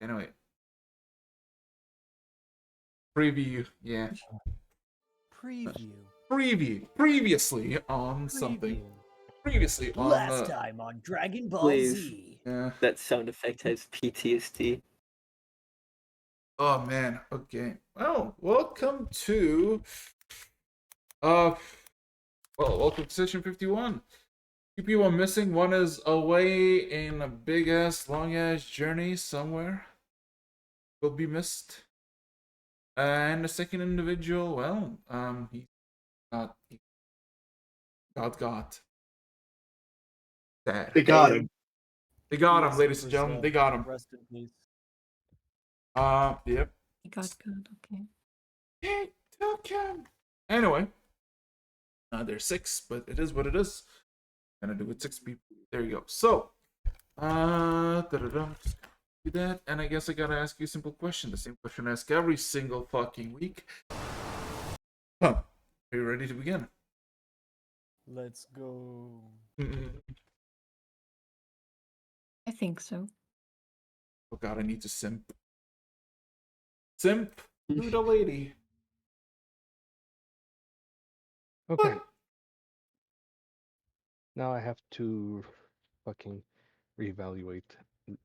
Anyway, preview. Yeah, Preview. Previously on something. Preview. Previously on. Last time on Dragon Ball Please. Z. Yeah. That sound effect has PTSD. Oh man. Okay. Well, welcome to. Welcome to session 51. Two people missing. One is away in a big ass, long ass journey somewhere. Will be missed. And the second individual, well, he got sad. They got him. They got him, Yes, ladies and gentlemen. They got him. Rest in peace. Yep. He got good, okay. He took him. Anyway, there's 6, but it is what it is. Gonna do with 6 people. There you go. So, do that, and I guess I gotta ask you a simple question. The same question I ask every single fucking week. Huh. Are you ready to begin? Let's go. I think so. Oh god, I need to simp. Simp to the lady. Okay. Now I have to fucking reevaluate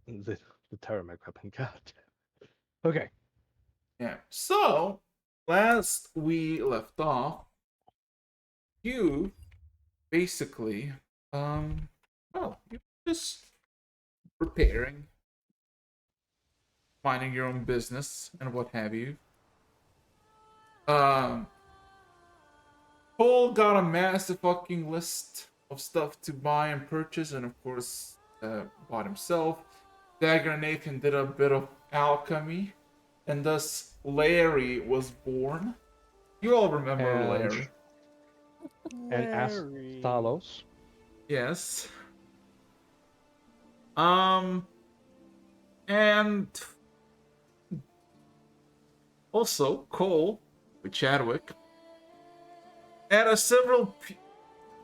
the Tarumak weapon. God. Okay. Yeah. So, last we left off, you basically, well, you're just preparing, minding your own business and what have you. Paul got a massive fucking list of stuff to buy and purchase, and of course, bought himself. Dagger and Nathan did a bit of alchemy, and thus Larry was born. You all remember And- Larry. And as Larry. Talos. Yes. And also Cole with Chadwick had a several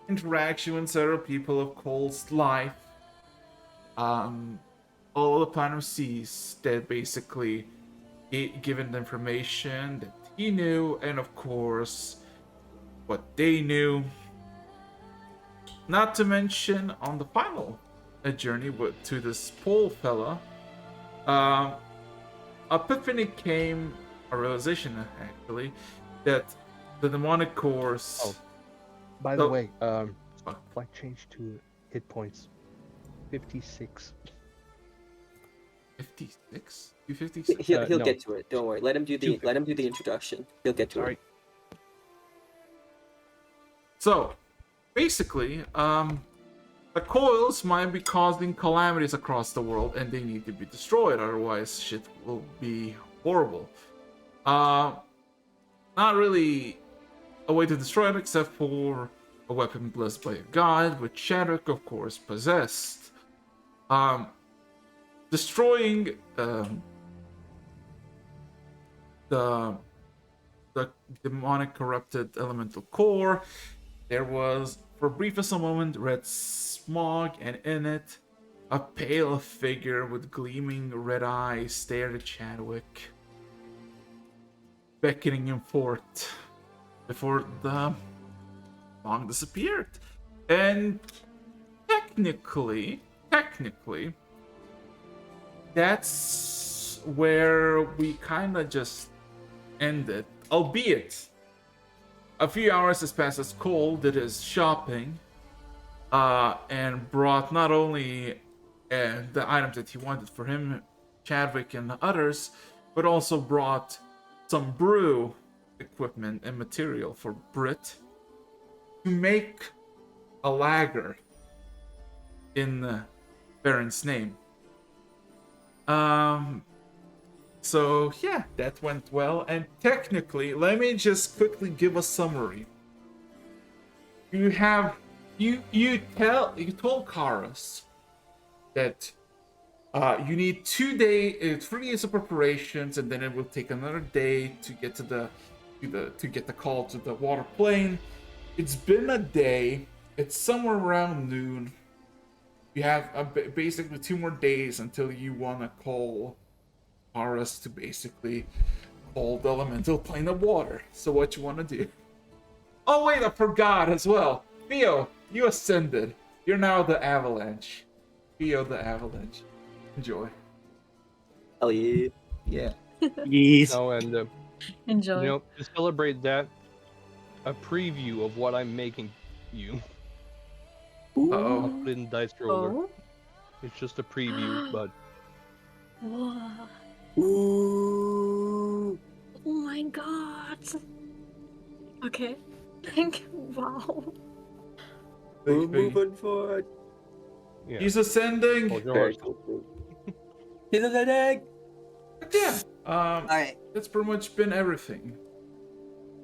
interaction with several people of Cole's life. All the Platinum Seas that basically given the information that he knew, and of course what they knew. Not to mention on the final journey to this pole fella, epiphany came, a realization actually, that the demonic course. Oh, by the way, flight change to hit points 56. 56? 256? He'll no. get to it. Don't worry. Let him do the introduction. He'll get to it. So, basically, the coils might be causing calamities across the world, and they need to be destroyed. Otherwise, shit will be horrible. Not really a way to destroy it, except for a weapon blessed by a god, which Chadwick, of course, possessed. Destroying the demonic corrupted elemental core. There was, for briefest a moment, red smog, and in it, a pale figure with gleaming red eyes stared at Chadwick, beckoning him forth before the smog disappeared. And technically, that's where we kind of just ended, albeit a few hours has passed as Cole did his shopping and brought not only the items that he wanted for him, Chadwick, and the others, but also brought some brew equipment and material for Brit to make a lager in Baron's name. So yeah, that went well, and technically, let me just quickly give a summary. You told Karos that you need 3 days of preparations, and then it will take another day to get to the call to the water plane. It's been a day. It's somewhere around noon. You have basically 2 more days until you want to call Aras to basically hold the elemental plane of water. So what you want to do? Oh wait, I forgot as well. Theo, you ascended. You're now the avalanche. Theo the avalanche. Enjoy. Hell yeah. Yeah. Yes. Oh, and Enjoy. you know, to celebrate that, a preview of what I'm making you. Uh-oh. I'll put it in dice roller. Oh. It's just a preview, but Whoa. Ooh. Oh my god. Okay. Wow. We're Big thing. moving forward. yeah. He's ascending. Hold your Very horse. cool. He's a egg. But yeah. Alright. That's pretty much been everything.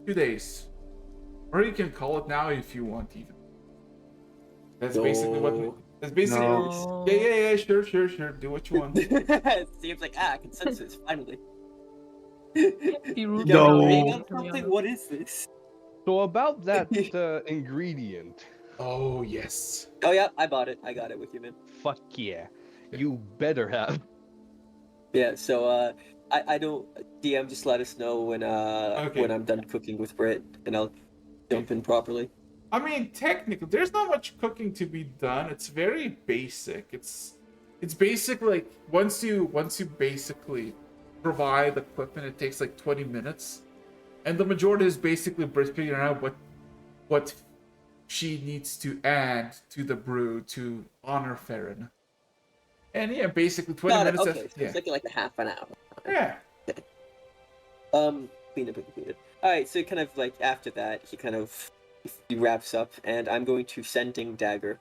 2 days. Or you can call it now if you want even. That's basically what No. that's basically No. yeah, sure. Do what you want. Seems like consensus finally. Be rude You to got No. a me, ring on to be something? honest. What is this? So about that ingredient, Oh yes. Oh yeah, I bought it. I got it with you, man. fuck yeah, you better have. Yeah, so I don't DM, just let us know when Okay. when I'm done cooking with Brit and I'll jump in properly. I mean, technically, there's not much cooking to be done. It's very basic. It's basically like once you basically provide the equipment, it takes like 20 minutes, and the majority is basically Brit figuring out what she needs to add to the brew to honor Farron. And yeah, basically 20 Got it. minutes. Okay, so it's like a half an hour. Yeah. Clean it. Alright, so kind of like after that, he wraps up, and I'm going to sending dagger.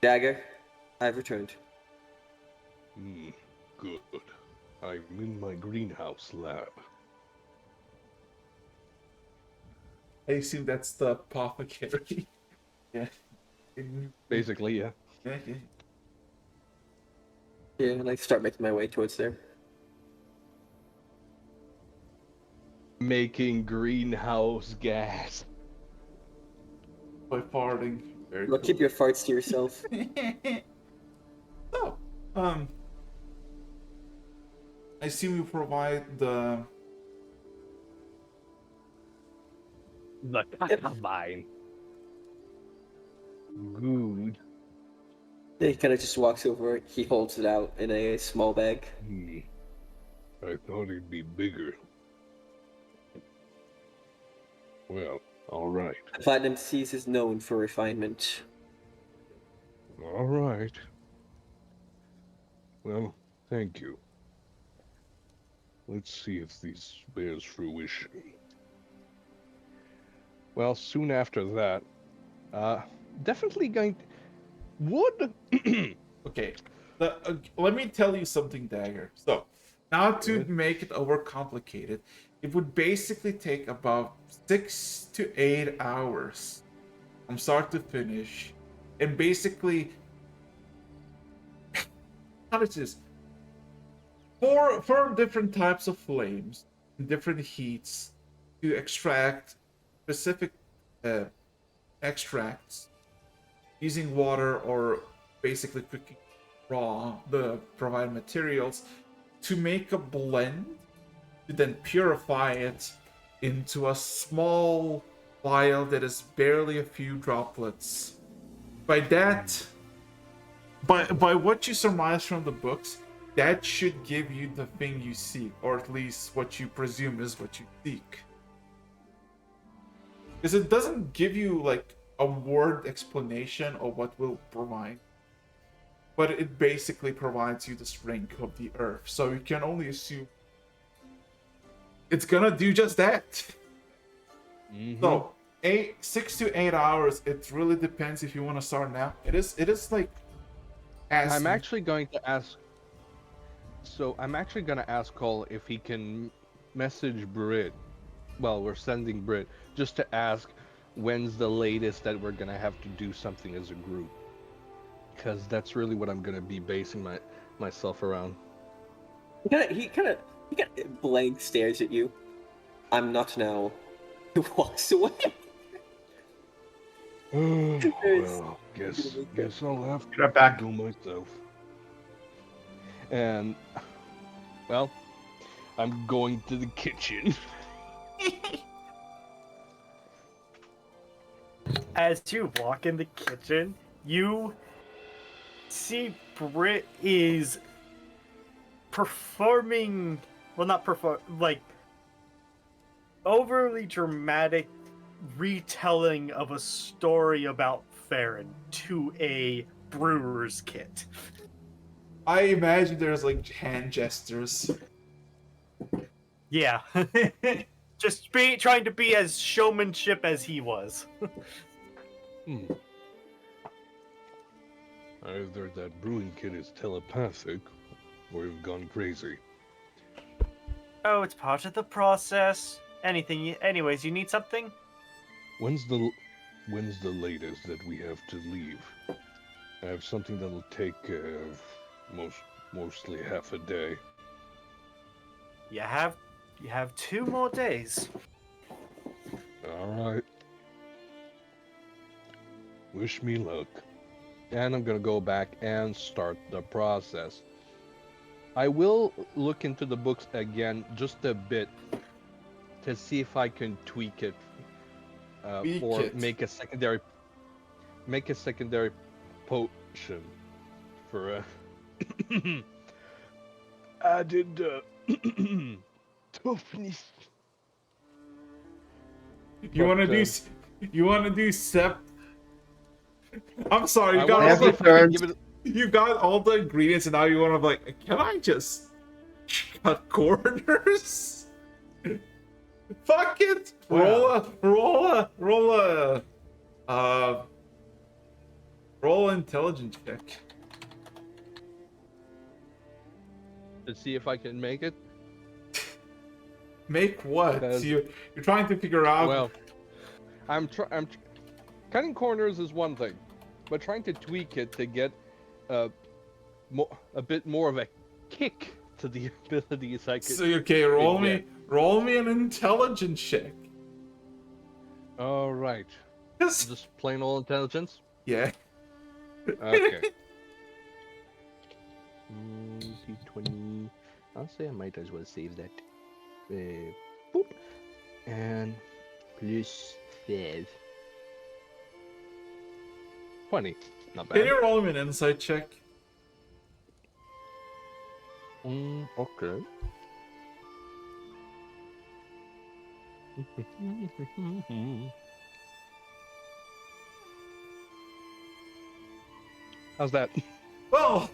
Dagger, I've returned. Good. I'm in my greenhouse lab. I assume that's the apothecary. Yeah. Basically, yeah. Yeah. Yeah, and I start making my way towards there. Making greenhouse gas. By farting. Very Well, cool. keep your farts to yourself. So, I assume you provide the. The combine. Good. He kind of just walks over. He holds it out in a small bag. I thought it'd be bigger. Well, all right. Platinum Seas is known for refinement. All right. Well, thank you. Let's see if this bears fruition. Well, soon after that, definitely going. Wood. Okay. Let me tell you something, Dagger. So, not to Good. make it overcomplicated, it would basically take about 6 to 8 hours from start to finish. And basically, how does this? Four different types of flames, different heats to extract specific extracts using water or basically cooking raw the provided materials to make a blend to then purify it into a small vial that is barely a few droplets. By that, by what you surmise from the books, that should give you the thing you seek, or at least what you presume is what you seek. Because it doesn't give you like a word explanation of what will provide, but it basically provides you the strength of the earth. So you can only assume it's gonna do just that. So 6 to 8 hours. It really depends if you want to start now. It is like. I'm actually going to ask. So I'm actually going to ask Cole if he can message Brit. Well, we're sending Brit just to ask when's the latest that we're going to have to do something as a group. Because that's really what I'm going to be basing myself around. He kind of blank stares at you. I'm not now. He walks away. Well, guess I'll have Be right to back. go myself. And well, I'm going to the kitchen. As you walk in the kitchen, you see Brit is performing, well, not perform, like overly dramatic retelling of a story about Farron to a brewer's kit. I imagine there's like hand gestures. Yeah. Just trying to be as showmanship as he was. Either that brewing kit is telepathic, or you've gone crazy. Oh, it's part of the process. Anyways, you need something? When's the latest that we have to leave? I have something that'll take mostly half a day. You have 2 more days. All right. Wish me luck. And I'm gonna go back and start the process. I will look into the books again just a bit to see if I can tweak it, or make a secondary potion for added toughness. You want to do sep? I'm sorry, you got I all have the returned. you got all the ingredients, and now you want to like, can I just cut corners? Fuck it! Wow. Roll intelligence check. To see if I can make it. Make what? Because- You're trying to figure out. Well, cutting corners is one thing, but trying to tweak it to get a bit more of a kick to the abilities I could. So okay, roll Yeah. me an intelligence check. All right, Yes. just plain old intelligence. Yeah. Okay. D20. I'll say I might as well save that. Boop. And plus 5. 20. Not Can bad. you roll me an insight check? Okay. How's that? Well,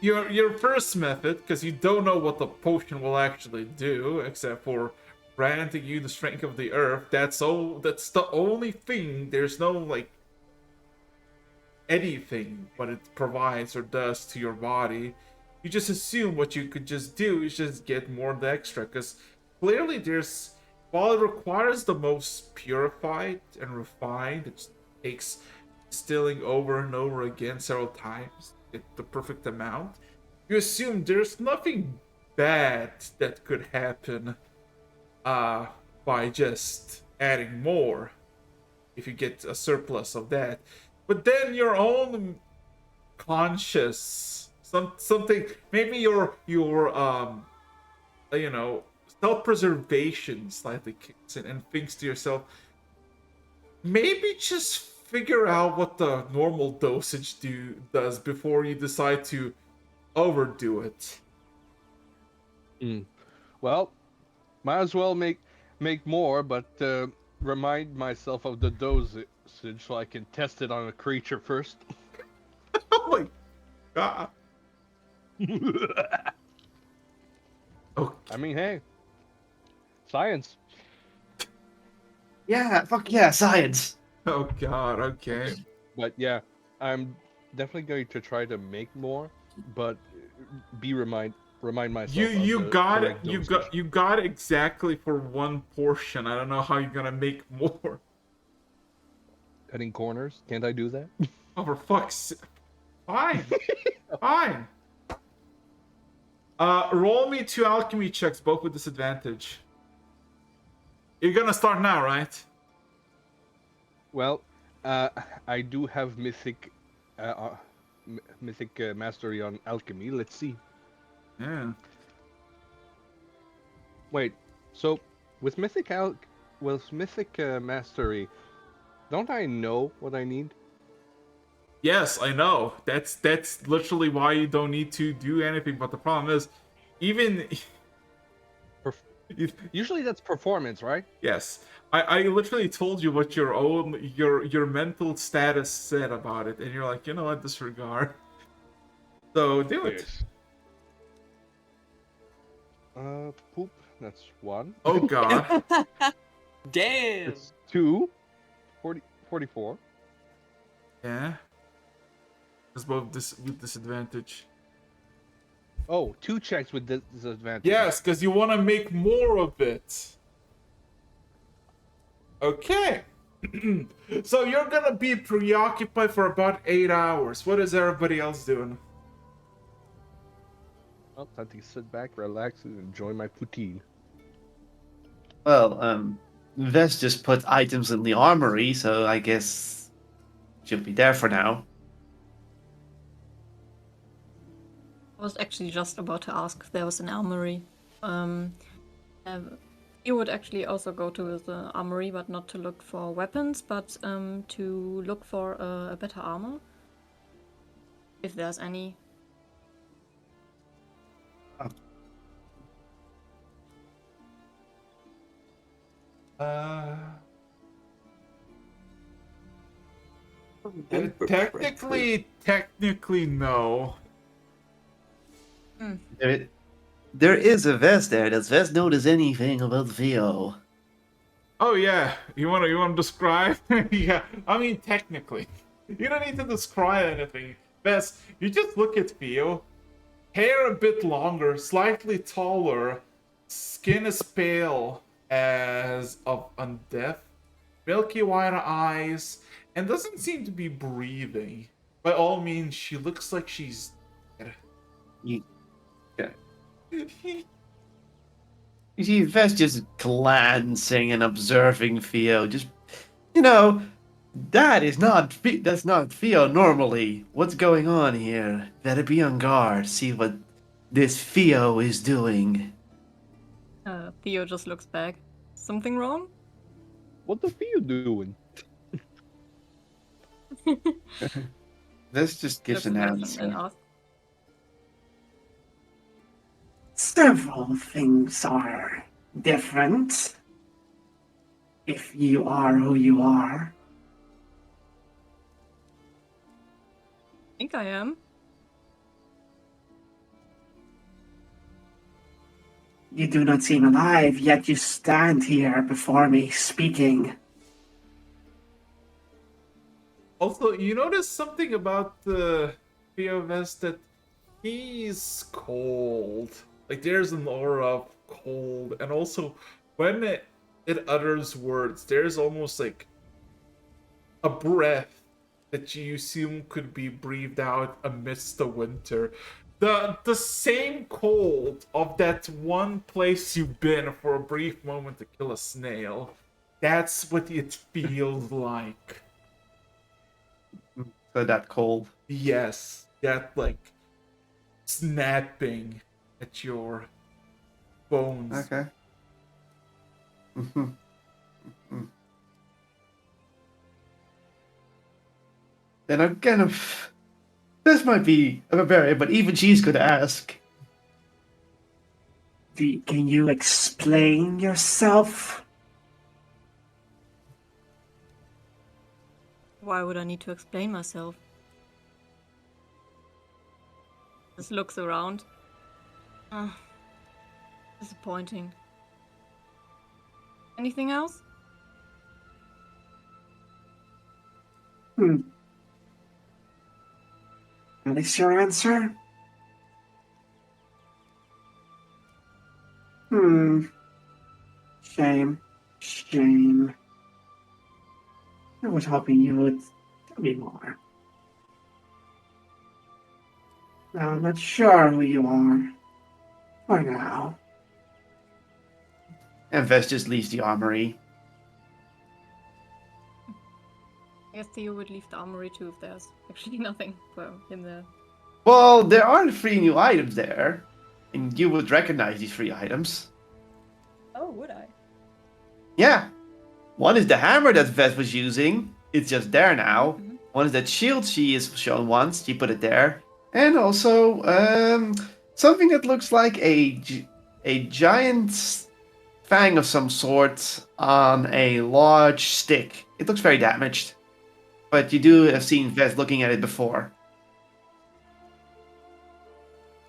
your first method, because you don't know what the potion will actually do, except for granting you the strength of the earth. That's the only thing. There's no like anything what it provides or does to your body. You just assume what you could just do is just get more of the extra, because clearly while it requires the most purified and refined, it takes distilling over and over again several times to get the perfect amount. You assume there's nothing bad that could happen by just adding more if you get a surplus of that. But then your own conscious something, maybe your self-preservation slightly kicks in and thinks to yourself, maybe just figure out what the normal dosage does before you decide to overdo it. Well, might as well make more, but remind myself of the dosage so I can test it on a creature first. Oh my god. Oh, I mean, hey, science. Yeah, fuck yeah, science. oh god, okay. But yeah, I'm definitely going to try to make more, but remind myself. You of the got it. correct You dosage. got exactly for one portion. I don't know how you're gonna make more. Cutting corners. Can't I do that? Oh, for fuck's sake. Fine. Fine. Roll me 2 alchemy checks, both with disadvantage. You're gonna start now, right? Well, Uh, I do have mythic mastery on alchemy. Let's see. Yeah. Wait, so with mythic mastery, don't I know what I need? Yes, I know. That's literally why you don't need to do anything. But the problem is, even Perf- if Usually that's performance, right? yes, I literally told you what your mental status said about it, and you're like, you know what, disregard. So do it. Yes. Poop. That's one. Oh God. Damn. It's two. 44. Yeah. It's both this with disadvantage. Oh, two checks with disadvantage. Yes, because you want to make more of it. Okay. So you're gonna be preoccupied for about 8 hours. What is everybody else doing? Well, time to sit back, relax, and enjoy my poutine. Well, Vest just put items in the armory, so I guess she'll be there for now. I was actually just about to ask if there was an armory. You would actually also go to the armory, but not to look for weapons, but to look for a better armor. If there's any. Uh, Remember technically, no. There is a Vest there. Does Vest notice anything about Theo? Oh yeah, you wanna describe? Yeah, I mean technically, you don't need to describe anything. Best, you just look at Theo. Hair a bit longer, slightly taller, skin is pale as of undeath, milky white eyes, and doesn't seem to be breathing. By all means, she looks like she's dead. Yeah. You see Vest just glancing and observing Theo. Just, that's not Theo normally. What's going on here? Better be on guard. See what this Theo is doing. Theo just looks back. Something wrong? What the you doing? Vest just gives Looks an at us answer. and asks. Several things are different. If you are who you are. I think I am. You do not seem alive, yet you stand here before me speaking. Also, you notice something about the Theo Vest that he's cold. Like there's an aura of cold, and also when it utters words, there's almost like a breath that you assume could be breathed out amidst the winter. The same cold of that one place you've been for a brief moment to kill a snail. That's what it feels like. So that cold. Yes, that like snapping at your bones. Okay. Mhm. Mhm. Then I'm kind of. This might be a barbarian, but even she's going to ask. Can you explain yourself? Why would I need to explain myself? Just looks around. Disappointing. Anything else? That is your answer? Shame. Shame. I was hoping you would tell me more. Now I'm not sure who you are. For now. And Vest just leaves the armory. I guess Theo would leave the armory too if there's actually nothing for him there. Well, there are 3 new items there, and you would recognize these 3 items. Oh, would I? Yeah. One is the hammer that Vess was using. It's just there now. Mhm. One is that shield she is shown once. She put it there. And also something that looks like a giant fang of some sort on a large stick. It looks very damaged. But you do have seen Vess looking at it before.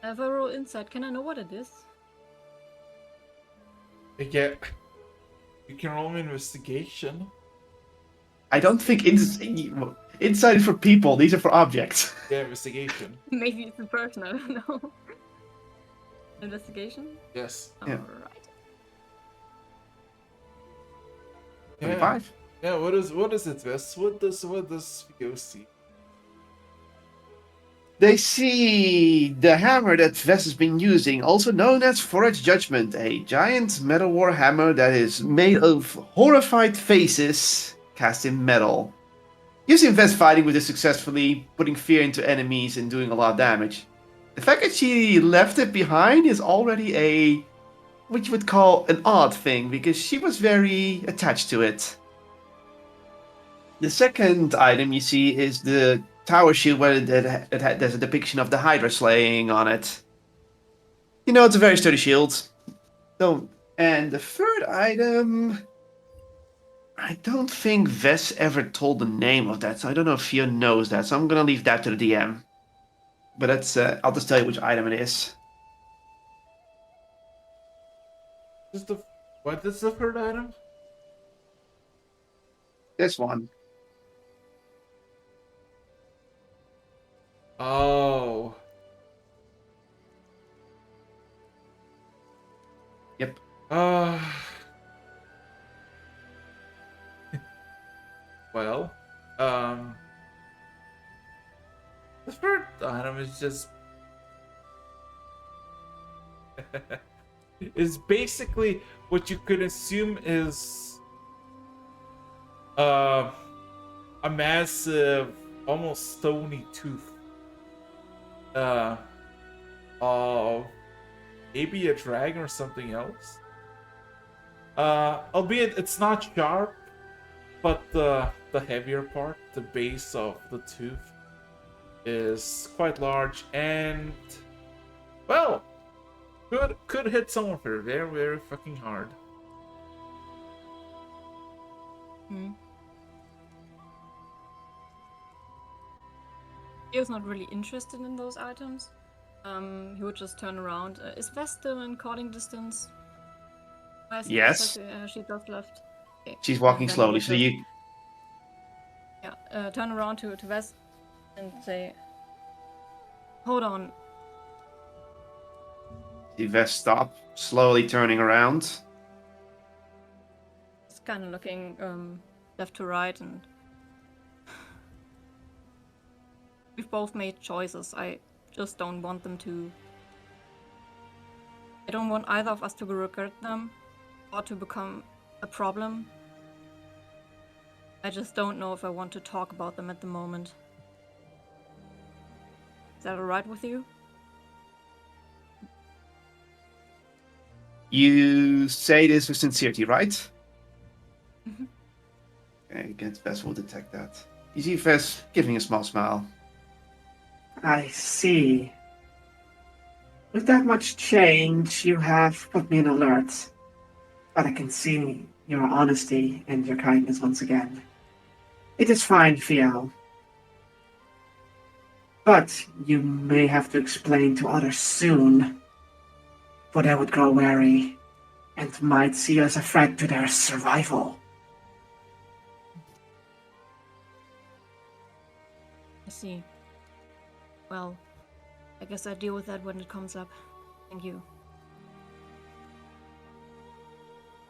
If I roll insight, can I know what it is? Yeah. You can roll me investigation. I don't think inside is for people. These are for objects. Yeah, investigation. Maybe it's a person, I don't know. Investigation? Yes. Yeah. Alright. Yeah. 25. Yeah. What is it, Vess? What does Theo see? They see the hammer that Vess has been using, also known as Forage Judgment, a giant metal war hammer that is made of horrified faces cast in metal. You've seen Vess fighting with it successfully, putting fear into enemies and doing a lot of damage. The fact that she left it behind is already what you would call an odd thing, because she was very attached to it. The second item you see is the tower shield where there's a depiction of the Hydra slaying on it. You know, it's a very sturdy shield. And the third item, I don't think Vess ever told the name of that, so I don't know if Theo knows that, so I'm gonna leave that to the DM. But that's, I'll just tell you which item it is. What is the third item? This one. Oh. Yep. Well, the third item is just is basically what you could assume is a massive, almost stony tooth. Of maybe a dragon or something else. Albeit it's not sharp, but the heavier part, the base of the tooth, is quite large and, well, could hit someone very, very fucking hard. Hmm. He was not really interested in those items. He would just turn around. Is Vess still in calling distance? Yes. She just left. Okay. She's walking Then he slowly, would so just, you... yeah, turn around to Vess and say, "Hold on." See Vess stop, slowly turning around. Just kind of looking left to right, and we've both made choices. I just don't want them to. I don't want either of us to regret them or to become a problem. I just don't know if I want to talk about them at the moment. Is that alright with you? You say this with sincerity, right? Mhm. Okay, again, Vess will detect that. You see Vess giving a small smile. I see. With that much change, you have put me in alert. But I can see your honesty and your kindness once again. It is fine, Theo. But you may have to explain to others soon, for they would grow wary and might see us a threat to their survival. I see. Well, I guess I'll deal with that when it comes up. Thank you.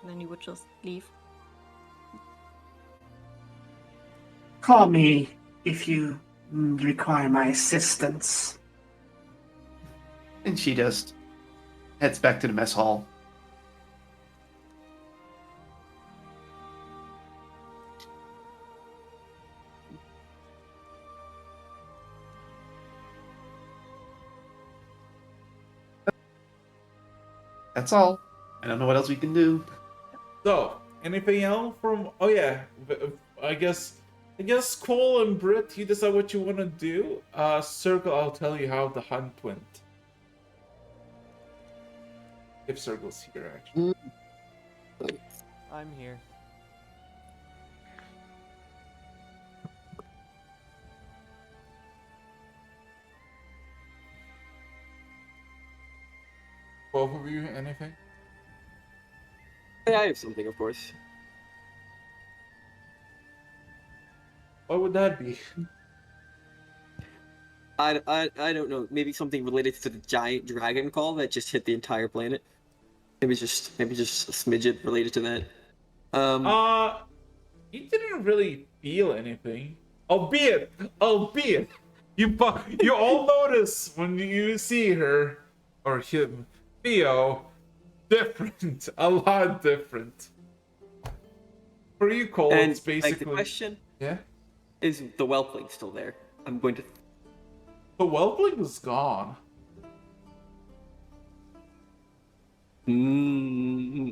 And then you would just leave. Call me if you require my assistance. And she just heads back to the mess hall. That's all. I don't know what else we can do. So, anything else from? Oh yeah, I guess Cole and Britt, you decide what you want to do. Circle, I'll tell you how the hunt went. If Circle's here, actually. I'm here. Both of you, anything? Yeah, I have something, of course. What would that be? I don't know. Maybe something related to the giant dragon call that just hit the entire planet. Maybe just a smidget related to that. You didn't really feel anything. Albeit, you all notice when you see her or him, Theo, different, a lot different. For you, Cole, And it's basically. like the question Yeah. is, the whelpling still there? I'm going to. The whelpling is gone.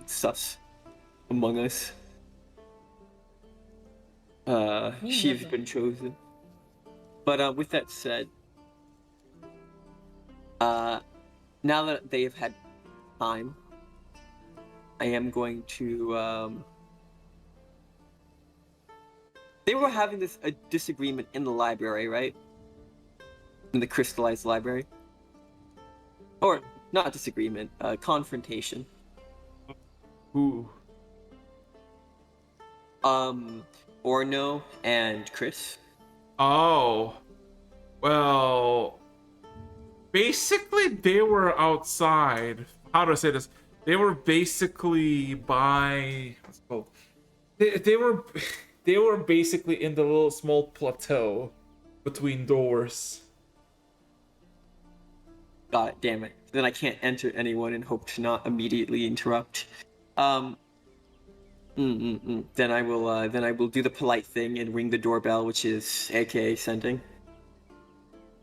Sus. Among Us. She's been chosen. But with that said, now that they've had time, I am going to. They were having a disagreement in the library, right? In the crystallized library, or not disagreement, confrontation. Who? Orno and Chris. Oh. Well. Basically, they were outside. How do I say this? They were basically by. What's it called? They were. They were basically in the little small plateau between doors. God damn it. Then I can't enter anyone and hope to not immediately interrupt. Then I will do the polite thing and ring the doorbell, which is AKA sending.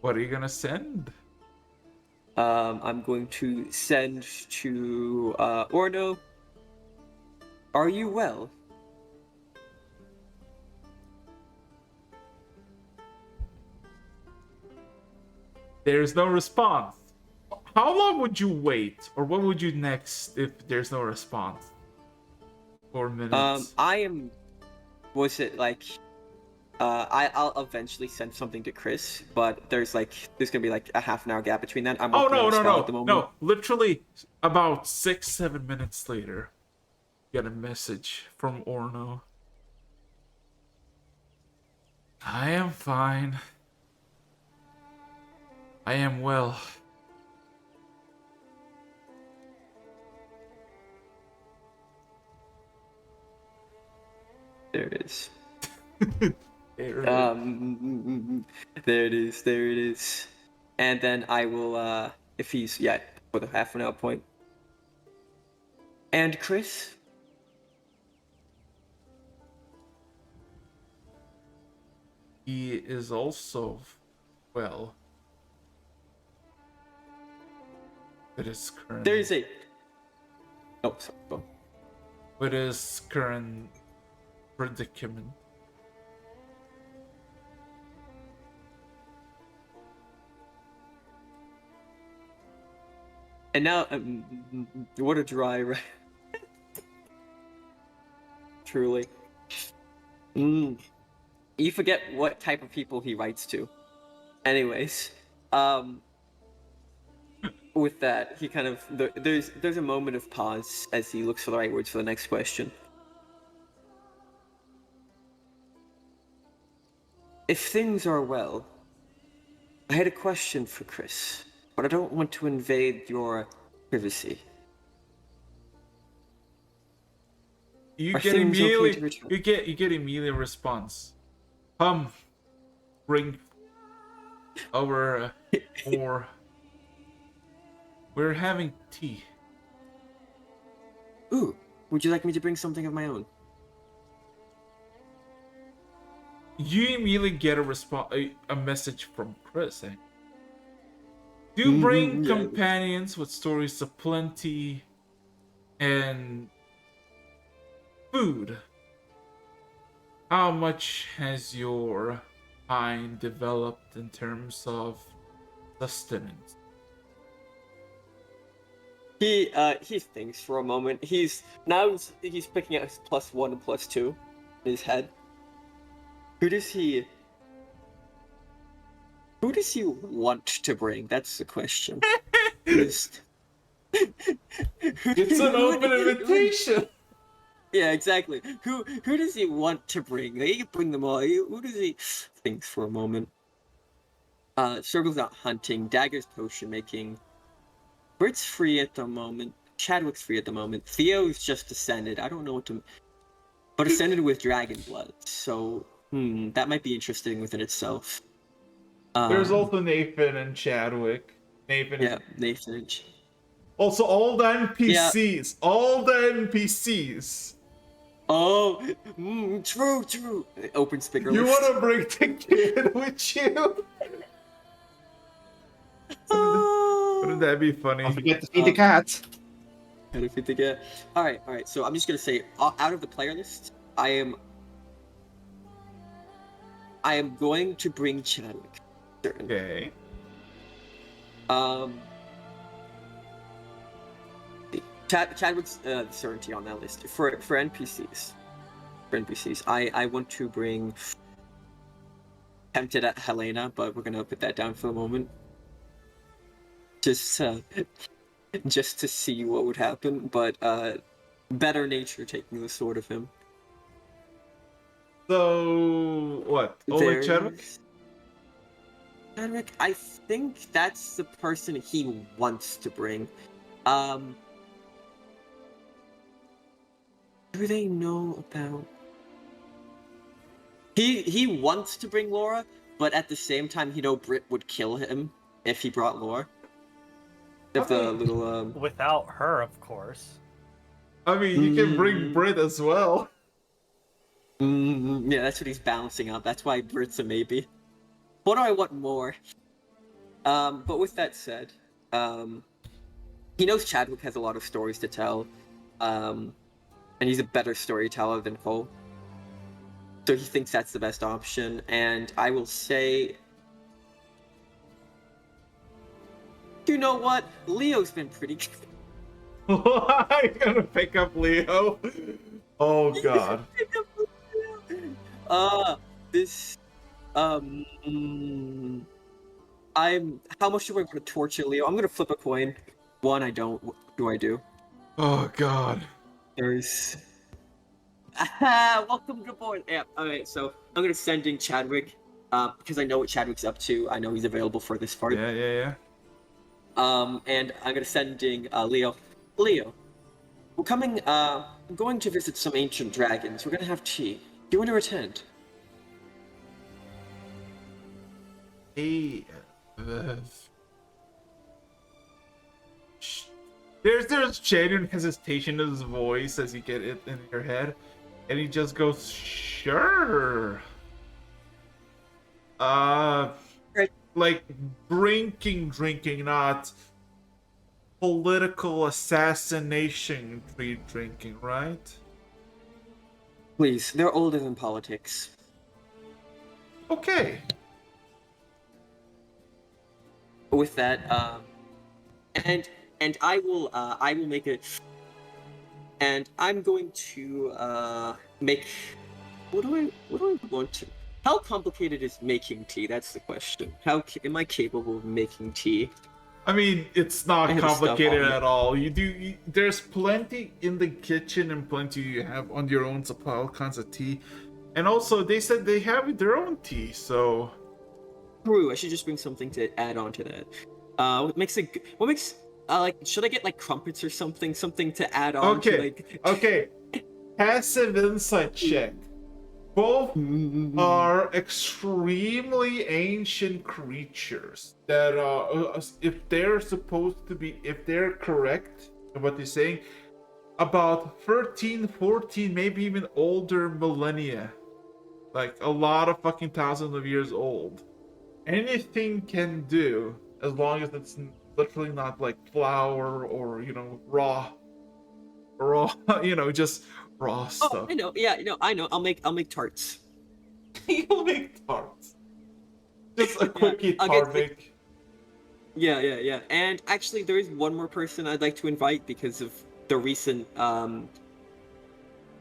What are you gonna send? I'm going to send to Orno. Are you well? There's no response. How long would you wait? Or what would you next if there's no response? 4 minutes. Was it like... I'll eventually send something to Chris, but there's gonna be like a half an hour gap between that. I'm working on a spell at the moment. No, literally about 6-7 minutes later, get a message from Orno. I am fine. I am well. There it is. There There it is. And then I will, if he's, for the half an hour point. And Chris? He is also well. With his current. There's a. Oh, sorry. Go. With his current predicament. And now, what a dry. Truly. You forget what type of people he writes to. Anyways, with that, he kind of there's a moment of pause as he looks for the right words for the next question. If things are well, I had a question for Chris, but I don't want to invade your privacy. You get immediately response. Bring over or we're having tea. Ooh, would you like me to bring something of my own? You immediately get a message from Chris saying, "Do bring companions with stories aplenty And food. How much has your mind developed in terms of sustenance? He thinks for a moment. He's picking up his +1 and +2 in his head. Who does he want to bring? That's the question. It's an open invitation. Yeah, exactly. Who does he want to bring? He can bring them all. Who does he thinks for a moment? Circle's out hunting. Dagger's potion making. Bert's free at the moment. Chadwick's free at the moment. Theo's just ascended. I don't know what to... But ascended with dragon blood. So, that might be interesting within itself. There's also Nathan and Chadwick. Yeah, Nathan. Also, all the NPCs. Yeah. All the NPCs. Oh, true. Open speaker. You want to bring the kid with you? Wouldn't that be funny? Don't forget to feed the cat. Gotta feed the cat. All right. So I'm just gonna say, out of the player list, I am going to bring Chadwick. Okay. Chadwick's certainty on that list for NPCs. I want to bring tempted at Helena, but we're gonna put that down for the moment. Just to see what would happen, but better nature taking the sword of him. So what? Only Chadwick? Chadwick, I think that's the person he wants to bring. Do they know about... He wants to bring Laura, but at the same time, Britt would kill him if he brought Laura. If the little Without her, of course. I mean, you can bring Britt as well. Yeah, that's what he's balancing out. That's why Britt's a maybe. What do I want more? But with that said, he knows Chadwick has a lot of stories to tell, and he's a better storyteller than Cole. So he thinks that's the best option, and I will say... You know what? Leo's been pretty good. I'm gonna pick up Leo. Oh god. How much do I want to torture Leo? I'm gonna flip a coin. One, I don't. What do I do? Oh god. There's... Welcome, good boy. Yeah, alright, so I'm gonna send in Chadwick, because I know what Chadwick's up to. I know he's available for this part. Yeah. And I'm gonna send in Leo. Leo, we're coming, I'm going to visit some ancient dragons. We're gonna have tea. Do you want to attend? Hey, there's genuine hesitation in his voice as you get it in your head, and he just goes, "Sure." Like drinking, not political assassination drinking, right? Please, they're older than politics. Okay. With that, and I will make it, and I'm going to make. What do I want to? How complicated is making tea? That's the question. How am I capable of making tea? I mean, it's not complicated at all. There's plenty in the kitchen and plenty you have on your own supply, all kinds of tea. And also, they said they have their own tea, so... True, I should just bring something to add on to that. What makes, should I get, like, crumpets or something? Something to add on to, like... Okay. Passive insight check. Both are extremely ancient creatures that if they're correct in what they're saying, about 13, 14, maybe even older millennia. Like a lot of fucking thousands of years old. Anything can do, as long as it's literally not like flour or, raw raw, just raw Oh, stuff. I know. Yeah, I know. I'll make tarts. You'll make tarts. Just a Yeah, quickie I'll get tart like, make. yeah. And actually, there is one more person I'd like to invite because of the recent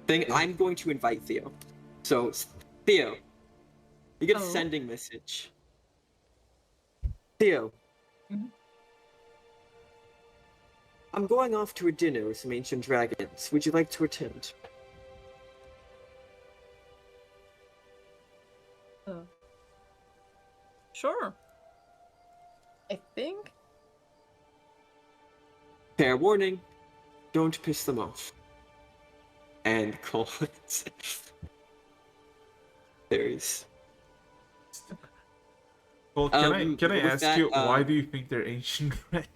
thing. Yeah. I'm going to invite Theo. So, Theo, you get a Oh. sending message. Theo, Mhm. I'm going off to a dinner with some ancient dragons. Would you like to attend? Sure. I think. Fair warning, don't piss them off. And Cole, there's Well, can I with ask that, you why do you think they're ancient dragons?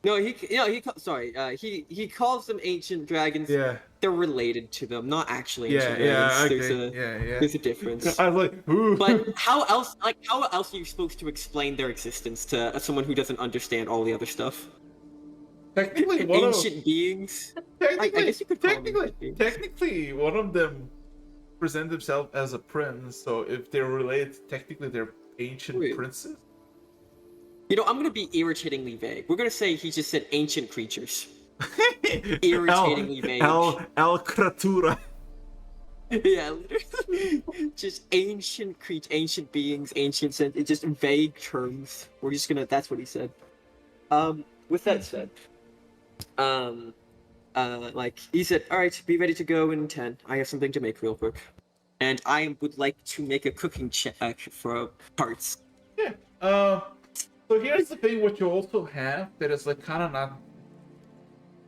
no, he calls them ancient dragons. Yeah. They're related to them, not actually Yeah, ancient yeah, dragons. okay. There's a difference. I was like, ooh. But how else are you supposed to explain their existence to someone who doesn't understand all the other stuff? Technically, one Ancient beings. I guess you could call them ancient beings. technically, one of them present themselves as a prince. So if they're related, technically they're ancient Wait. princes. I'm gonna be irritatingly vague. We're gonna say he just said ancient creatures. Irritatingly vague. El Creatura. Yeah, literally. Just ancient beings, it's just vague terms. We're just gonna. That's what he said. With that said, like he said, all right, be ready to go in 10. I have something to make real quick, and I would like to make a cooking check for parts. Yeah. So here's the thing: what you also have that is like kind of not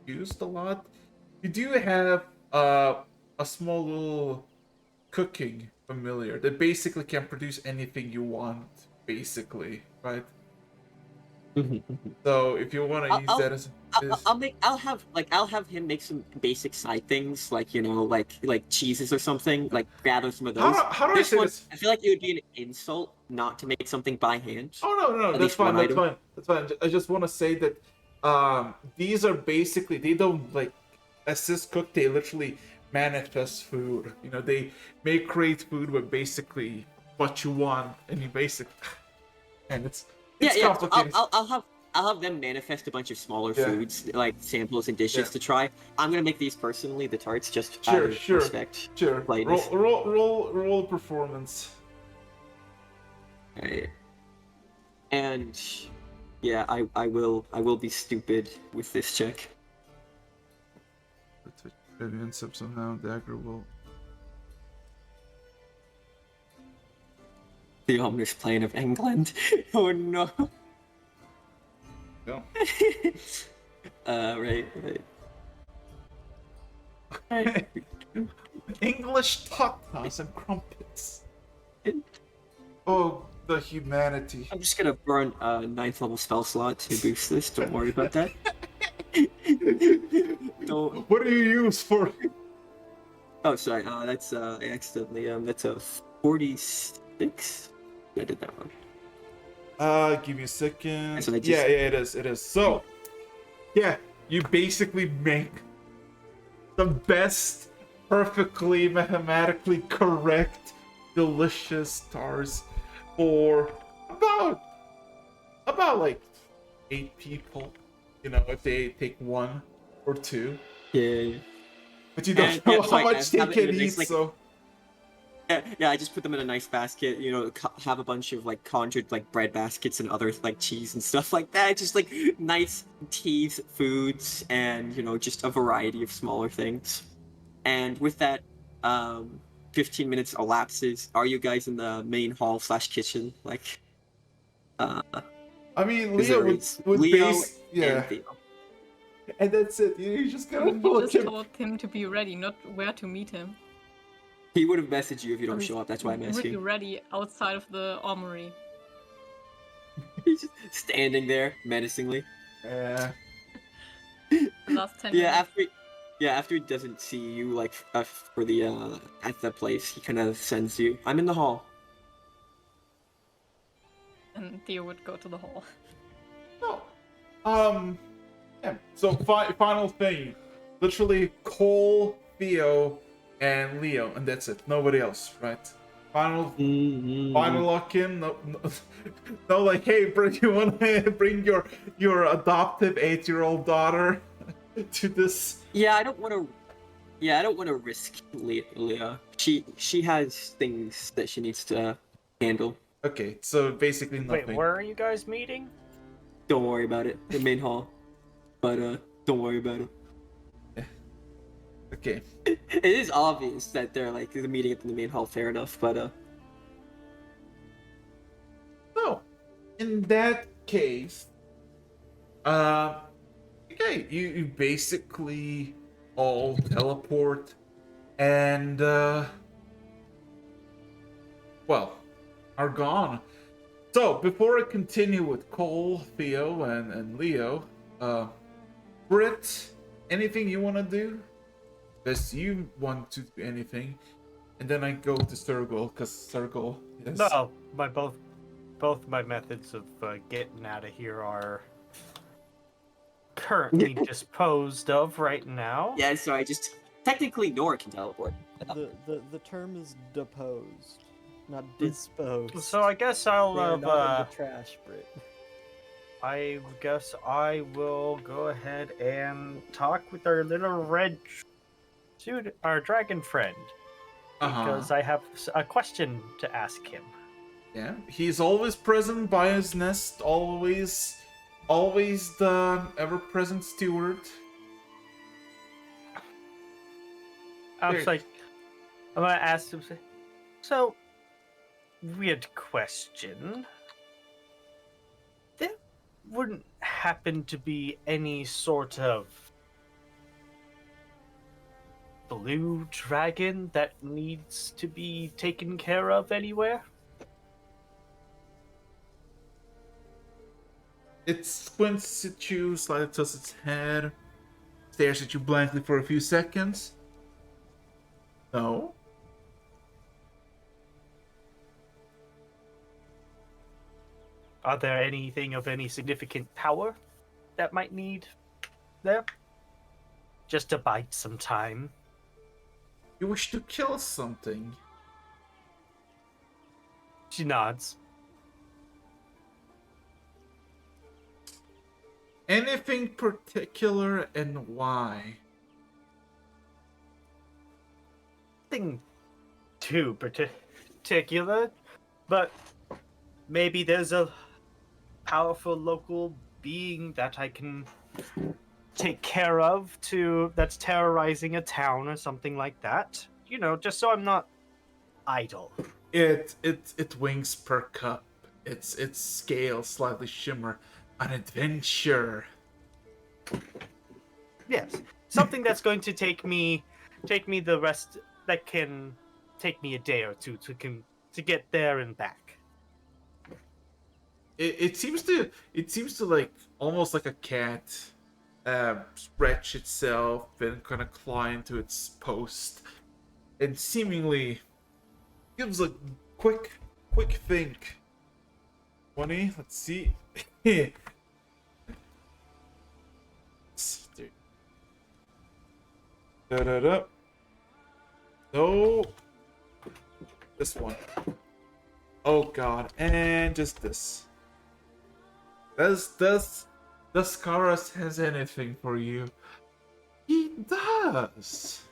used a lot. You do have a small little cooking familiar that basically can produce anything you want, basically, right? So if you want to use that as I'll have him make some basic side things like like cheeses or something, like gather some of those. How do I say this? I feel like it would be an insult not to make something by hand. Oh no, that's fine, that's fine. I just want to say that these are basically, they don't like assist cook, they literally manifest food. They may create food with basically what you want, and you and it's complicated. So I'll have them manifest a bunch of smaller foods, like samples and dishes to try. I'm gonna make these personally, the tarts, just out of respect. Sure. Roll performance. Alright. And yeah, I will be stupid with this check. Vivian sub somehow dagger will. The ominous plane of England. Oh no. No. Right. English tatas and crumpets. Oh, the humanity. I'm just gonna burn a 9th level spell slot to boost this. Don't worry about that. Don't. What do you use for? Oh, sorry. That's I accidentally. That's a 46. I did that one. Give me a second. So Yeah, it is. So, yeah, you basically make the best, perfectly mathematically correct, delicious stars for about like 8 people. If they take 1 or 2. Yeah. But you don't know how much they can eat, so. Yeah, I just put them in a nice basket, have a bunch of like conjured like bread baskets and other like cheese and stuff like that. Just like nice teas, foods, and just a variety of smaller things. And with that, 15 minutes elapses. Are you guys in the main hall / kitchen? Like, I mean, Leo would base, yeah. And that's it. You just gotta just told him to be ready, not where to meet him. He would have messaged you if you don't show up. That's why I'm He would asking. be ready outside of the armory. He's just standing there menacingly. Yeah. The last 10 minutes. After he doesn't see you like for the at the place, he kind of sends you. I'm in the hall. And Theo would go to the hall. No. Yeah. So final thing. literally Cole, Theo, and Leo, and that's it. Nobody else, right? Final lock in. No, no, like, hey, bro, you want to bring your adoptive 8-year-old daughter to this? Yeah, I don't want to. Yeah, I don't want to risk Leah. She has things that she needs to handle. Okay, so basically nothing. Wait, where are you guys meeting? Don't worry about it. The main hall. But don't worry about it. Okay. It is obvious that they're like the meeting up in the main hall. Fair enough, but So, in that case, okay, you basically all teleport, and well, are gone. So before I continue with Cole, Theo, and Leo, Britt, anything you want to do? Because you want to do anything, and then I go to Circle, because Circle is... No, both my methods of getting out of here are currently disposed of right now. yeah. Sorry, just technically Nora can teleport. The term is deposed, not disposed. So I guess I'll They are not in the trash, Brit. I guess I will go ahead and talk with our little red suit, our dragon friend, because I have a question to ask him. Yeah, he's always present by his nest, always the ever-present steward. I'm gonna ask him. So, weird question. There wouldn't happen to be any sort of blue dragon that needs to be taken care of anywhere? It squints at you, slightly tilts its head, stares at you blankly for a few seconds. No. Are there anything of any significant power that might need there? Just to bite some time. You wish to kill something. She nods. Anything particular, and why? Nothing too particular, but maybe there's a powerful local being that I can take care of that's terrorizing a town or something like that. You know, just so I'm not idle. It wings perk up. Its scales slightly shimmer. An adventure. Yes, something that's going to take me the rest. That can take me a day or two to get there and back. It seems to like almost like a cat, stretch itself and kind of claw into its post, and seemingly gives a quick think. 20. Let's see. Da-da-da. No. This one. Oh god. And just this. Does Skaros has anything for you? He does.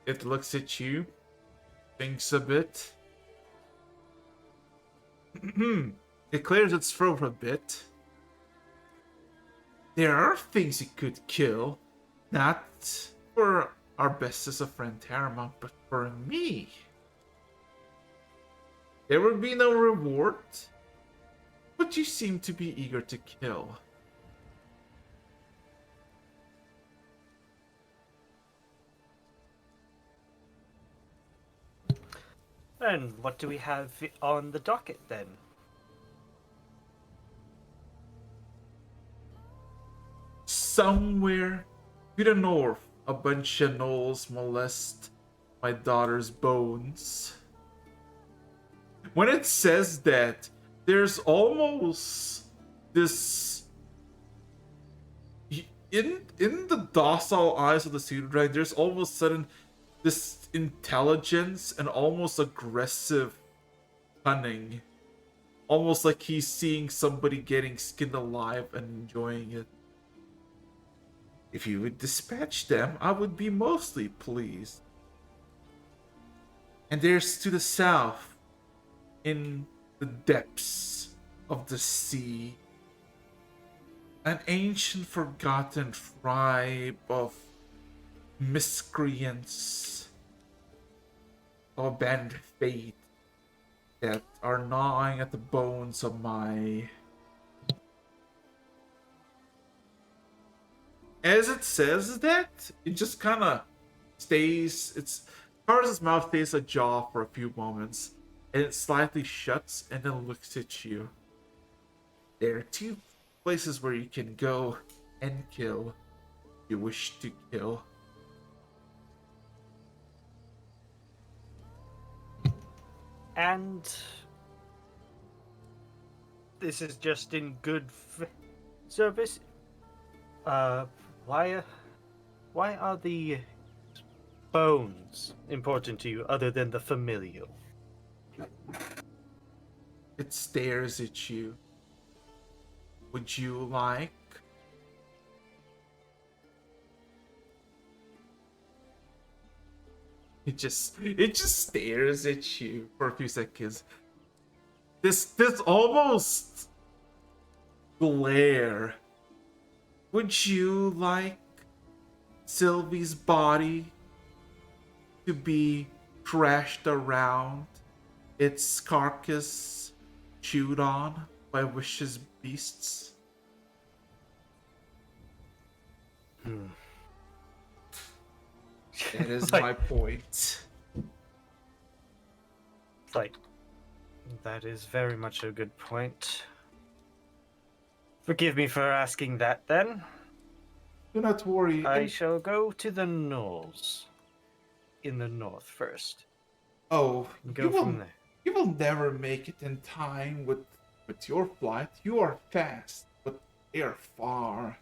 It looks at you. Thinks a bit. It clears its throat a bit. There are things it could kill. Not for our bestest of friend Tarumak, but for me. There would be no reward, but you seem to be eager to kill. And what do we have on the docket then? Somewhere to the north, a bunch of gnolls molest my daughter's bones. When it says that, there's almost this in the docile eyes of the pseudo dragon, there's almost sudden this intelligence and almost aggressive cunning, almost like he's seeing somebody getting skinned alive and enjoying it. If you would dispatch them, I would be mostly pleased. And there's to the south, in the depths of the sea, an ancient forgotten tribe of miscreants of abandoned fate that are gnawing at the bones of my... As it says that, it just kind of stays... Tarz's mouth stays ajar for a few moments, and it slightly shuts and then looks at you. There are two places where you can go and kill if you wish to kill. And this is just in good service. Why are the bones important to you other than the familial? It stares at you. Would you like... It just stares at you for a few seconds. This almost glare. Would you like Sylvie's body to be trashed around, its carcass chewed on by vicious beasts? That is my point. Like, that is very much a good point. Forgive me for asking that, then. Do not worry. I shall go to the knolls in the north first. Oh, Go from there. You will never make it in time with your flight. You are fast, but they are far.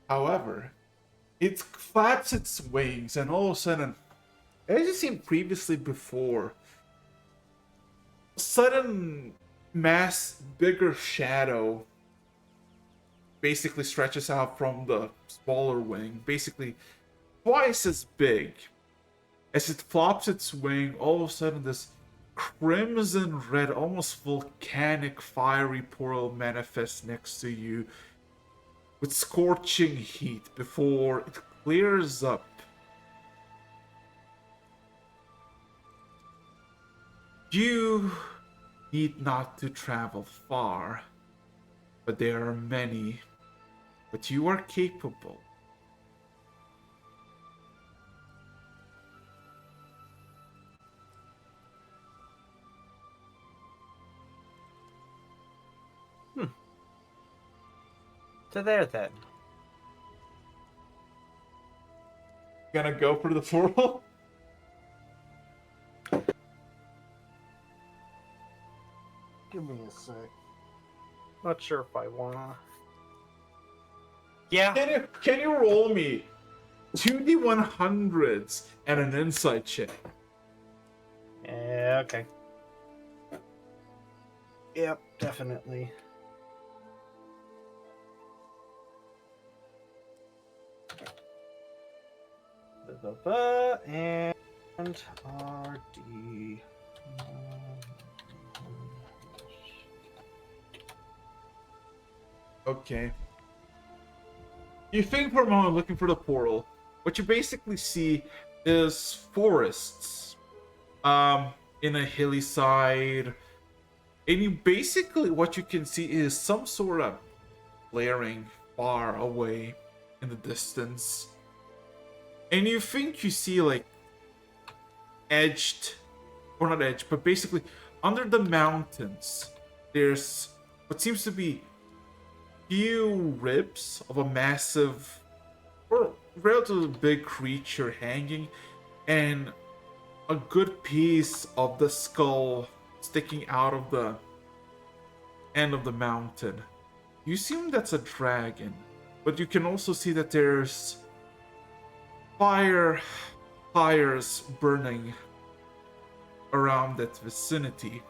However, it flaps its wings, and all of a sudden, as you've seen previously before, a sudden mass, bigger shadow basically stretches out from the smaller wing, basically twice as big. As it flops its wing, all of a sudden this crimson red, almost volcanic fiery portal manifests next to you with scorching heat before it clears up. You need not to travel far, but there are many. But you are capable. To there, then. Gonna go for the portal? Give me a sec. Not sure if I wanna. Yeah. Can you roll me 2d100s and an insight check? Yeah, okay. Yep, definitely. And RD. Okay. You think for a moment looking for the portal. What you basically see is forests. In a hilly side. And what you can see is some sort of flaring far away in the distance. And you think you see like not edged, but basically under the mountains, there's what seems to be few ribs of a massive or relatively big creature hanging, and a good piece of the skull sticking out of the end of the mountain. You assume that's a dragon. But you can also see that there's fires burning around that vicinity.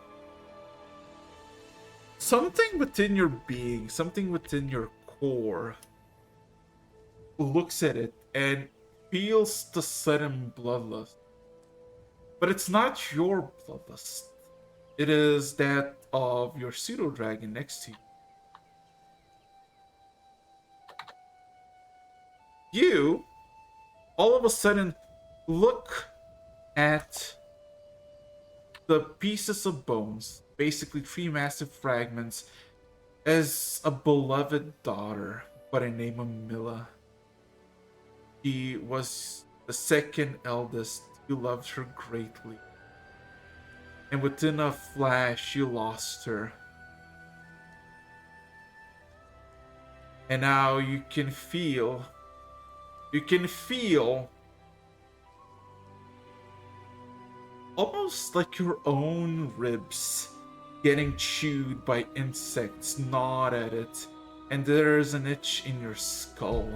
Something within your being, something within your core looks at it and feels the sudden bloodlust. But it's not your bloodlust. It is that of your pseudo dragon next to you. You, all of a sudden, look at the pieces of bones, basically three massive fragments, as a beloved daughter by the name of Mila. She was the second eldest. You loved her greatly. And within a flash, you lost her. And now you can feel almost like your own ribs getting chewed by insects gnawed at it, and there's an itch in your skull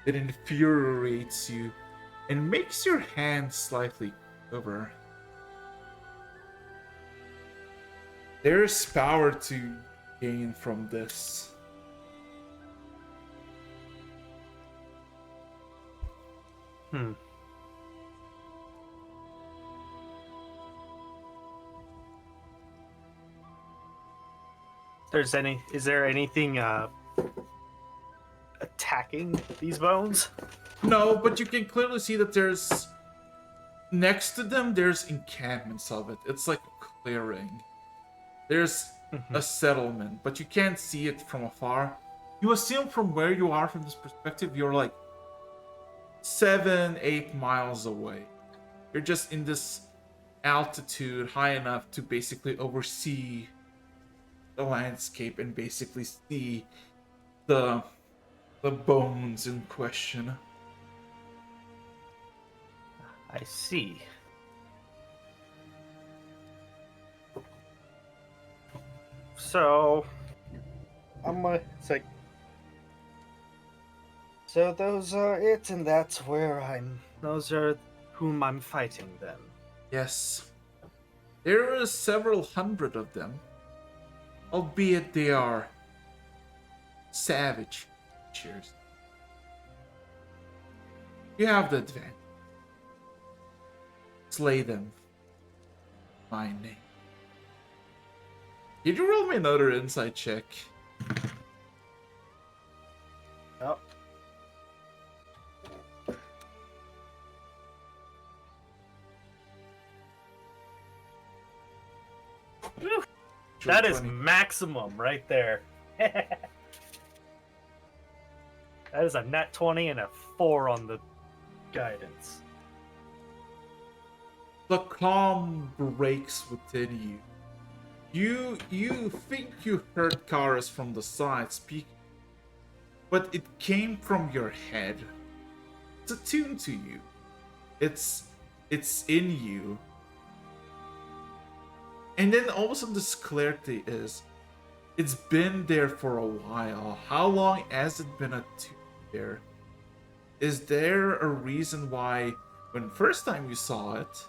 that infuriates you and makes your hand slightly quiver. There's power to gain from this. Is there anything attacking these bones? No, but you can clearly see that there's next to them there's encampments of it. It's like a clearing. There's a settlement, but you can't see it from afar. You assume from where you are from this perspective, you're like 7-8 miles away. You're just in this altitude high enough to basically oversee the landscape and basically see the bones in question. I see. So, it's like, so those are it, and that's where those are whom I'm fighting then. Yes. There are several hundred of them, albeit they are savage creatures. You have the advantage. Slay them. My name. Did you roll me another insight check? Oh. That is maximum right there. That is a nat 20 and a 4 on the guidance. The calm breaks within you. You think you heard Karas from the side speak, but it came from your head. It's attuned to you. It's in you. And then all of a sudden this clarity is, it's been there for a while. How long has it been attuned there? Is there a reason why when first time you saw it,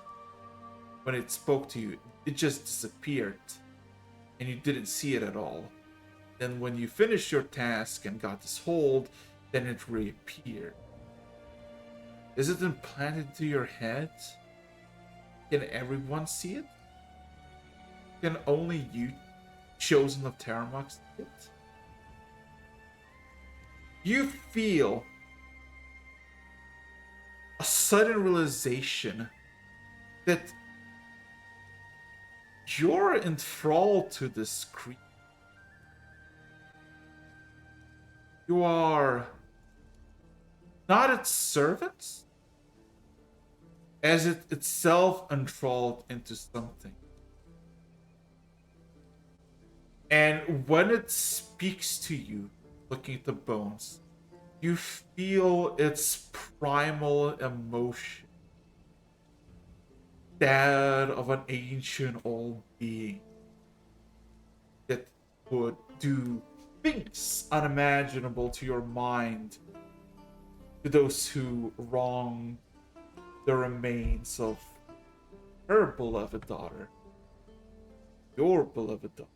when it spoke to you, it just disappeared and you didn't see it at all? Then when you finished your task and got this hold, then it reappeared. Is it implanted to your head? Can everyone see it? Can only you, chosen of Tarumak, see it? You feel a sudden realization that you're enthralled to this creature. You are not its servants, as it itself enthralled into something. And when it speaks to you, looking at the bones, you feel its primal emotion, that of an ancient old being that would do things unimaginable to your mind, to those who wrong the remains of her beloved daughter, your beloved daughter,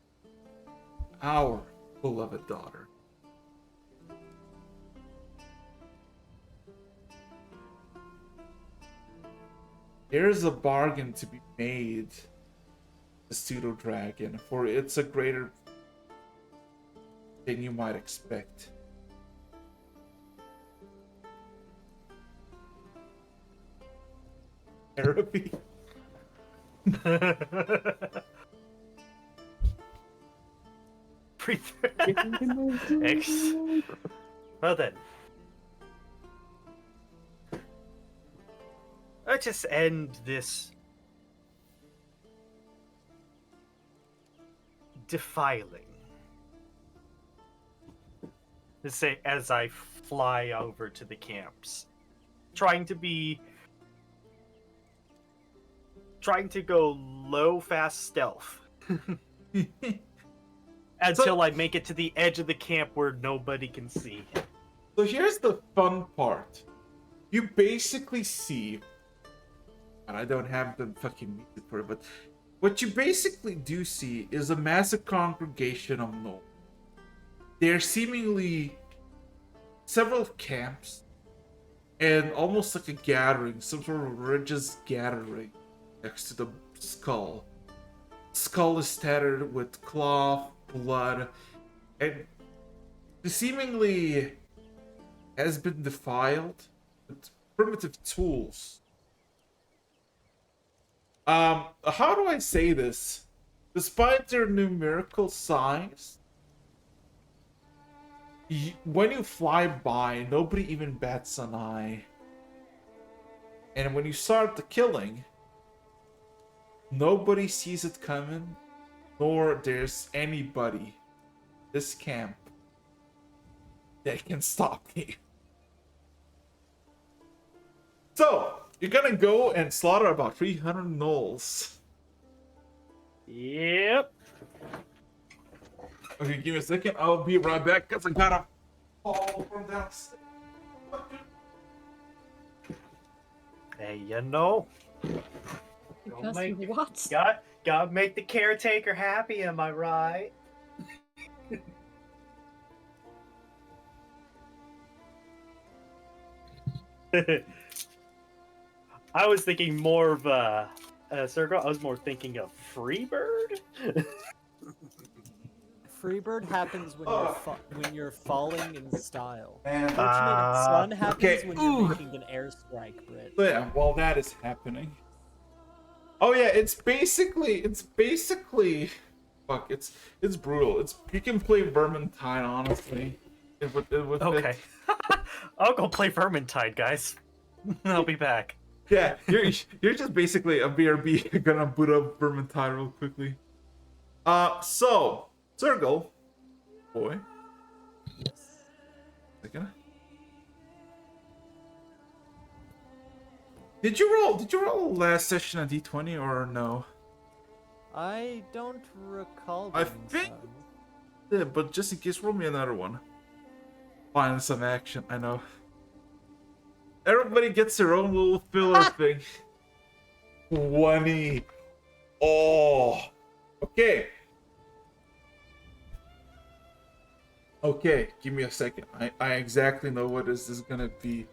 our beloved daughter. Here's a bargain to be made, the pseudo dragon, for it's a greater than you might expect. Therapy. Well then. Let's just end this defiling. Let's say as I fly over to the camps. Trying to go low, fast stealth. Until I make it to the edge of the camp where nobody can see. So here's the fun part. You basically see, and I don't have the fucking music for it, but what you basically do see is a massive congregation of gnolls. They're seemingly several camps and almost like a gathering, some sort of religious gathering next to the skull. Skull is tattered with cloth, blood, and seemingly has been defiled with primitive tools. How do I say this? Despite their numerical size, when you fly by, nobody even bats an eye. And when you start the killing, nobody sees it coming, nor there's anybody, this camp, that can stop me. So, you're gonna go and slaughter about 300 gnolls. Yep. Okay, give me a second. I'll be right back because I gotta fall from downstairs. Hey, you know. Because make- what? Gotta make the caretaker happy, am I right? I was thinking more of Circle. I was more thinking of Freebird. Freebird happens when you're falling in style. Man. Fortunate Sun happens okay. when you're making an airstrike, Brit. Yeah, while that is happening. Oh yeah, it's basically fuck, it's brutal. You can play Vermintide, honestly. Okay. I'll go play Vermintide, guys. I'll be back. Yeah, you're just basically a BRB gonna boot up Vermintide real quickly. So Circle, boy. Second. Did you roll last session a D20 or no? I don't recall. I doing think- so. Yeah, but just in case, roll me another one. Find some action, I know. Everybody gets their own little filler thing. 20. Oh. Okay. Okay, give me a second. I exactly know what this is gonna be.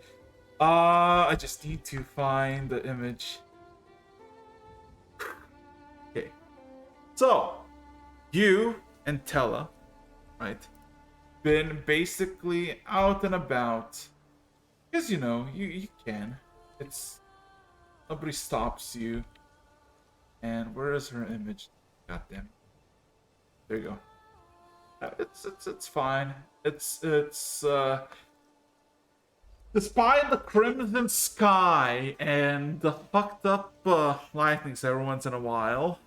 I just need to find the image. Okay. So, you and Tella, right, been basically out and about. Because, you know, you can. Nobody stops you. And where is her image? Goddamn. There you go. It's fine. Despite the crimson sky and the fucked up lightnings every once in a while,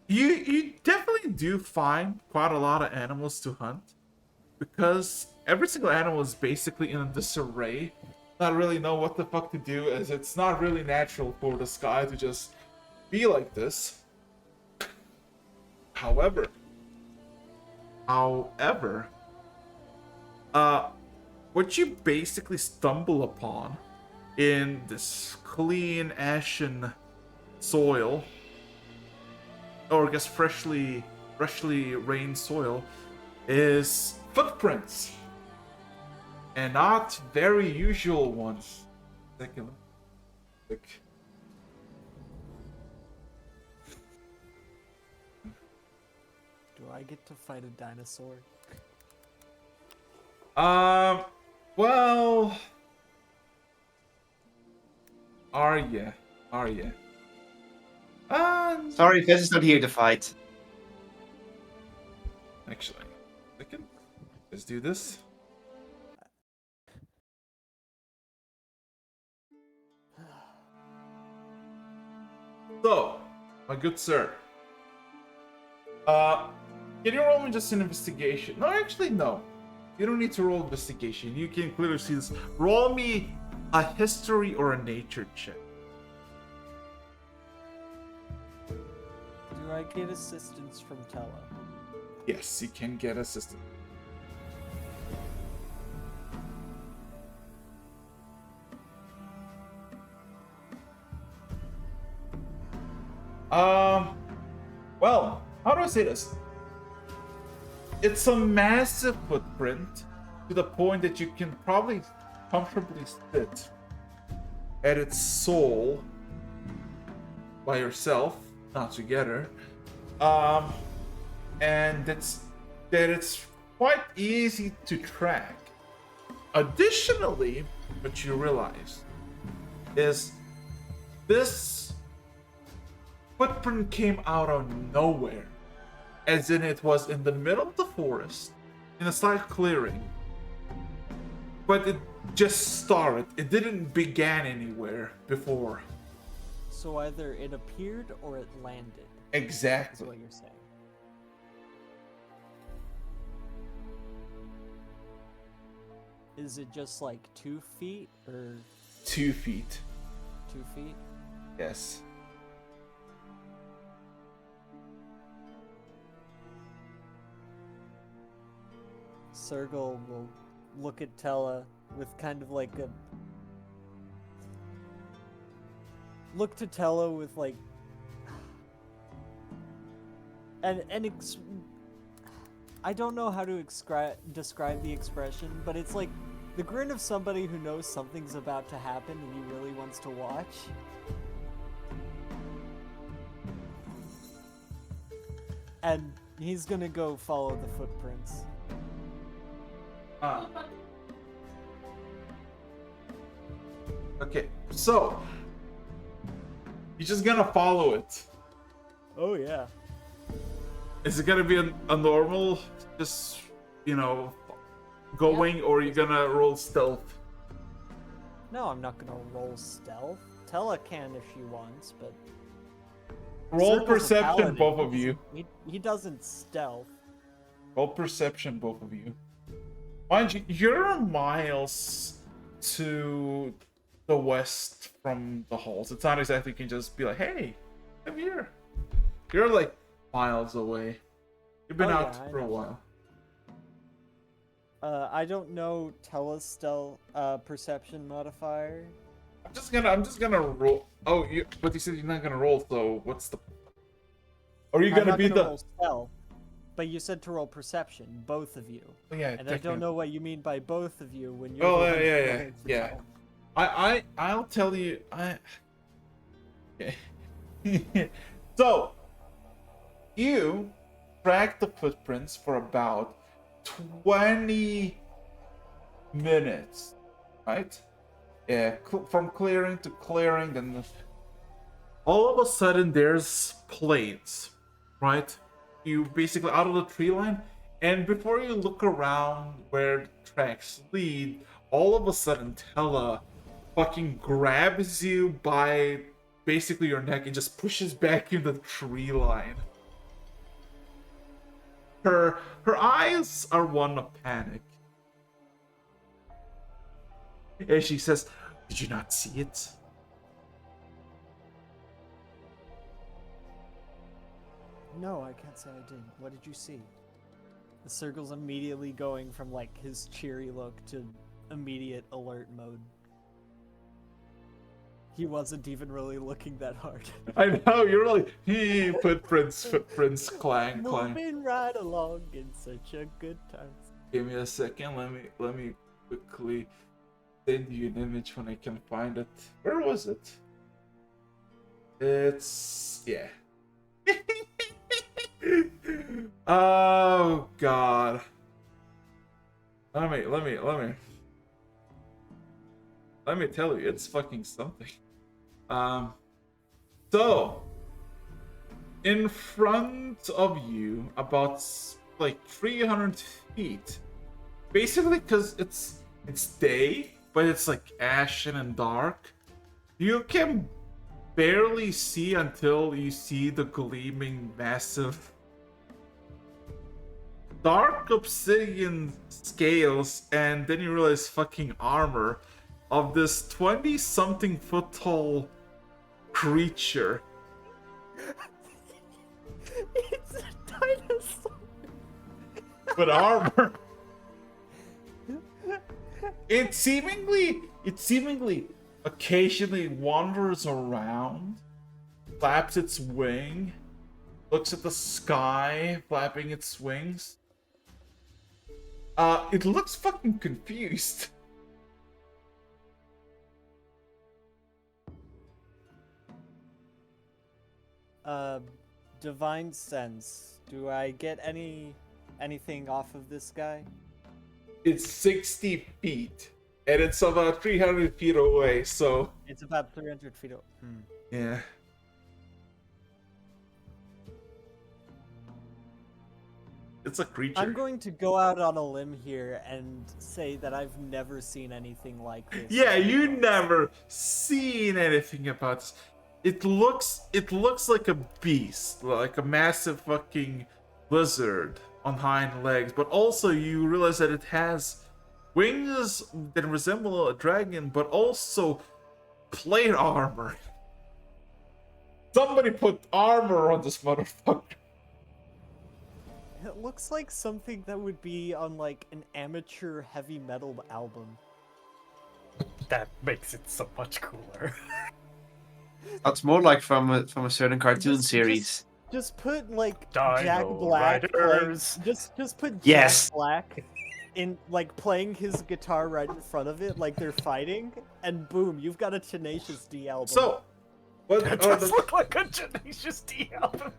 you definitely do find quite a lot of animals to hunt, because every single animal is basically in a disarray. Not really know what the fuck to do, as it's not really natural for the sky to just be like this. However, what you basically stumble upon in this clean ashen soil, or I guess freshly rained soil, is footprints, and not very usual ones. Second, like, Do I get to fight a dinosaur? well, are ya? Sorry, Vess is not here to fight. Actually, second, let's do this. So, my good sir, can you roll me just an investigation? No, actually, no. You don't need to roll investigation. You can clearly see this. Roll me a history or a nature check. Do I get assistance from Tella? Yes, you can get assistance. Well, how do I say this? It's a massive footprint to the point that you can probably comfortably sit at its sole by yourself, not together. And it's quite easy to track. Additionally, what you realize is this footprint came out of nowhere, as in it was in the middle of the forest, in a slight clearing. But it just started. It didn't begin anywhere before. So either it appeared or it landed. That's Exactly. what you're saying. Is it just like 2 feet or 2 feet. 2 feet? Yes. Sergal will look at Tella with kind of like a... Look to Tella with like... I don't know how to describe the expression, but it's like the grin of somebody who knows something's about to happen and he really wants to watch. And he's gonna go follow the footprints. Okay, so you're just gonna follow it. Oh yeah. Is it gonna be a normal, just, going, or are you gonna roll stealth? No, I'm not gonna roll stealth. Tella can if she wants, but Roll Sergal's a perception, paladin. both of you. He doesn't stealth. Roll perception, both of you. Mind you, you're miles to the west from the halls. It's not exactly you can just be like, hey, come here. You're like miles away. You've been out I for a know. while. I don't know Tella's stealth perception modifier. I'm just gonna roll. Oh, but you said you're not gonna roll, so what's the... Are you I'm gonna not be gonna the... roll stealth, but you said to roll perception, both of you. Oh, yeah, And I don't technically. know what you mean by both of you when you're. Oh, the one yeah. rolling for Yeah. stealth. I'll tell you. Okay. So, you track the footprints for about 20 minutes, right? Yeah, from clearing to clearing, then all of a sudden there's planes, right? You basically out of the tree line, and before you look around where the tracks lead, all of a sudden Tella fucking grabs you by basically your neck and just pushes back in the tree line. Her eyes are one of panic. And she says, "Did you not see it?" No, I can't say I did. What did you see? The circle's immediately going from like his cheery look to immediate alert mode. He wasn't even really looking that hard. I know, you're really footprints, clang. Moving right along in such a good time. Give me a second, let me quickly send you an image when I can find it. Where was it? It's yeah. Oh god. Let me tell you, it's fucking something. So in front of you, about like 300 feet, basically, because it's day, but it's like ashen and dark. You can barely see until you see the gleaming, massive, dark obsidian scales, and then you realize fucking armor of this 20-something foot tall creature. It's a dinosaur. With armor. It seemingly occasionally wanders around, flaps its wing, looks at the sky, flapping its wings. It looks fucking confused. Divine sense. Do I get anything off of this guy? It's 60 feet, and it's about 300 feet away, so... It's about 300 feet away. Yeah. It's a creature. I'm going to go out on a limb here and say that I've never seen anything like this. Yeah, you never seen anything about this. It looks like a beast, like a massive fucking lizard on hind legs, but also you realize that it has wings that resemble a dragon, but also plate armor. Somebody put armor on this motherfucker. It looks like something that would be on like an amateur heavy metal album. That makes it so much cooler. That's more like from a certain cartoon series. Just put like Dino Jack Black. Riders. Just put Yes. Jack Black in like playing his guitar right in front of it, like they're fighting, and boom, you've got a Tenacious D album. So, what That does look like a Tenacious D album.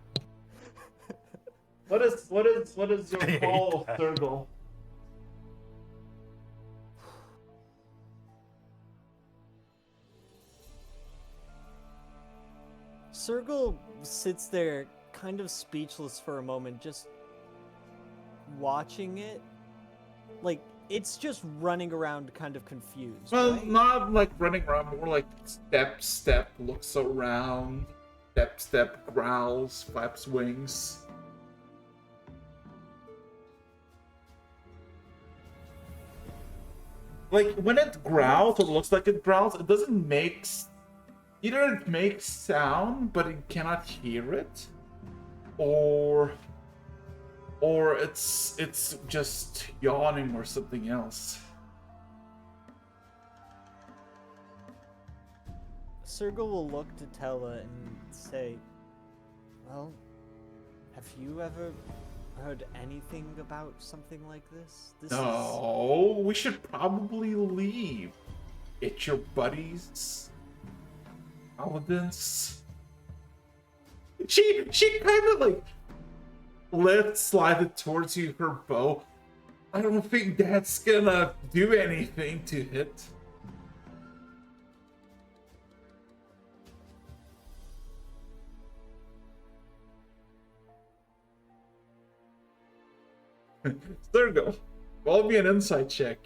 What is your I hate call, that. Thurgle? Sergal sits there kind of speechless for a moment, just watching it. Like, it's just running around kind of confused. Well, right? not like running around, more like step, looks around, step, growls, flaps wings. Like, when it growls, or looks like it growls, it doesn't make... Either it makes sound, but it cannot hear it, or it's just yawning or something else. Sergal will look to Tella and say, well, have you ever heard anything about something like this? No, we should probably leave. Get your buddies, paladins. She kind of like slide it towards you, her bow. I don't think that's gonna do anything to hit. Sergal, roll me an insight check.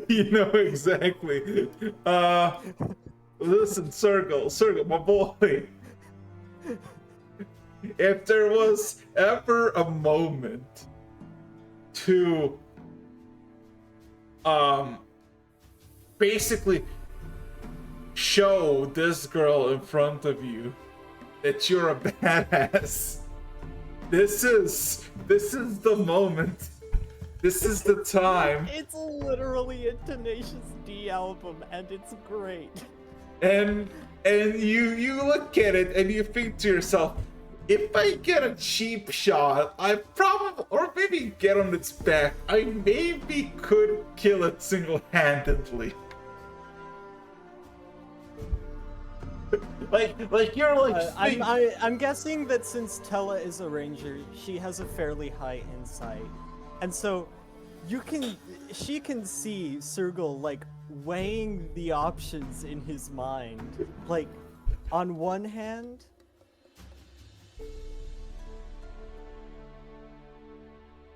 You know exactly. Listen, Sergal, my boy. If there was ever a moment to basically show this girl in front of you that you're a badass. This is the moment. This is the time. It's literally a Tenacious D album, and it's great. And you look at it and you think to yourself, if I get a cheap shot, I probably, or maybe get on its back, I maybe could kill it single-handedly. like you're like. I'm guessing that since Tella is a ranger, she has a fairly high insight, and so she can see Sergal like weighing the options in his mind. Like, on one hand,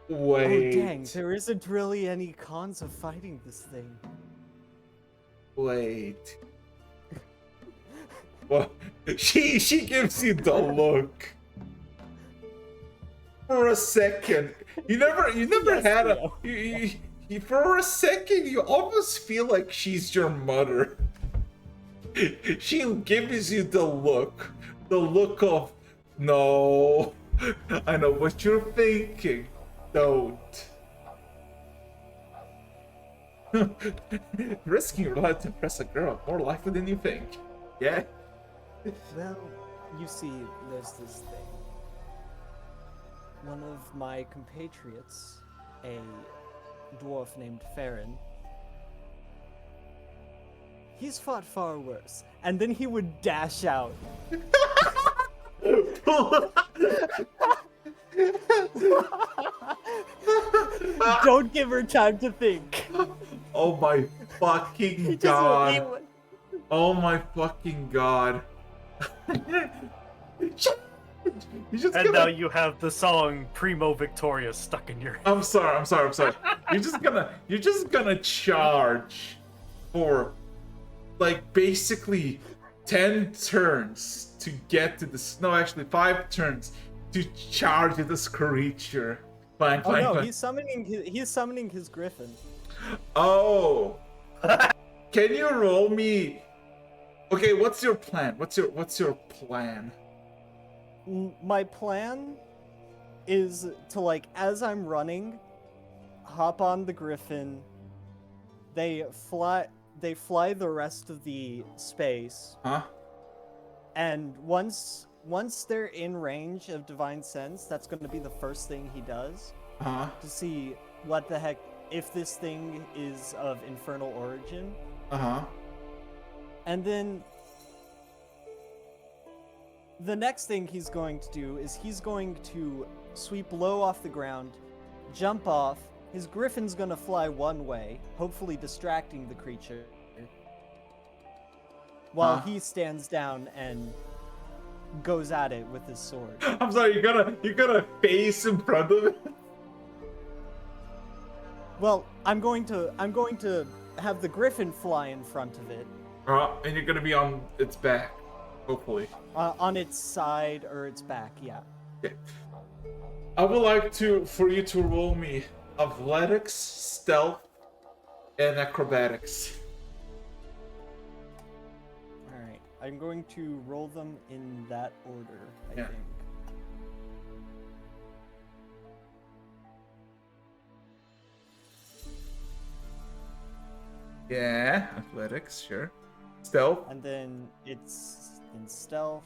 Wait. oh dang, there isn't really any cons of fighting this thing. Wait. Well, she gives you the look. For a second, you never Yes, had a. Leo. For a second, you almost feel like she's your mother. She gives you the look of no. I know what you're thinking. Don't. Risking your life to impress a girl more likely than you think. Yeah. Well, you see, there's this thing. One of my compatriots, a dwarf named Farron, he's fought far worse. And then he would dash out. Don't give her time to think. Oh my fucking god. Oh my fucking god. You just And now you have the song Primo Victoria stuck in your head. I'm sorry. You're just gonna charge for like basically 10 turns to get to this. No, actually 5 turns to charge at this creature. Fine. He's summoning his griffin. Oh. Can you roll me? Okay, what's your plan? What's your plan? My plan is to, like, as I'm running, hop on the griffin. They fly the rest of the space. Huh? And once they're in range of Divine Sense, that's going to be the first thing he does. Huh? To see what the heck, if this thing is of infernal origin. Uh-huh. And then the next thing he's going to do is he's going to sweep low off the ground, jump off. His griffin's going to fly one way, hopefully distracting the creature, while he stands down and goes at it with his sword. I'm sorry, you're gonna face in front of it? Well, I'm going to have the griffin fly in front of it. And you're gonna be on its back, hopefully. On its side or its back, yeah. Okay. I would like for you to roll me athletics, stealth, and acrobatics. Alright, I'm going to roll them in that order, I think. Yeah, athletics, sure. Stealth. And then it's in stealth.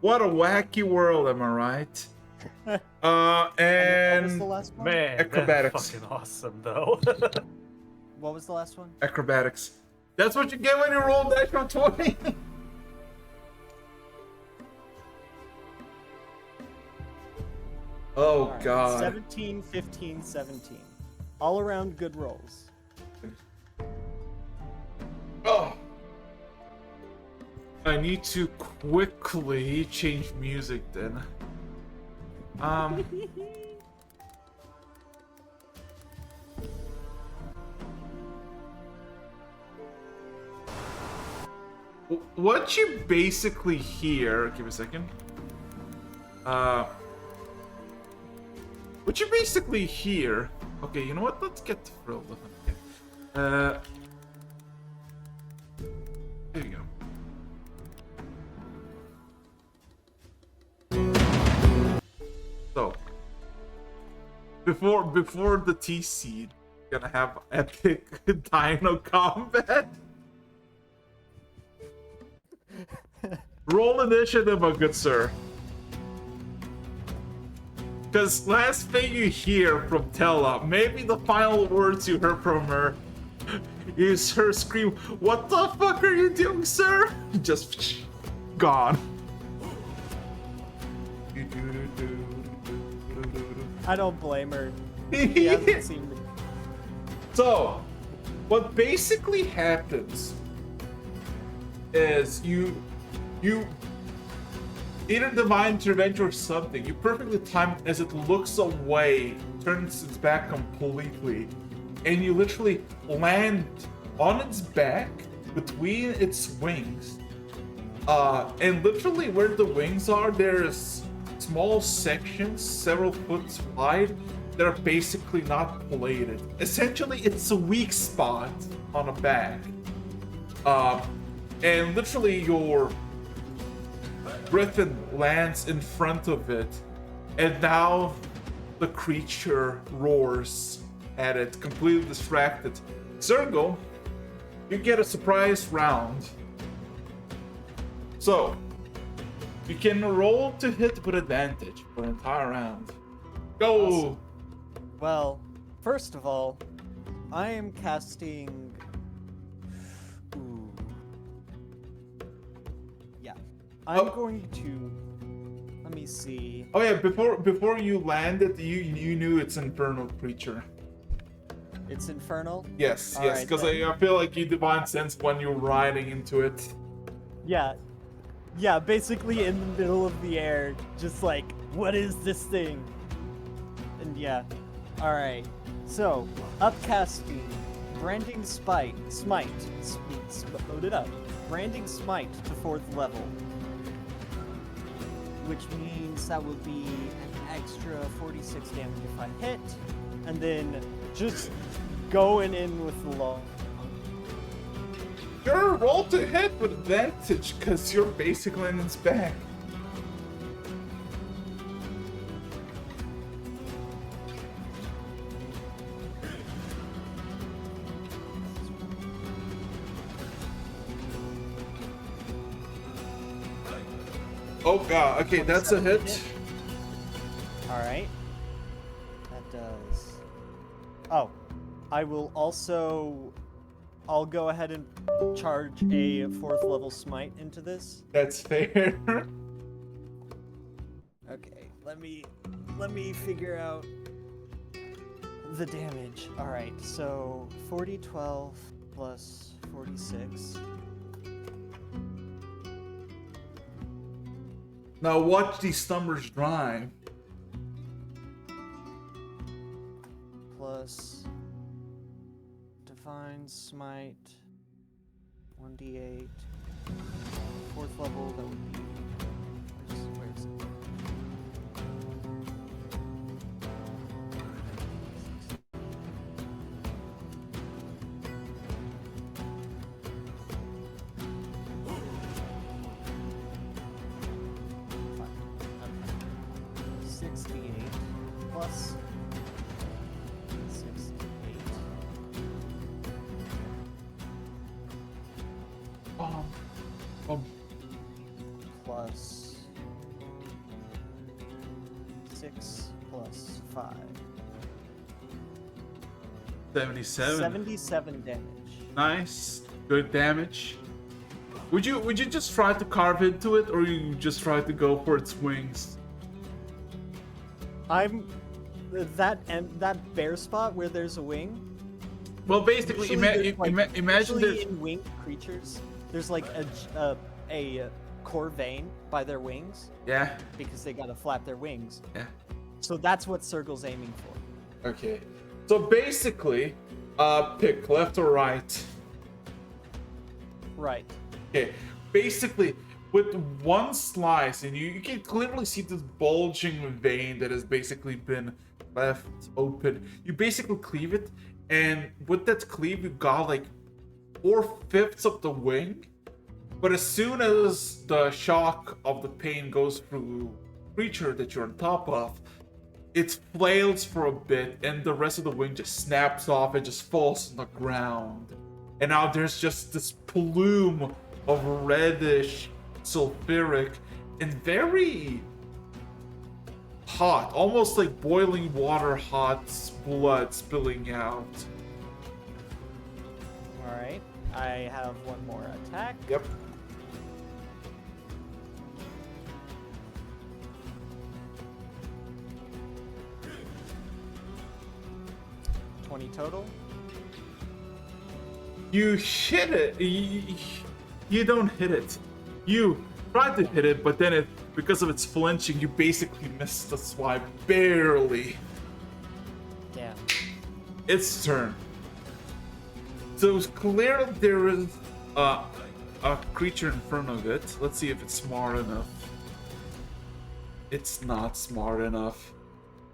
What a wacky world, am I right? And what was And the last one? Man, Acrobatics. that's fucking awesome, though. What was the last one? acrobatics. That's what you get when you roll natural 20. Oh Alright, god. 17, 15, 17. All around good rolls. Oh. I need to quickly change music then. what you basically hear, give me a second. What you basically hear, okay, you know what, let's get the frill of it. There you go. So, before the T-Seed, gonna have epic dino combat. Roll initiative, my good sir. Because last thing you hear from Tella, maybe the final words you heard from her, is her scream, "What the fuck are you doing, sir?" Just gone. I don't blame her. She hasn't seen me. So, what basically happens is you either divine intervention or something. You perfectly time as it looks away, turns its back completely, and you literally land on its back between its wings. And literally where the wings are, there's small sections, several foot wide, that are basically not plated. Essentially, it's a weak spot on a back. And literally your griffin lands in front of it, and now the creature roars at it, completely distracted. Zergo, you get a surprise round. So, you can roll to hit with advantage for an entire round. Go! Awesome. Well, first of all, I am casting... Ooh. Yeah. I'm going to... Let me see. Oh yeah, before you landed, you knew it's infernal creature. It's infernal? Yes, All yes, right, because then. I feel like you divine sense when you're riding into it. Yeah. Yeah, basically in the middle of the air, just like, what is this thing? And yeah. Alright. So, upcasting. Branding Smite. Load it up. Branding Smite to 4th level. Which means that would be an extra 46 damage if I hit. And then just going in with the long. Sure, roll to hit with advantage, because you're basically in its back. Oh god, okay, that's a hit. Alright. That does... Oh. I will also... I'll go ahead and charge a 4th level smite into this. That's fair. Okay, let me figure out the damage. Alright, so 40-12 plus 46. Now watch these numbers drive. Plus Divine Smite 1d8. 4th level, that would be... Where is it? Plus 68. Plus 6 plus 5. 77. 77 damage. Nice. Good damage. Would you just try to carve into it, or you just try to go for its wings? I'm that bare spot where there's a wing. Well, basically, imagine usually there's... in winged creatures, there's like a core vein by their wings. Yeah. Because they gotta flap their wings. Yeah. So that's what Circle's aiming for. Okay. So basically, pick left or right. Right. Okay. basically with one slice, and you can clearly see this bulging vein that has basically been left open. You basically cleave it, and with that cleave, you got like 4/5 of the wing. But as soon as the shock of the pain goes through the creature that you're on top of, it flails for a bit, and the rest of the wing just snaps off and just falls on the ground. And now there's just this plume of reddish, sulfuric, and very hot, almost like boiling water hot blood spilling out. Alright, I have one more attack. Yep. Total. You hit it. You don't hit it. You tried to hit it, but then because of its flinching, you basically missed the swipe barely. Yeah. Its turn. So clearly there is a creature in front of it. Let's see if it's smart enough. It's not smart enough.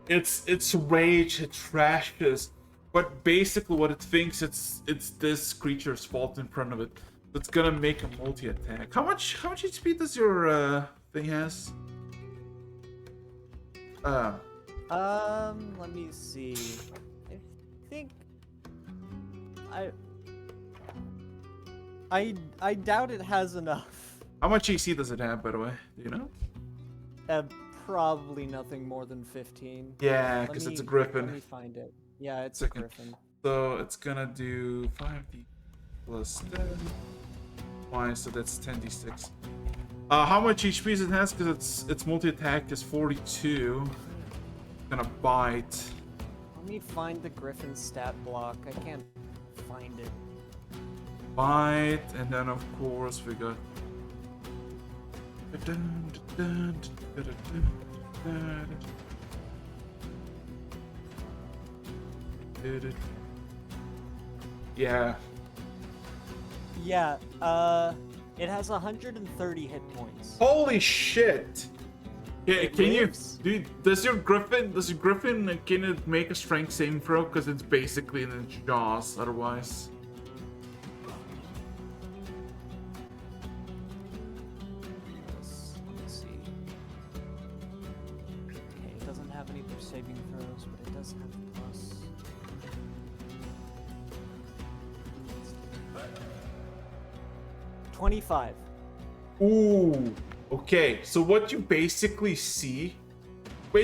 It's rage. It trashes. But basically, what it thinks it's this creature's fault in front of it. It's gonna make a multi-attack. How much HP does your thing has? Let me see. I think I doubt it has enough. How much AC does it have, by the way? Do you know? Probably nothing more than 15. Yeah, because it's a griffin. Let me find it. Yeah, it's a griffin. So it's gonna do 5d plus 10. Why? So that's 10d6. How much HP does it has? Because its multi-attack is 42. Gonna bite. Let me find the griffin stat block. I can't find it. Bite, and then of course we got. Yeah. Yeah, it has 130 hit points. Holy shit! Yeah, It can lives. you, dude? Does your griffin? Can it make a strength saving throw? Because it's basically in its jaws. Otherwise. Let's see. Okay, it doesn't have any saving throws, but it does have plus. 25. Ooh. Okay. So what you basically see the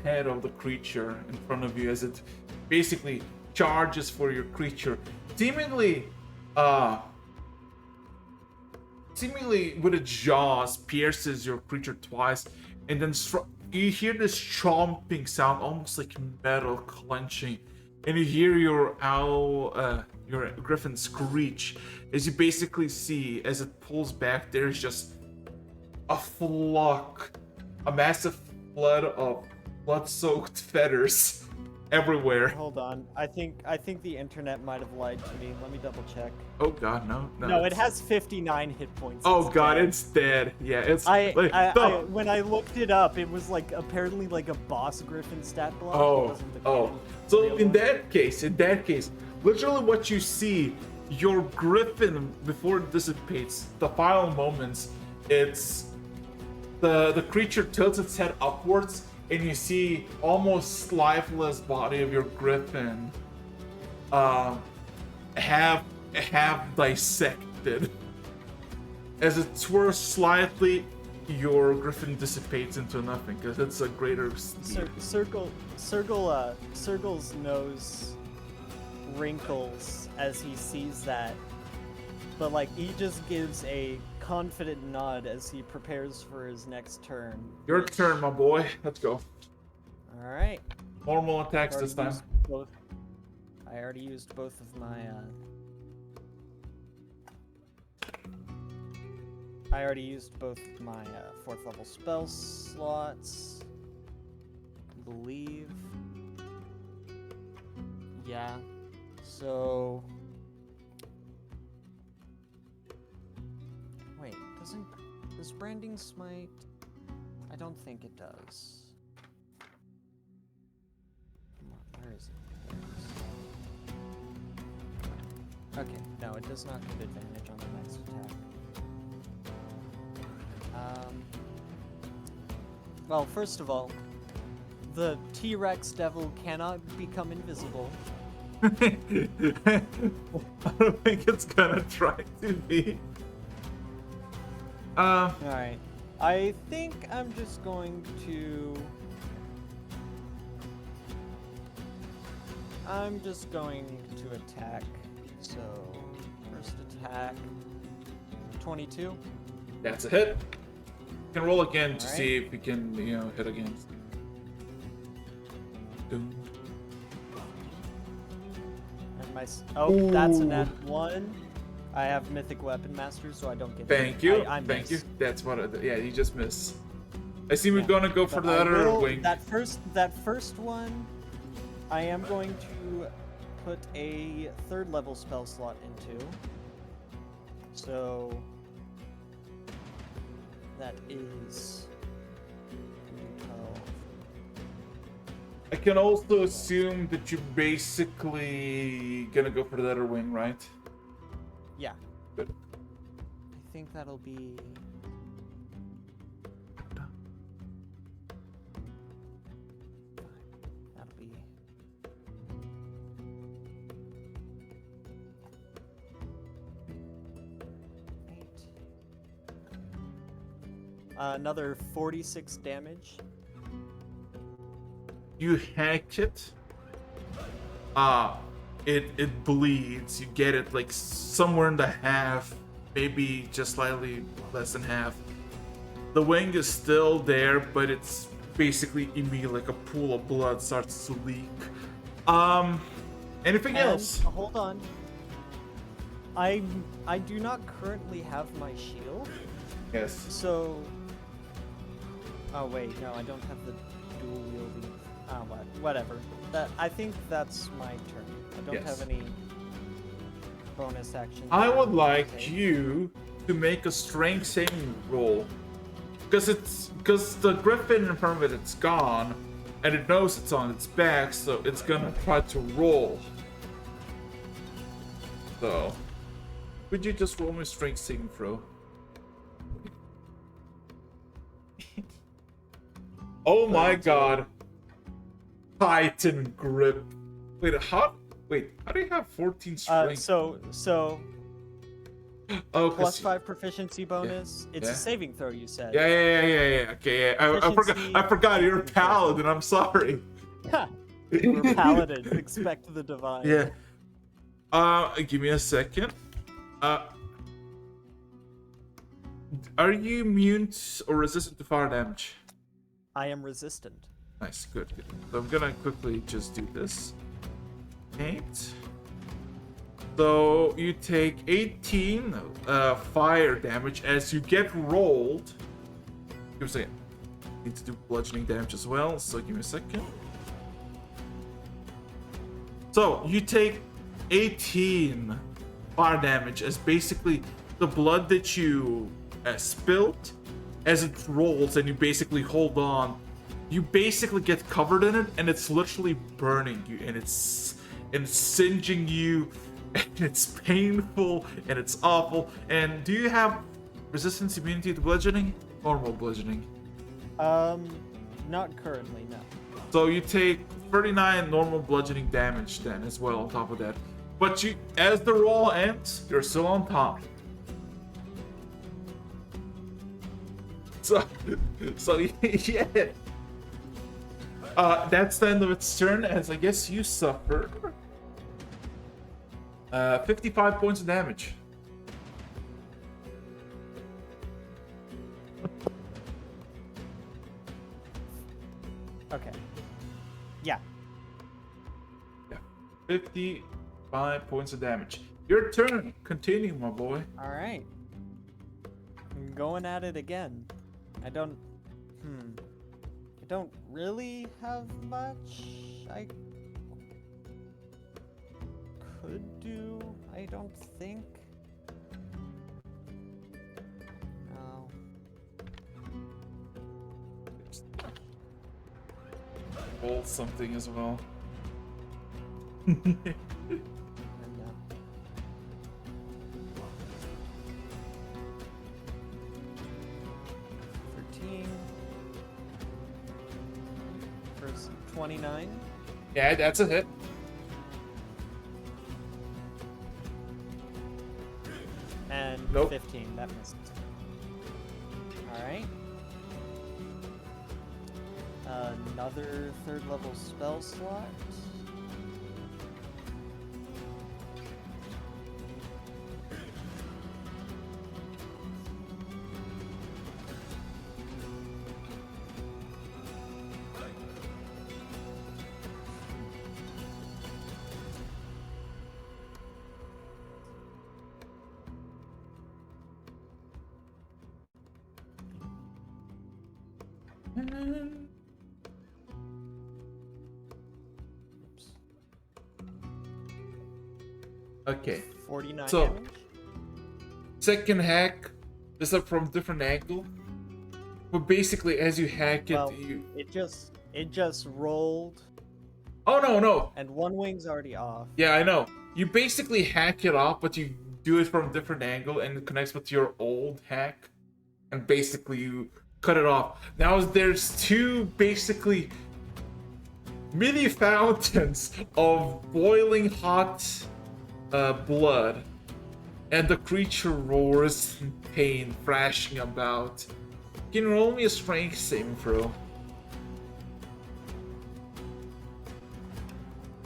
head of the creature in front of you as it basically charges for your creature, seemingly with its jaws pierces your creature twice, and then you hear this chomping sound, almost like metal clenching, and you hear your griffin screech as you basically see as it pulls back. There's just a massive flood of blood-soaked feathers everywhere. Hold on. I think the internet might have lied to me. Let me double check. Oh god, no. No, it has 59 hit points. Oh It's god, dead. it's dead. Yeah, it's When I looked it up, it was like apparently like a boss griffin stat block. It Oh, wasn't the oh. griffin So real in one. that case, literally what you see, your griffin before it dissipates, the final moments, it's the creature tilts its head upwards, and you see almost lifeless body of your griffin, half dissected. As it swerves slightly, your griffin dissipates into nothing because it's a greater speed. Circle's nose wrinkles as he sees that, but like he just gives a confident nod as he prepares for his next turn. Your turn, my boy. Let's go. All right. Normal attacks this time. I already used both of my. I already used both of my 4th level spell slots. I believe. Yeah. So Does branding smite? I don't think it does. Come on, where is it? There it is. Okay, no, it does not give advantage on the next attack. Well, first of all, the T-Rex devil cannot become invisible. I don't think it's gonna try to be. Alright. I think I'm just going to... attack. So, first attack... 22. That's a hit. You can roll again to Alright. see if you can, hit again. Doom. And that's a nat 1. I have Mythic Weapon Master, so I don't get Thank it. you. I Thank you. miss. That's what. You just miss. I see we're Yeah. gonna go for But the I other will- wing. That first one, I am going to put a 3rd level spell slot into. So that is 12. I can also assume that you're basically gonna go for the other wing, right? Yeah. Good. I think that'll be. That'll be. Another 46 damage. You hack it. It bleeds. You get it like somewhere in the half, maybe just slightly less than half. The wing is still there, but it's basically immediately like a pool of blood starts to leak. Anything And, else? hold on. I do not currently have my shield, Yes. so. Oh wait, no, I don't have the dual wielding. Whatever. I think that's my turn. I don't Yes. have any bonus actions. I would like Okay. you to make a strength saving roll. Because the griffin in front of it, it's gone, and it knows it's on its back, so it's gonna try to roll. So, would you just roll me a strength saving throw? Oh my god. Titan grip. Wait, how do you have 14 strength? So Oh, plus 5 proficiency bonus. It's Yeah. a saving throw, you said. Yeah. Okay, yeah. Proficiency- I forgot you're a paladin. I'm sorry. We're paladins. Expect the divine. Yeah. Give me a second. Are you immune or resistant to fire damage? I am resistant. Nice, good. So I'm gonna quickly just do this. 8. So you take 18 fire damage as you get rolled. Give me a second. Need to do bludgeoning damage as well, so give me a second. So you take 18 fire damage as basically the blood that you spilled as it rolls, and you basically hold on. You basically get covered in it, and it's literally burning you, and it's singeing you, and it's painful, and it's awful. And do you have resistance immunity to bludgeoning? Normal bludgeoning. Not currently, no. So you take 39 normal bludgeoning damage then as well on top of that. But you, as the roll ends, you're still on top. So yeah. That's the end of its turn, as I guess you suffer 55 points of damage. Okay. Yeah. 55 points of damage. Your turn. Continue, my boy. All right. I'm going at it again. I don't really have much I could do, I don't think. roll something as well. And, 13. First 29. Yeah, that's a hit. And Nope. 15. That misses. Alright. Another third level spell slot. Oops. Okay. 49 So- damage. Second hack. This is from different angle. But basically, as you hack it, Well, you. it just rolled, Oh no! and one wing's already off. Yeah, I know. You basically hack it off, but you do it from a different angle, and it connects with your old hack, and basically you cut it off. Now there's two basically mini fountains of boiling hot blood, and the creature roars in pain, thrashing about. You can roll me a strength saving throw.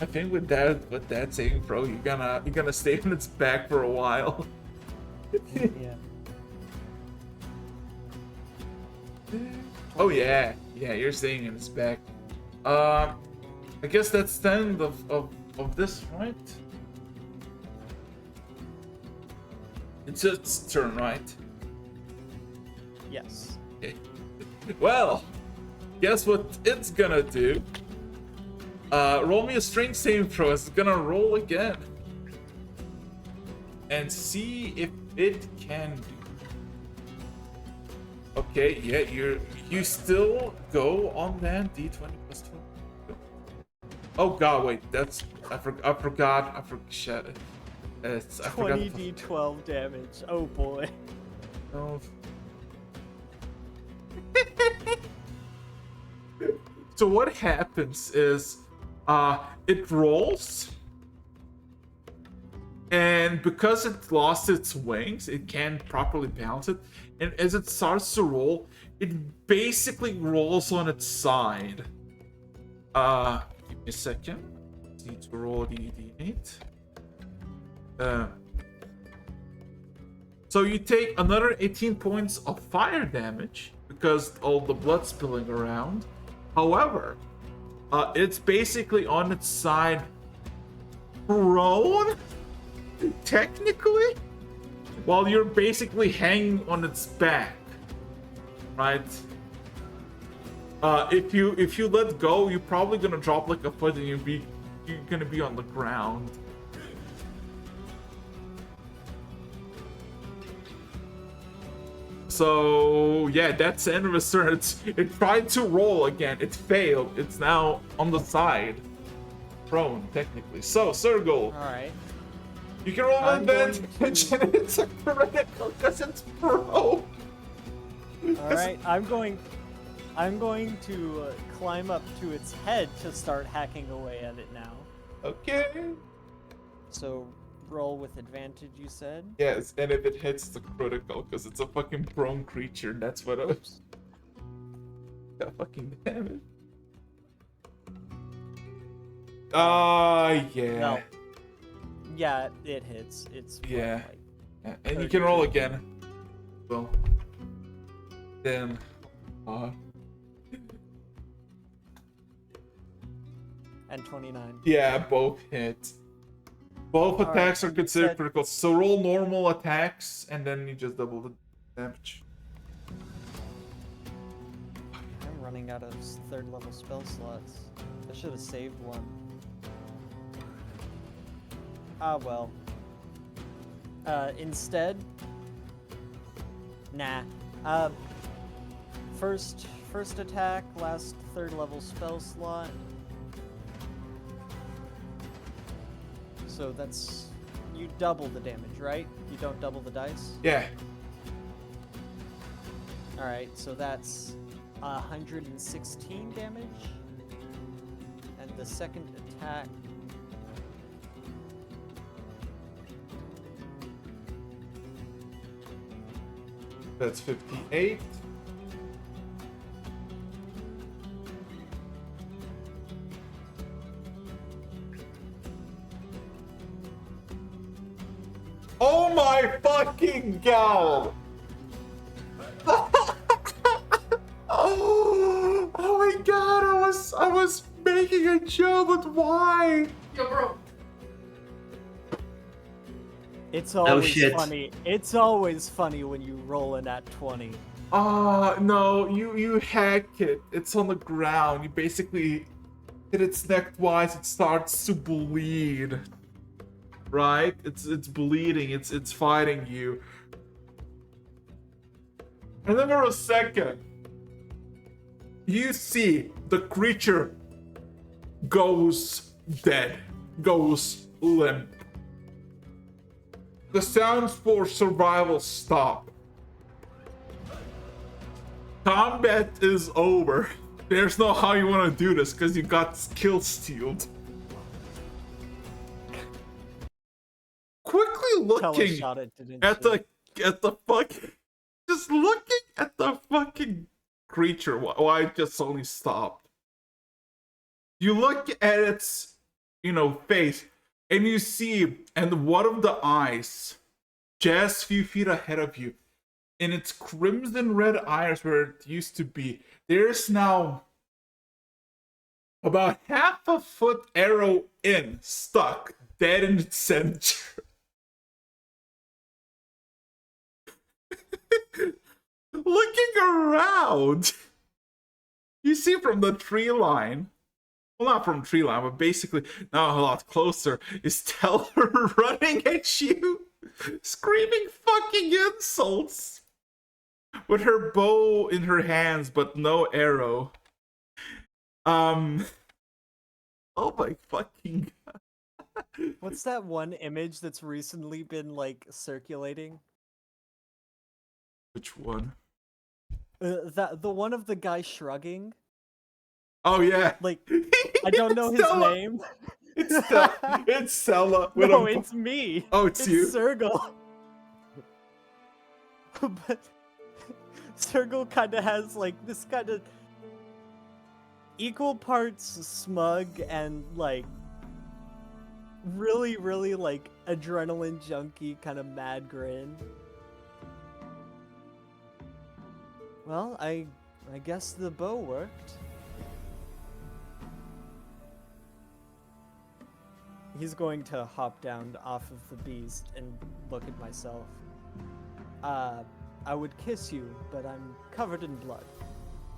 I think with that saving throw, you're gonna stay on its back for a while. Yeah. Oh yeah, you're staying in its back. I guess that's the end of this, right? It's its turn, right? Yes. Okay. Well, guess what it's gonna do? Roll me a strength saving throw. It's gonna roll again. And see if it can do. Okay, yeah, you still go on that D20 plus 12. Oh god, wait, that's I forgot. Shit. I 20 forgot. d12 damage. Oh boy. Oh. So what happens is, it rolls, and because it lost its wings, it can't properly balance it. And as it starts to roll, it basically rolls on its side. Give me a second. Need to roll the d8. So you take another 18 points of fire damage because all the blood spilling around. However, it's basically on its side, prone, technically, while you're basically hanging on its back, right? If you let go, you're probably gonna drop like a foot, and you're gonna be on the ground. So yeah, that's the end of its turn. It tried to roll again. It failed. It's now on the side, prone technically. So Sergal, Alright. you can roll I'm an going advantage, and it's a critical because it's prone. Alright, I'm going to climb up to its head to start hacking away at it now. Okay. So roll with advantage, you said? Yes, and if it hits, it's a critical because it's a fucking prone creature. That's what it was. God fucking damn it. Yeah. No. Yeah, it hits. It's what, Yeah. like, Yeah, and you can roll again. Well, then, and 29. yeah, both hit. Both All right, attacks are you considered said- critical. So roll normal attacks, and then you just double the damage. I'm running out of third level spell slots. I should have saved one. Ah, well. Instead... Nah. first attack, last 3rd level spell slot. So that's you double the damage, right? You don't double the dice. Yeah. All right, so that's 116 damage, and the second attack. That's 58. Oh my fucking god! Oh my god, I was making a joke, but why? Yo, bro. It's always shit. funny. It's always funny when you roll in at 20. No, you hack it. It's on the ground. You basically hit its neck twice, it starts to bleed. Right? It's bleeding, it's fighting you. And then for a second, you see the creature goes dead, goes limp. The sounds for survival stop. Combat is over. There's no how you want to do this because you got skill stealed. Quickly looking Teleshot it, didn't at you? the fucking, just looking at the fucking creature. Why it just only stopped. You look at its, face, and you see, and one of the eyes, just a few feet ahead of you, in its crimson red eyes where it used to be, there's now about half a foot arrow stuck, dead in its center. Looking around, you see from the tree line, well, not from tree line, but basically now a lot closer, is Teller running at you, screaming fucking insults, with her bow in her hands, but no arrow. Oh my fucking god. What's that one image that's recently been circulating? Which one? The one of the guy shrugging. Oh yeah. I don't know his Stella. name. It's Stella. No, it's me. Oh, it's you. Sergal. But Sergal kind of has this kind of equal parts smug and really adrenaline junkie kind of mad grin. Well, I guess the bow worked. He's going to hop down off of the beast and look at myself. I would kiss you, but I'm covered in blood.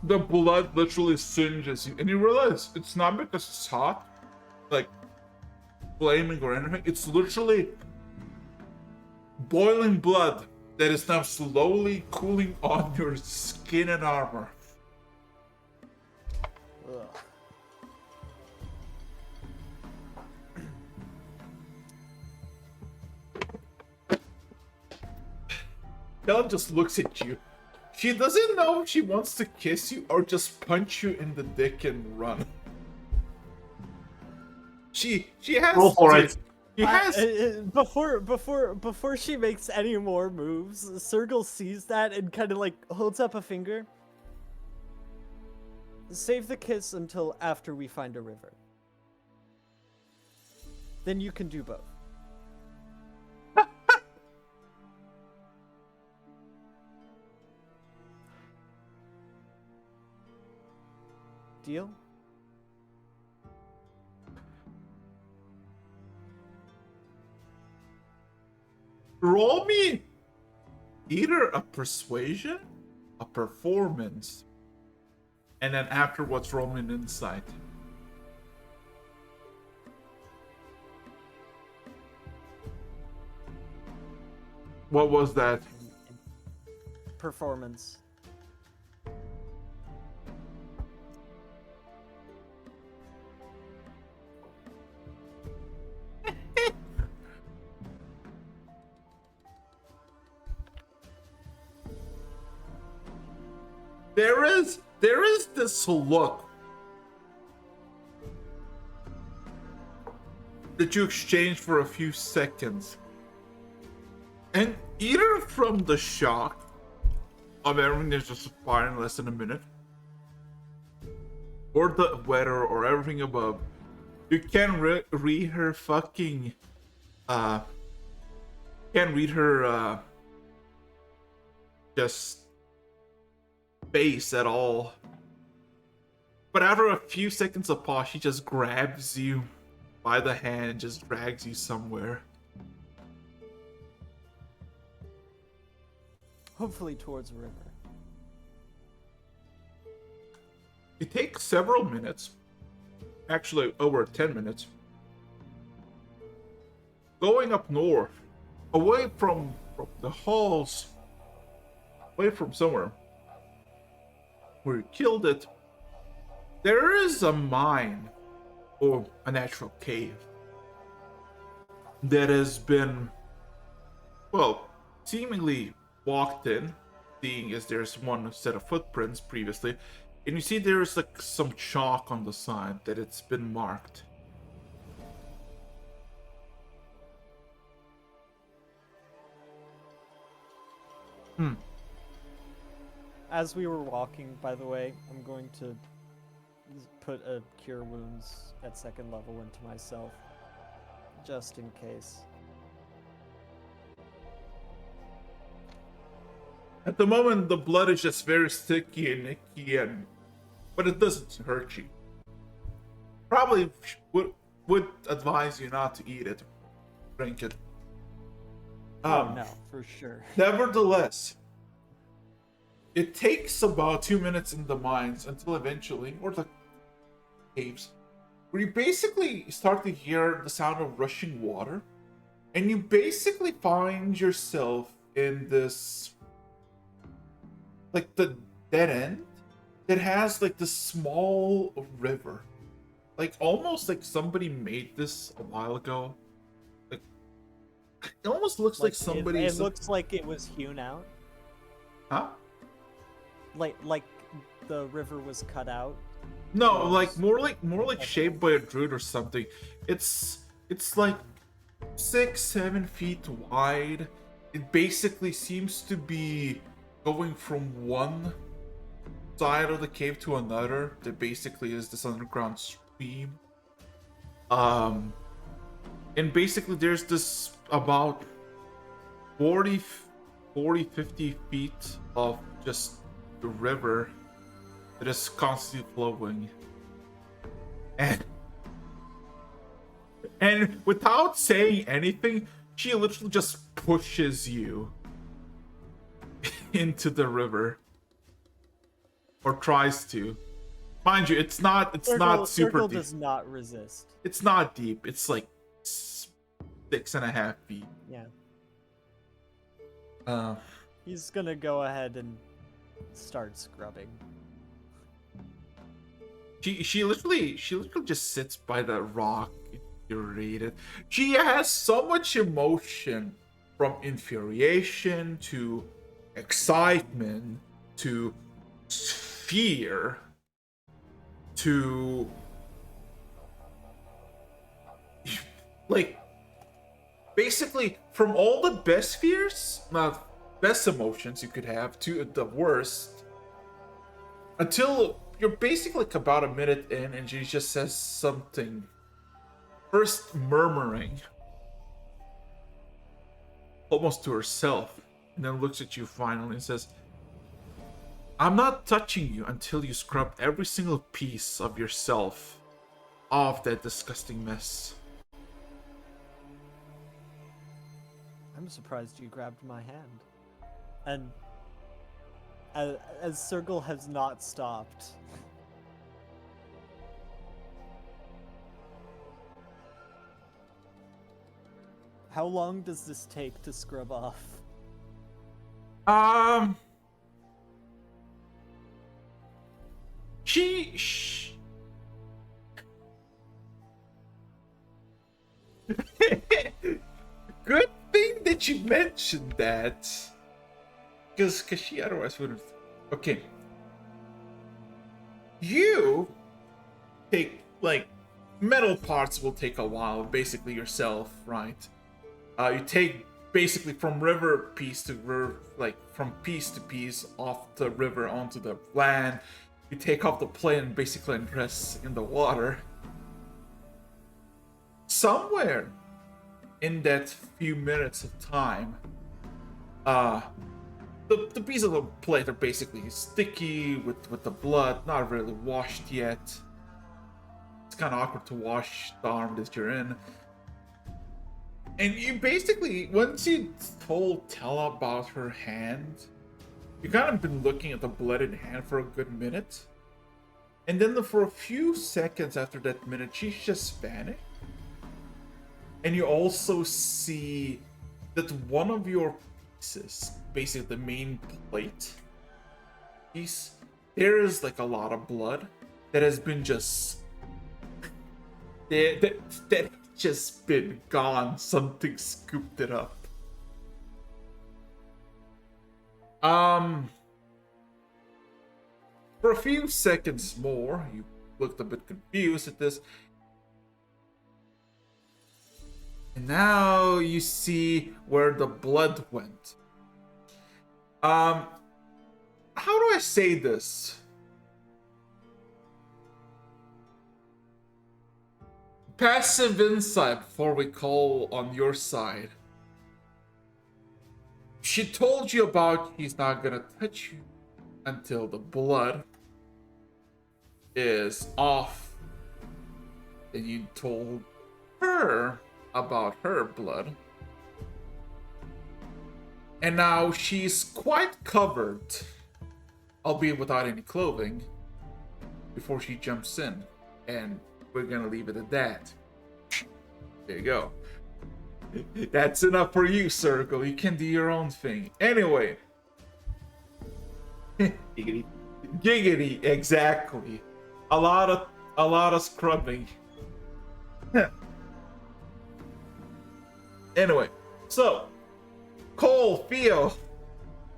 The blood literally singes you, and you realize it's not because it's hot, flaming or anything. It's literally boiling blood that is now slowly cooling on your skin and armor. Ugh. Bella just looks at you. She doesn't know if she wants to kiss you or just punch you in the dick and run. She has Go for it. She has Before she makes any more moves, Sergal sees that and kind of holds up a finger. Save the kiss until after we find a river. Then you can do both. Deal? roll me either a persuasion, a performance, and then afterwards roll me an insight. What was that? Performance. there is this look that you exchange for a few seconds. And either from the shock of everything that's just fired in less than a minute, or the weather, or everything above, you can read her fucking, can't read her, just face at all. But after a few seconds of pause, she just grabs you by the hand and just drags you somewhere. Hopefully towards a river. It takes several minutes, actually over 10 minutes, going up north, away from the halls, away from somewhere where you killed it. There is a mine, or a natural cave, that has been, well, seemingly walked in, seeing as there's one set of footprints previously, and you see there's like some chalk on the side that it's been marked. As we were walking, by the way, I'm going to put a Cure Wounds at 2nd level into myself, just in case. At the moment, the blood is just very sticky and icky, but it doesn't hurt you. Probably would advise you not to eat it, drink it. Oh no, for sure. Nevertheless, it takes about 2 minutes in the mines until eventually, or the caves, where you basically start to hear the sound of rushing water, and you basically find yourself in this, like, the dead end that has like this small river, like almost like somebody made this a while ago. Like, it almost looks like somebody. It looks like it was hewn out. Huh? Like the river was cut out. No, like more like shaped by a druid or something. It's like 6-7 feet wide. It basically seems to be going from one side of the cave to another. That basically is this underground stream. And basically there's this about 40, 50 feet of just the river that is constantly flowing. And without saying anything, she literally just pushes you into the river, or tries to. Mind you, it's not super Circle deep. does not resist. It's not deep. It's like 6.5 feet. Yeah. He's gonna go ahead and start scrubbing. She literally just sits by the rock, infuriated. She has so much emotion, from infuriation to excitement to fear to like basically from all the best fears, not best emotions you could have, to the worst, until you're basically like about a minute in and she just says something, first murmuring almost to herself, and then looks at you finally and says, "I'm not touching you until you scrub every single piece of yourself off that disgusting mess." I'm surprised you grabbed my hand. And as Circle has not stopped. How long does this take to scrub off? Good thing that you mentioned that, because she otherwise would have. Okay, You take, like, metal parts will take a while, basically yourself, right? You take basically from river piece to river, like from piece to piece off the river onto the land. You take off the plane and basically undress in the water. Somewhere in that few minutes of time, the pieces of the plate are basically sticky with the blood, not really washed yet. It's kind of awkward to wash the arm that you're in. And you basically, once you told Tella about her hand, you kind of been looking at the blooded hand for a good minute. And then for a few seconds after that minute, she's just vanished. And you also see that one of your pieces, basically the main plate piece, there is like a lot of blood that has been just that just been gone. Something scooped it up. For a few seconds more, you looked a bit confused at this. And now you see where the blood went. How do I say this? Passive insight before we call on your side. She told you about she's not gonna touch you until the blood is off. Then you told her about her blood. And now she's quite covered, albeit without any clothing, before she jumps in. And we're gonna leave it at that. There you go. That's enough for you, Circle. You can do your own thing. Anyway. Giggity. Giggity, exactly. A lot of scrubbing. Anyway, so Cole, Theo,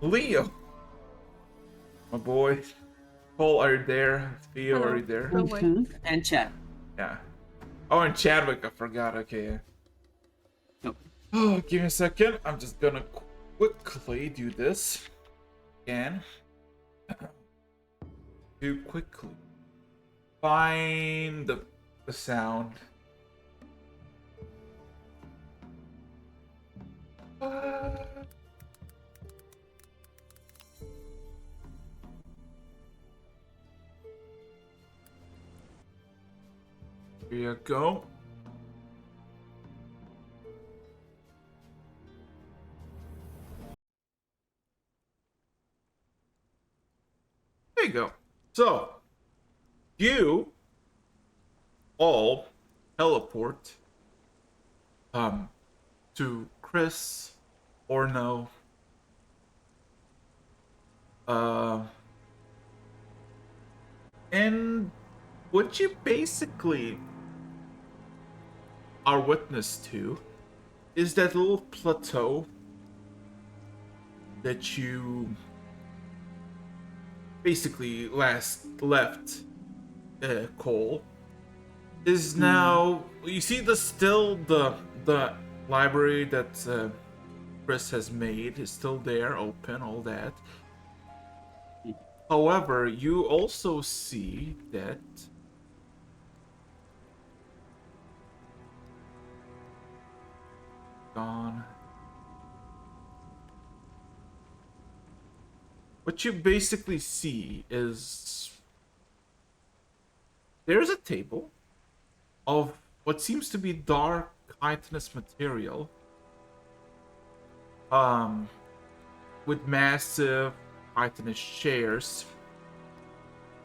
Leo, my boy. Cole, are you there? Theo, Hello. are you there? No way. And chat. Yeah. Oh, and Chadwick, I forgot. Okay, yeah. Nope. Oh, give me a second. I'm just gonna quickly do this. Again. Do quickly. Find the sound. Here you go. There you go. So, you all teleport to Chris or no. And what you basically are witness to is that little plateau that you basically left Cole is now you see the library that Chris has made is still there, open, all that. However, you also see that gone. What you basically see is there's a table of what seems to be dark chitinous material, with massive chitinous chairs,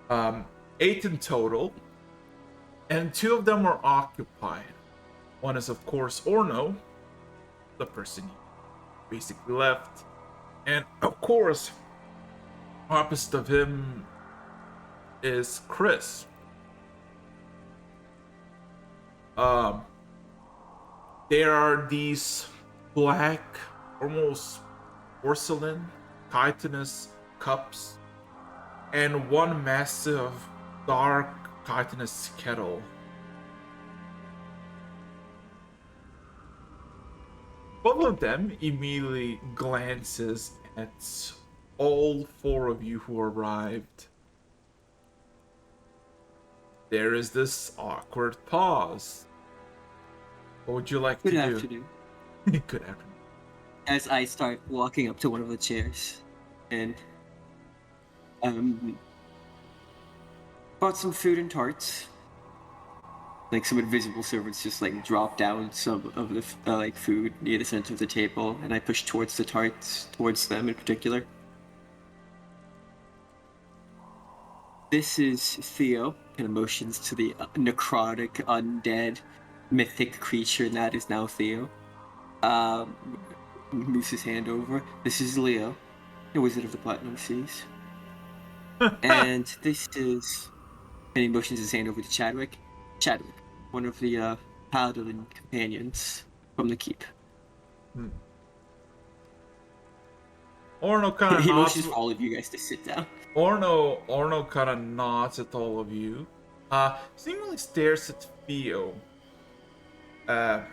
8 in total, and 2 of them are occupied. One is, of course, Orno, the person you basically left, and of course, opposite of him is Chris. There are these black, almost porcelain, chitinous cups, and one massive dark chitinous kettle. Both of them immediately glances at all four of you who arrived. There is this awkward pause. What would you like to do? Good afternoon. Good afternoon. As I start walking up to one of the chairs, and bought some food and tarts. Like some invisible servants just like drop down some of the like food near the center of the table, and I push towards the tarts, towards them in particular. This is Theo, and motions to the necrotic, undead, mythic creature that is now Theo. Moves his hand over. This is Leo, the Wizard of the Platinum Seas. And this is... And he motions his hand over to Chadwick. Chadwick, one of the paladin companions from the keep. Orno kind of He nods. motions for all of you guys to sit down. Orno kind of nods at all of you. Seemingly stares at Theo. A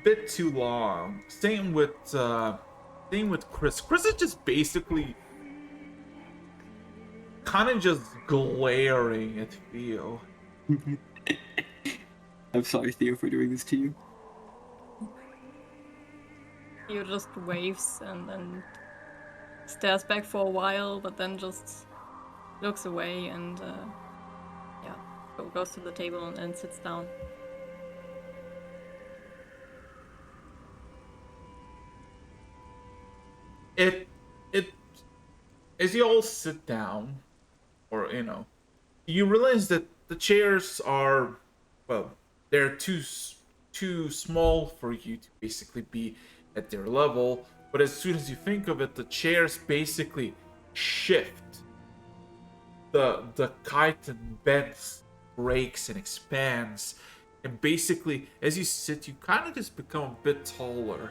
bit too long. Same with Chris. Chris is just basically kind of just glaring at Theo. I'm sorry, Theo, for doing this to you. Theo just waves and stares back for a while, but then just looks away and goes to the table and sits down. It as you all sit down, or you realize that the chairs are, well, they're too small for you to basically be at their level. But as soon as you think of it, the chairs basically shift. The chitin bends, breaks, and expands, and basically, as you sit, you kind of just become a bit taller.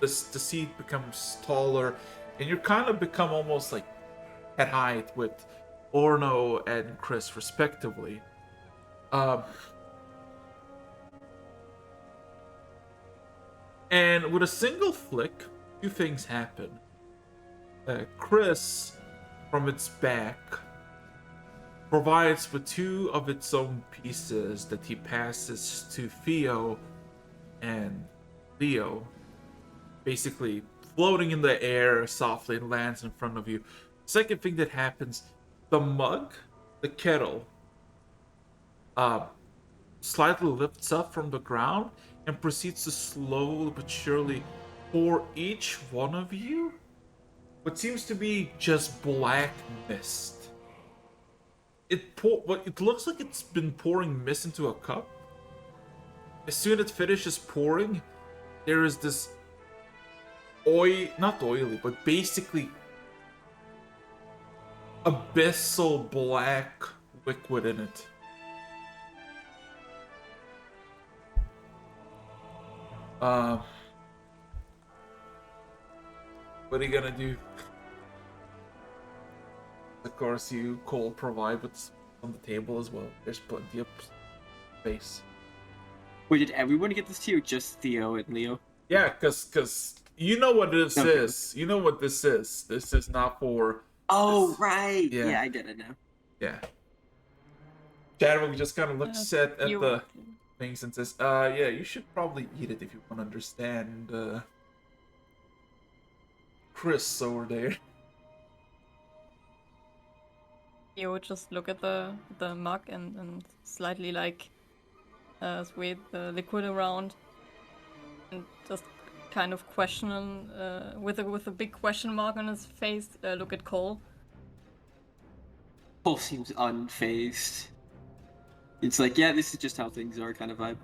The seat becomes taller, and you kind of become almost like at height with Orno and Chris, respectively. And with a single flick, two things happen. Chris, from its back, provides with two of its own pieces that he passes to Theo and Leo, basically floating in the air softly and lands in front of you. Second thing that happens, the mug, the kettle, slightly lifts up from the ground and proceeds to slowly but surely pour each one of you what seems to be just black mist. It looks like it's been pouring mist into a cup. As soon as it finishes pouring, there is this not oily, but basically abyssal black liquid in it. What are you gonna do? Of course, you Cole provide what's on the table as well. There's plenty of space. Wait, did everyone get this too, or just Theo and Leo? Yeah, cause you know what this Okay. is. You know what this is. This is not for. Oh, right. Yeah. Yeah, I get it now. Yeah. Chadwick just kind of looks at the things and says, yeah, you should probably eat it if you want to understand, Chris over there. You would just look at the mug and slightly like sway the liquid around and just kind of question with a big question mark on his face. Look at Cole. Cole seems unfazed. It's like, yeah, this is just how things are, kind of vibe.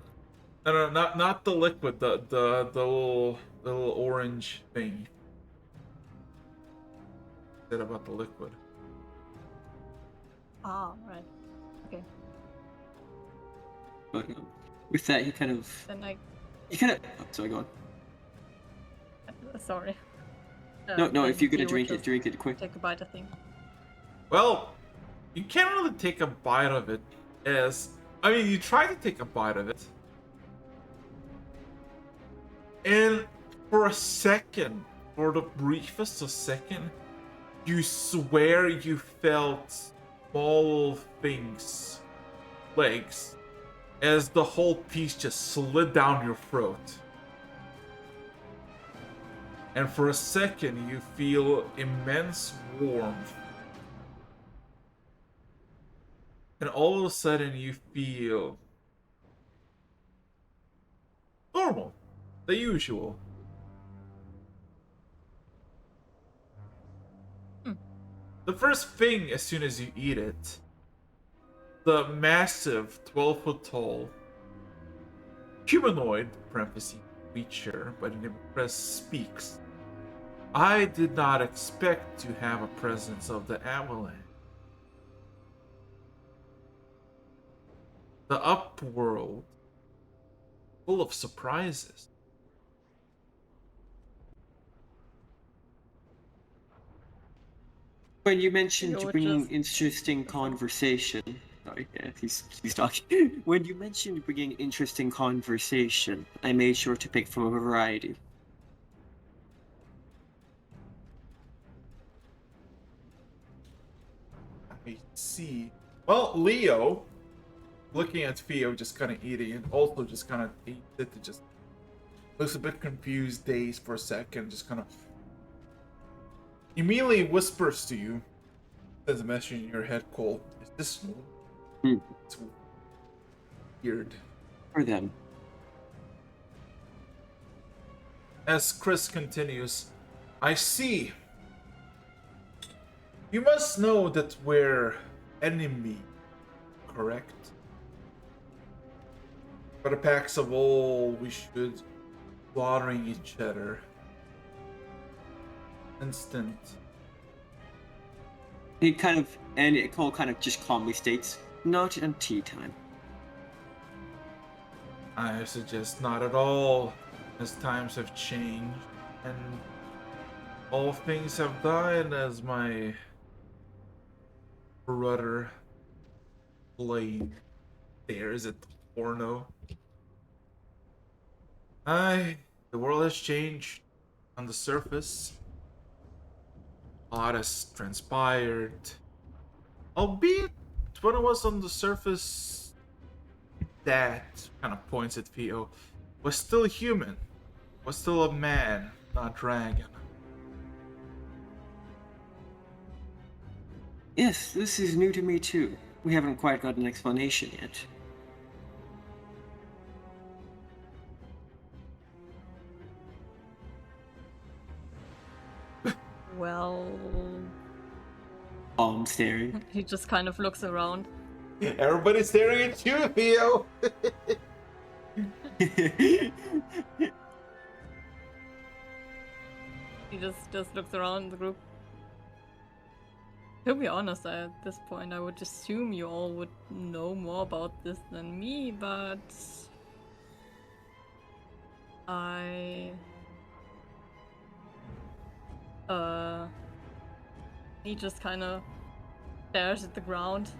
No, not the liquid. The little orange thing. Said about the liquid. Ah, right. Okay. But with that, he kind of. Oh, sorry, go on. Sorry. No, if you're gonna you would drink it just quick. Take a bite, I think. Well, You can't really take a bite of it I mean, you try to take a bite of it. And for a second, for the briefest of second, you swear you felt small things, legs, as the whole piece just slid down your throat. And for a second, you feel immense warmth. And all of a sudden, you feel normal, the usual. The first thing, as soon as you eat it, the massive 12-foot tall humanoid parenthesis creature by the name of Press speaks. I did not expect to have a presence of the avalanche. The upworld, full of surprises. When you mentioned You're bringing just- interesting conversation, sorry, yeah, he's talking. When you mentioned bringing interesting conversation, I made sure to pick from a variety. I see. Well, Leo, looking at Theo just kind of eating it, also just kind of eats it, just looks a bit confused, dazed for a second, just kind of immediately whispers to you, says a message in your head, Cole, is this normal? It's weird. For them. As Chris continues, I see. You must know that we're enemy, correct? For the packs of all, we should slaughtering each other. Instant. Cole kind of just calmly states, not at tea time. I suggest not at all, as times have changed, and all things have died as my brother Blade stares at the porno. The world has changed on the surface. A lot has transpired. Albeit, when it was on the surface, that kind of points at Theo, was still human. Was still a man, not dragon. Yes, this is new to me too. We haven't quite got an explanation yet. Well, I'm staring. he just kind of looks around. Everybody's staring at you, Theo! He just looks around the group. To be honest, at this point, I would assume you all would know more about this than me, but he just kind of stares at the ground.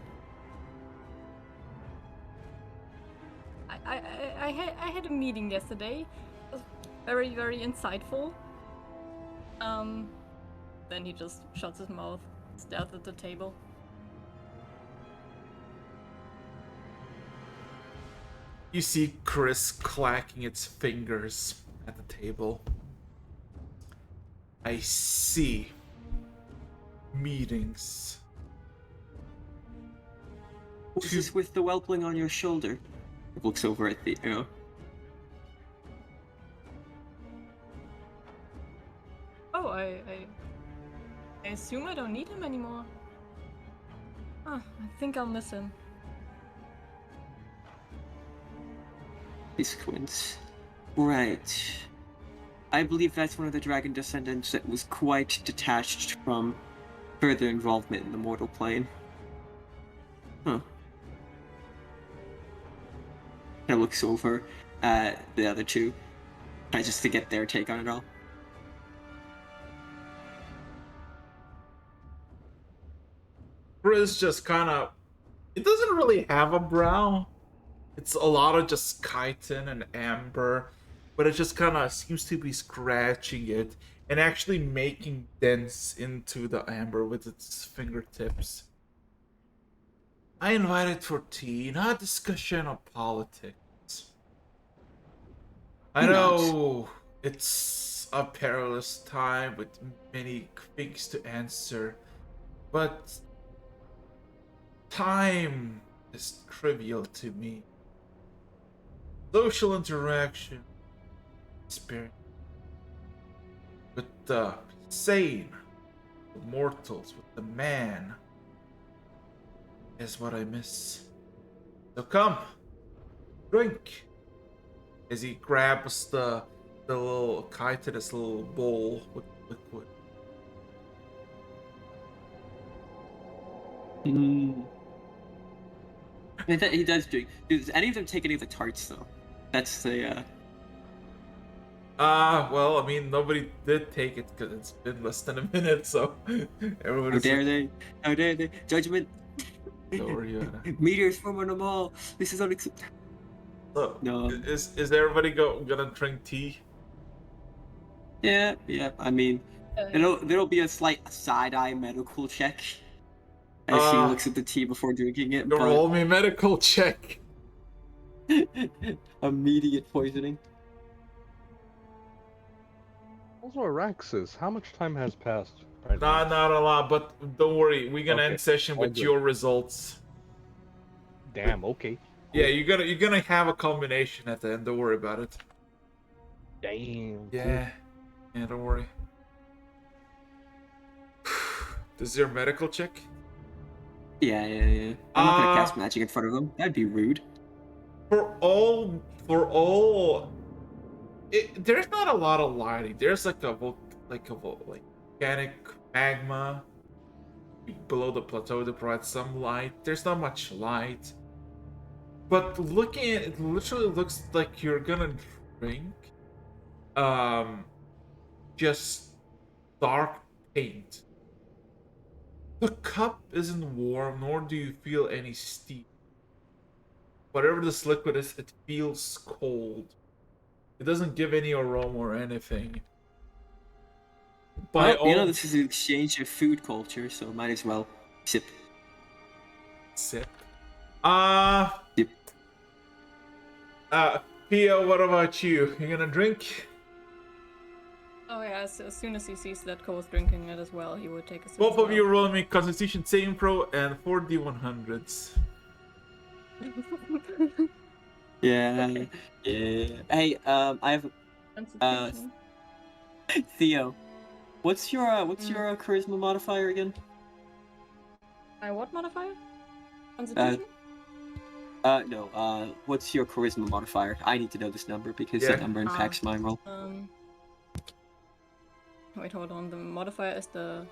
I had a meeting yesterday. It was very, very insightful. Then he just shuts his mouth, stares at the table. You see Chris clacking its fingers at the table. I see. Meetings. Who's this with the whelpling on your shoulder? He looks over at Theo. Oh, I assume I don't need him anymore. I think I'll miss him. He squints. Right. I believe that's one of the dragon descendants that was quite detached from further involvement in the mortal plane. Huh. Kind of looks over at the other two, just to get their take on it all. Chris just kind of, it doesn't really have a brow. It's a lot of just chitin and amber, but it just kind of seems to be scratching it and actually making dents into the amber with its fingertips. I invited for tea, not a discussion of politics. I know it's a perilous time with many things to answer, but time is trivial to me. Social interaction, experience with the sane, the mortals, with the man, is what I miss. So come, drink. As he grabs the little kite, this little bowl with liquid. He does drink. Does any of them take any of the tarts though? That's the. Well, I mean, nobody did take it because it's been less than a minute, so everyone. How dare they? How dare they? Judgment. Don't worry about it. Meteors from on them all. This is unacceptable. So, No. is everybody gonna drink tea? Yeah. I mean, there'll be a slight side eye medical check as he looks at the tea before drinking it. Roll me medical check. Immediate poisoning. Also, Araxis, how much time has passed? Right now? Not a lot, but don't worry, we're gonna end session all with good. your results. Damn. Okay. Yeah, you're gonna have a combination at the end. Don't worry about it. Damn. Yeah, don't worry. This is your medical check? Yeah. I'm not gonna cast magic in front of them. That'd be rude. For all, there's not a lot of lighting. There's like volcanic magma below the plateau that provides some light. There's not much light. But looking at it, literally looks like you're gonna drink just dark paint. The cup isn't warm, nor do you feel any steam. Whatever this liquid is, it feels cold. It doesn't give any aroma or anything. This is an exchange of food culture, so might as well sip. Sip. Sip. Theo, what about you? You gonna drink? Oh yeah, as soon as he sees that Ko is drinking it as well, he would take a sip. Both of you roll me Constitution saving throw and 4d100s. Yeah. Hey, I have Theo. What's your charisma modifier again? My what modifier? Constitution? No. What's your charisma modifier? I need to know this number because that number impacts my roll. Wait, hold on. The modifier is the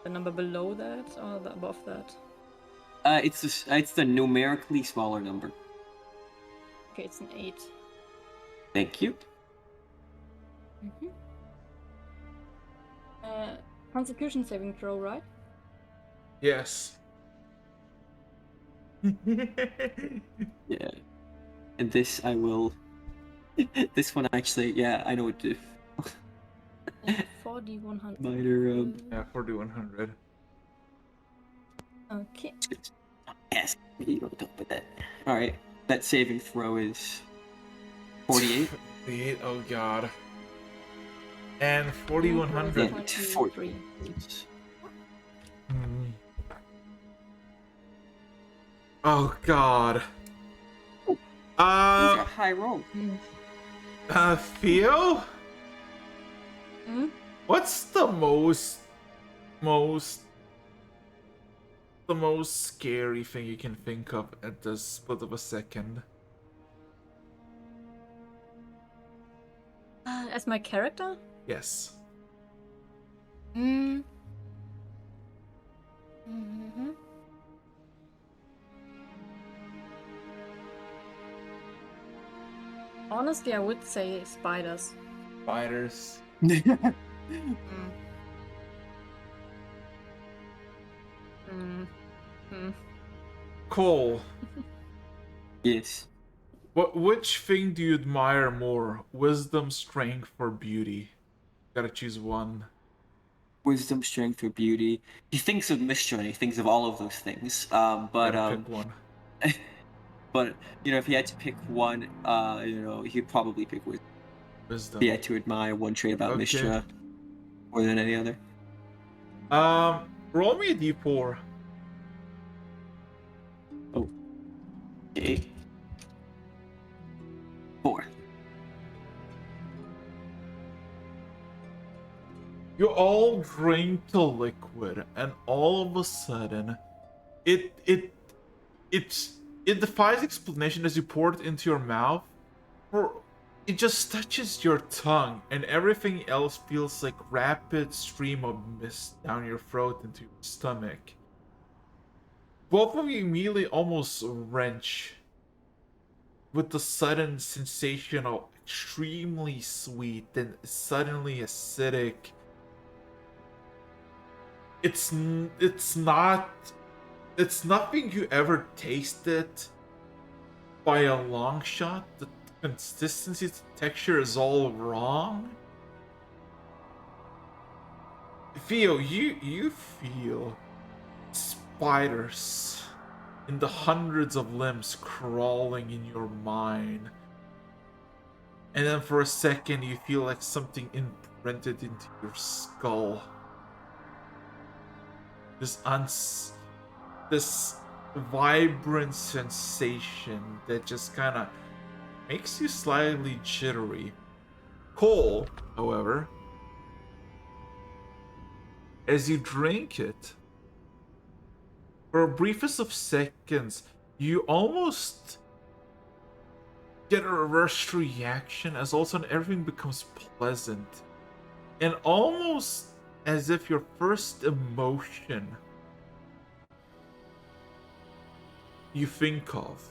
number below that or the above that? It's the numerically smaller number. Okay, it's an 8. Thank you. Mm-hmm. Constitution saving throw, right? Yes. Yeah. And this I will. This one actually, yeah, I know what to do. 4d100. Minor, Yeah, 4d100. Okay. Yes, you don't talk about that. Alright, that saving throw is 48. 48, oh god. And 4100. 43. Oh god. These are high rolls. Theo? Hmm? What's the most scary thing you can think of at the split of a second? As my character? Yes. Mm. Honestly, I would say spiders. Spiders. Cole, Yes. which thing do you admire more? Wisdom, strength, or beauty? Gotta choose one. Wisdom, strength, or beauty. He thinks of Mistra, and he thinks of all of those things. Gotta pick one. But if he had to pick one, he'd probably pick wisdom. Wisdom. If he had to admire one trait about Mistra more than any other. Roll me a d4. Oh. Okay. 4. You all drink the liquid, and all of a sudden, it defies explanation as you pour it into your mouth. It just touches your tongue, and everything else feels like rapid stream of mist down your throat into your stomach. Both of you immediately almost wrench with the sudden sensation of extremely sweet and suddenly acidic. It's nothing you ever tasted by a long shot. The consistency, the texture is all wrong. Theo, you feel spiders in the hundreds of limbs crawling in your mind. And then for a second you feel like something imprinted into your skull. This vibrant sensation that just kind of makes you slightly jittery. Cole, however, as you drink it, for a briefest of seconds, you almost get a reverse reaction as all of a sudden everything becomes pleasant. And almost as if your first emotion you think of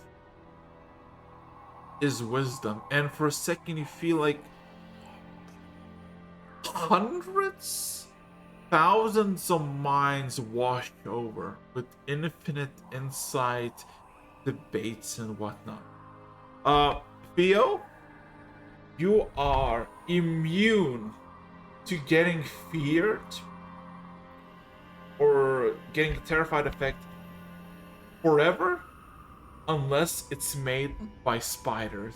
is wisdom. And for a second you feel like hundreds, thousands of minds wash over with infinite insight, debates, and whatnot. Theo, you are immune to getting feared or getting the terrified effect forever unless it's made by spiders.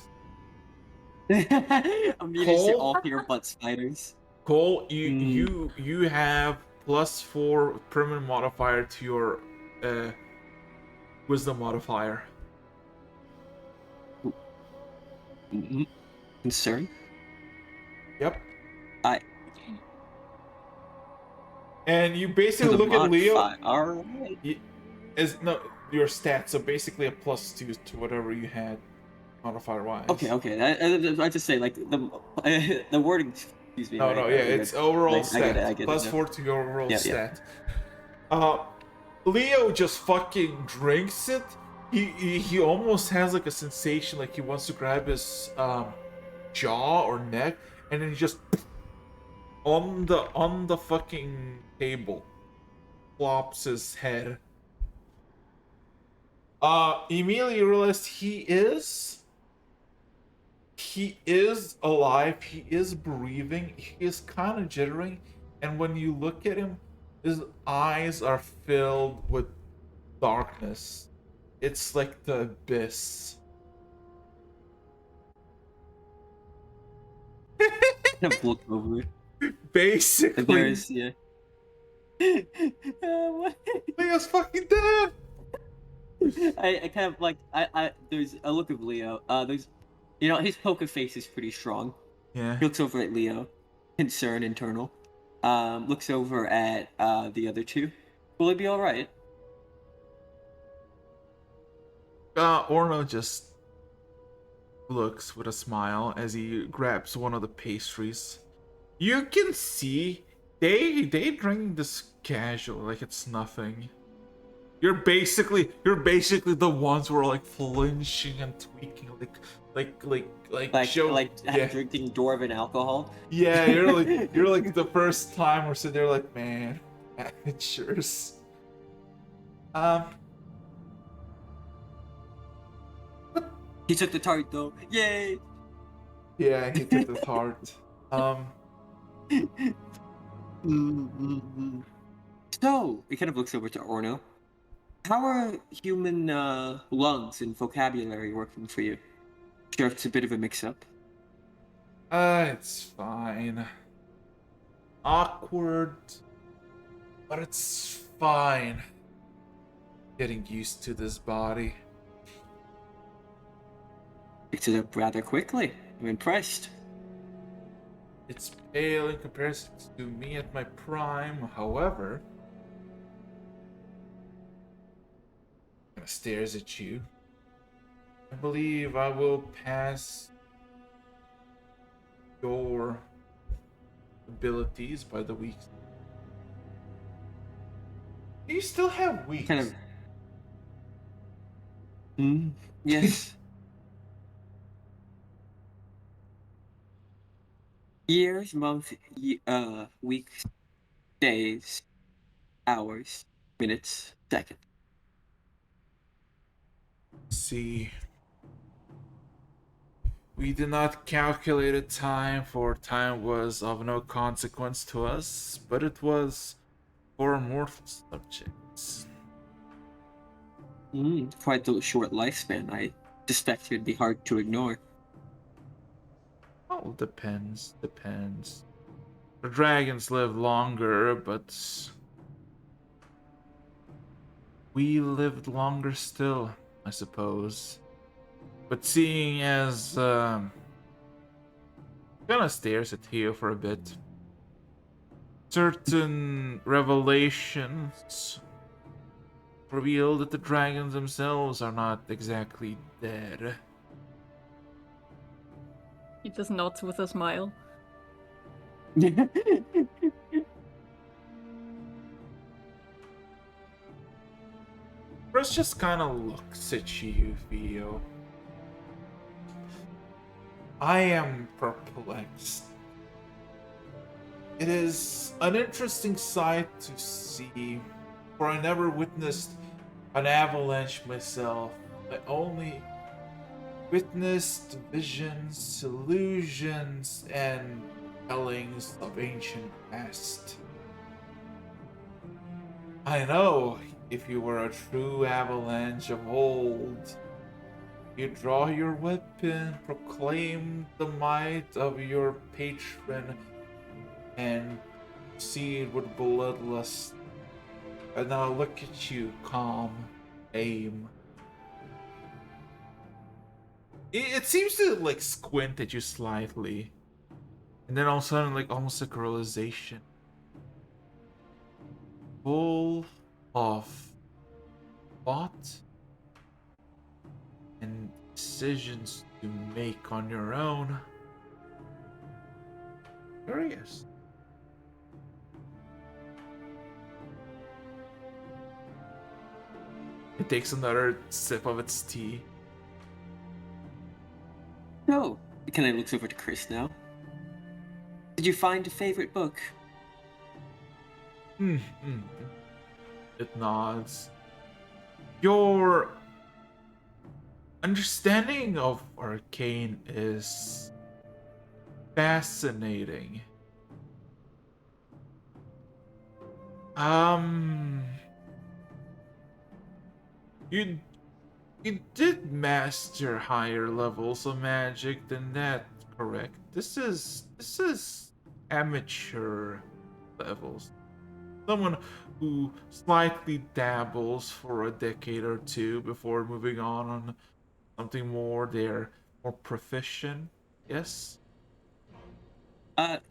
Immunity to all fear but spiders. Cole, you have +4 permanent modifier to your wisdom modifier. Concern? Yep. And you basically look at Leo. Alright. Your stats, so basically a +2 to whatever you had modifier wise. Okay. I just say like the wording. Excuse me. No, it's overall stat. I get it, +4 to your overall stat. Leo just fucking drinks it. He almost has like a sensation like he wants to grab his jaw or neck, and then he just on the fucking table flops his head. Immediately you realize he is alive, he is breathing, he is kind of jittering, and when you look at him, his eyes are filled with darkness. It's like the abyss. Kind of look over. Basically. There's Leo's fucking dead. I kind of like there's a look of Leo. There's his poker face is pretty strong. Yeah. He looks over at Leo, concern internal. Looks over at the other two. Will it be all right? Orno just looks with a smile as he grabs one of the pastries. You can see they drink this casual, like it's nothing. You're basically the ones who are like flinching and tweaking, like drinking dwarven alcohol. Yeah, you're like the first time we're sitting there like, man, amateurs. He took the tart though. Yay! Yeah, he took the heart. So, he kind of looks over to Orno. How are human lungs and vocabulary working for you? Sure, it's a bit of a mix-up. It's fine. Awkward, but it's fine. Getting used to this body. Picked it up rather quickly. I'm impressed. It's pale in comparison to me at my prime, however. Kind of stares at you. I believe I will pass your abilities by the weeks. Do you still have weeks? Kind of. Yes. Years, months, weeks, days, hours, minutes, seconds. See. We did not calculate a time, for time was of no consequence to us, but it was for mortal subjects. Quite a short lifespan. I suspect it'd be hard to ignore. Oh, depends. The dragons live longer, but we lived longer still, I suppose. But seeing as kind of stares at Theo for a bit. Certain revelations reveal that the dragons themselves are not exactly dead. He just nods with a smile. Chris just kind of looks at you, Theo. I am perplexed. It is an interesting sight to see, for I never witnessed an avalanche myself. I only witnessed visions, illusions, and tellings of ancient past. I know if you were a true avalanche of old, you draw your weapon, proclaim the might of your patron, and proceed with bloodlust. And now look at you, calm, aim. It seems to like squint at you slightly, and then all of a sudden, like almost like a realization, full of thought and decisions to make on your own. Curious. It takes another sip of its tea. So, it kind of looks over to Chris now. Did you find a favorite book? It nods. Your understanding of arcane is fascinating. You did master higher levels of magic than that, correct? This is amateur levels. Someone who slightly dabbles for a decade or two before moving on something more. They're more proficient. Yes.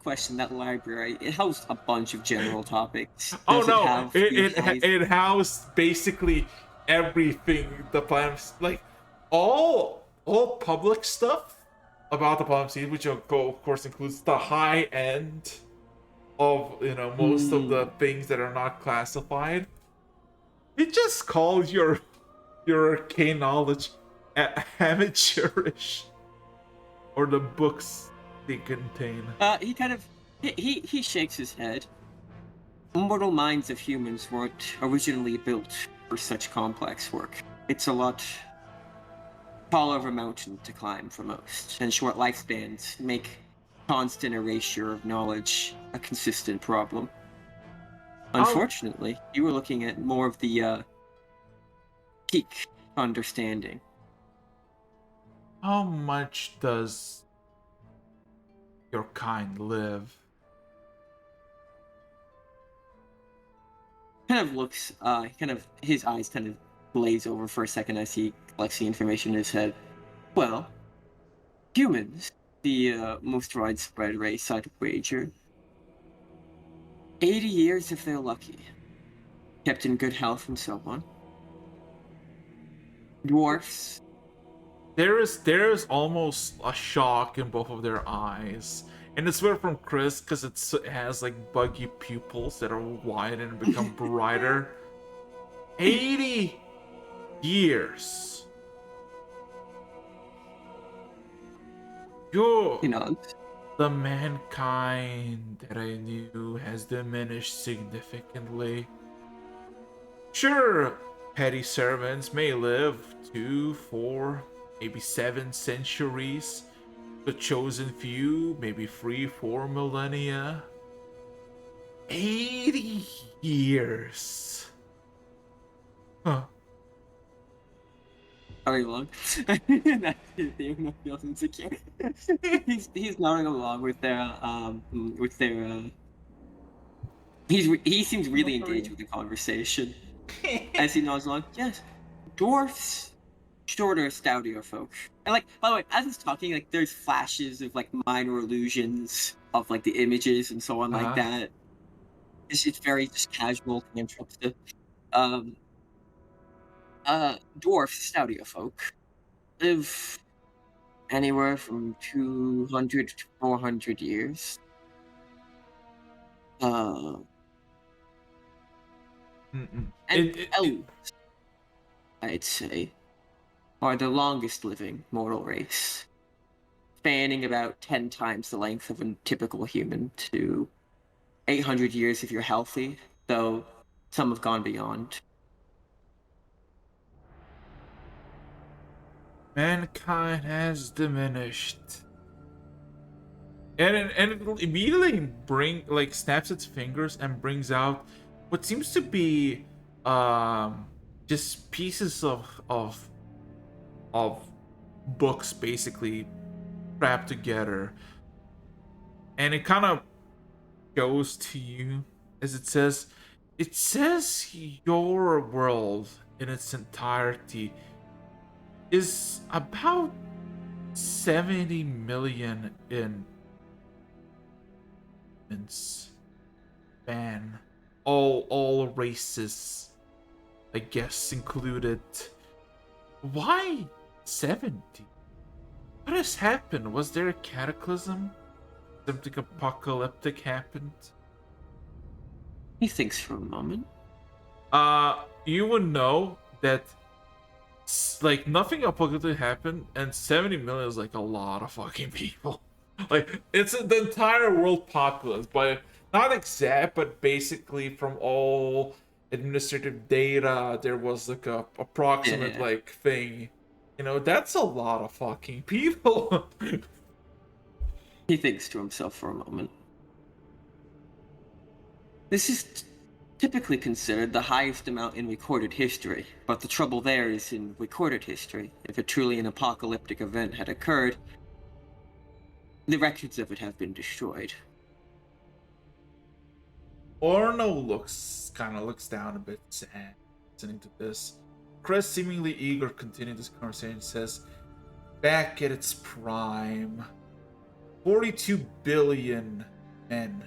Question, that library, it housed a bunch of general topics. Oh Does no! have these It housed basically everything the Platinum, like all public stuff about the Platinum Seed, which of course includes the high end of most of the things that are not classified. It just calls your arcane knowledge amateurish, or the books they contain. He kind of he shakes his head. Mortal minds of humans weren't originally built for such complex work. It's a lot tall over mountain to climb for most, and short lifespans make constant erasure of knowledge a consistent problem. Unfortunately, you were looking at more of the peak understanding. How much does your kind live? Kind of looks, his eyes kind of glaze over for a second as he collects the information in his head. Well, humans, the most widespread race, I'd wager. 80 years if they're lucky. Kept in good health and so on. Dwarfs. There is almost a shock in both of their eyes. And it's weird from Chris because it has like buggy pupils that are wide and become brighter. 80 years. He nods. The mankind that I knew has diminished significantly. Sure, petty servants may live 2, 4, maybe 7 centuries. The chosen few, maybe 3, 4 millennia. 80 years. Huh. Nodding along. That's his theme. Feels insecure. he's nodding along with their he seems really engaged with the conversation. As he nods along, yes, dwarfs, shorter, stoutier folk. And like, by the way, as he's talking, like there's flashes of like minor illusions of like the images and so on like that. It's very just casual and interruptive. Dwarfs, stoutier folk, live anywhere from 200 to 400 years. And elves, I'd say, are the longest living mortal race, spanning about 10 times the length of a typical human to 800 years if you're healthy, though some have gone beyond. Mankind has diminished. And it immediately snaps its fingers and brings out what seems to be just pieces of books basically wrapped together. And it kind of goes to you as it says your world in its entirety is about 70 million in span. All races, I guess, included. Why 70? What has happened? Was there a cataclysm? Something apocalyptic happened? He thinks for a moment. You would know that like nothing apocalyptic happened, and 70 million is like a lot of fucking people. Like it's the entire world populace, but not exact, but basically from all administrative data, there was like a approximate like thing. You know, that's a lot of fucking people. He thinks to himself for a moment. This is typically considered the highest amount in recorded history, but the trouble there is in recorded history. If a truly an apocalyptic event had occurred, the records of it have been destroyed. Orno kind of looks down a bit sad listening to this. Chris, seemingly eager to continue this conversation, says, back at its prime, 42 billion men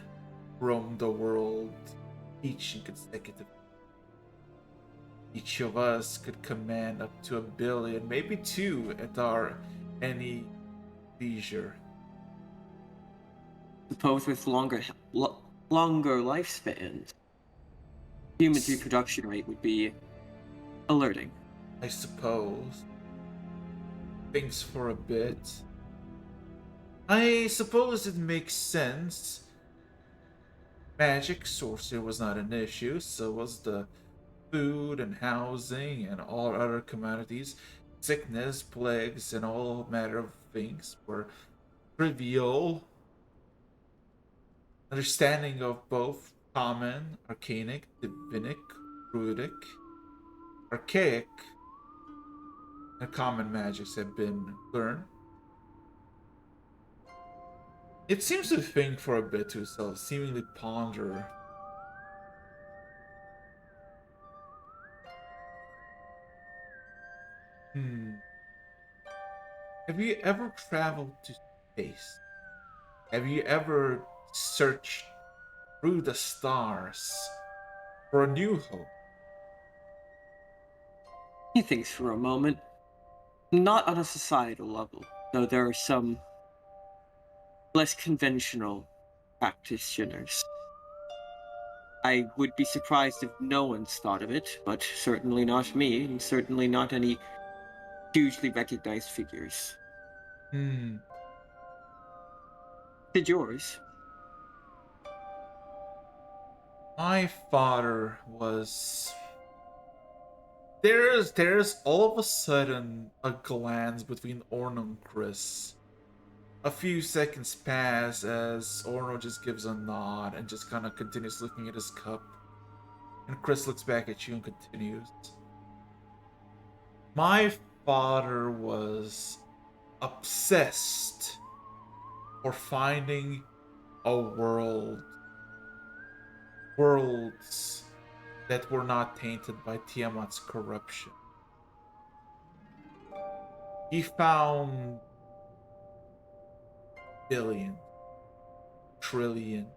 roamed the world, each in consecutive. Each of us could command up to 1 billion, maybe 2 at our any leisure. Suppose with longer lifespans, human reproduction rate would be alerting. I suppose. Thinks for a bit. I suppose it makes sense. Magic, sorcery was not an issue, so was the food and housing and all other commodities. sickness, plagues, and all manner of things were trivial. Understanding of both common, arcanic, divinic, druidic, archaic, and common magics have been learned. It seems to think for a bit to itself, seemingly ponder. Have you ever traveled to space? Have you ever searched through the stars for a new hope? He thinks for a moment. Not on a societal level, though there are some less conventional practitioners. I would be surprised if no one's thought of it, but certainly not me, and certainly not any hugely recognized figures. Did yours? My father was. There's all of a sudden a glance between Orno and Chris. A few seconds pass as Orno just gives a nod and just kind of continues looking at his cup. And Chris looks back at you and continues. My father was obsessed for finding a worlds that were not tainted by Tiamat's corruption. He found billion, trillion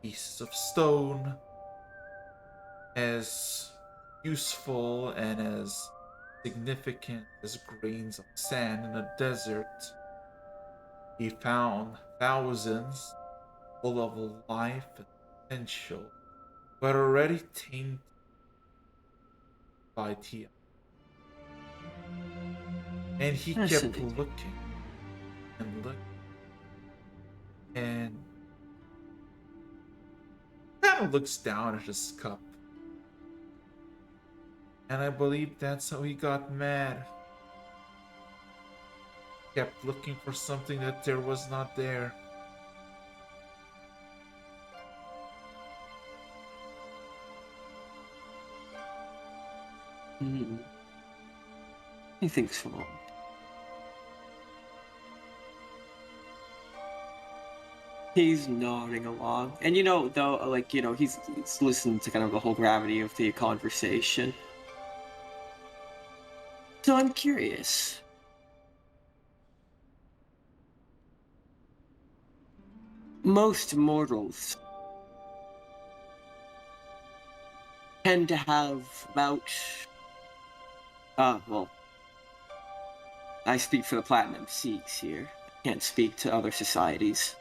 pieces of stone as useful and as significant as grains of sand in a desert. He found thousands full of life and potential, but already tainted by Tia. And he kept looking and looking. And kind of looks down at his cup. And I believe that's how he got mad. Kept looking for something that there was not there. He thinks for a moment. He's nodding along. And though, he's listening to kind of the whole gravity of the conversation. So I'm curious. Most mortals tend to have about... I speak for the Platinum Seeks here. I can't speak to other societies.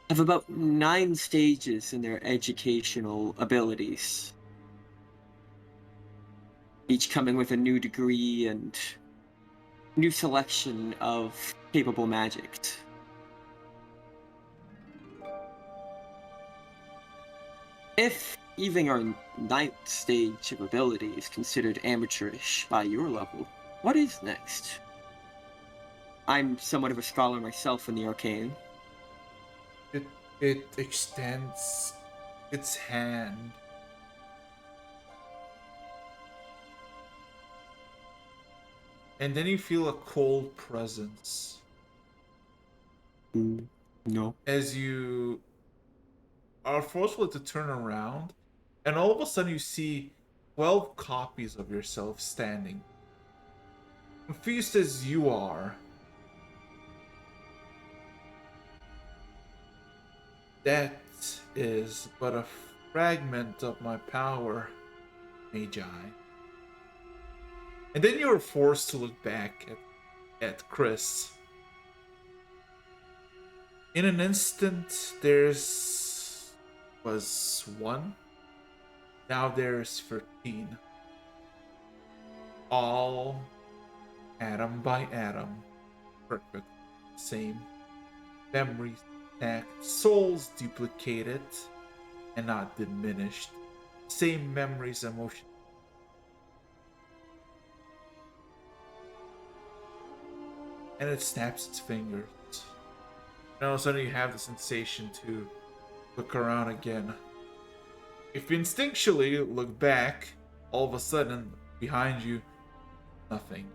Have about 9 stages in their educational abilities. Each coming with a new degree and new selection of capable magics. If even our 9th stage of ability is considered amateurish by your level, what is next? I'm somewhat of a scholar myself in the arcane. It extends its hand. And then you feel a cold presence. No. As you are forceful to turn around, and all of a sudden you see 12 copies of yourself standing. Confused as you are, that is but a fragment of my power, Magi. And then you are forced to look back at Chris. In an instant, was 1. Now there's 13. All atom by atom. Perfect. Same. Memories intact. Souls duplicated and not diminished. Same memories, emotions. and it snaps its fingers. And all of a sudden you have the sensation to look around again. If you instinctually look back, all of a sudden, behind you, nothing.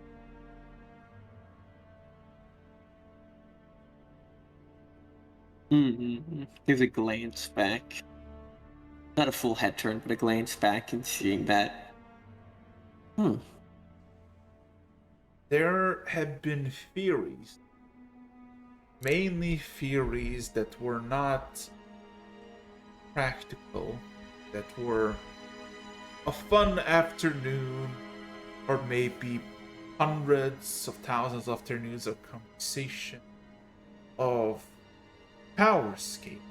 Gives a glance back. Not a full head turn, but a glance back and seeing that. There have been theories. Mainly theories that were not practical, that were a fun afternoon, or maybe hundreds of thousands of afternoons of conversation, of power escape.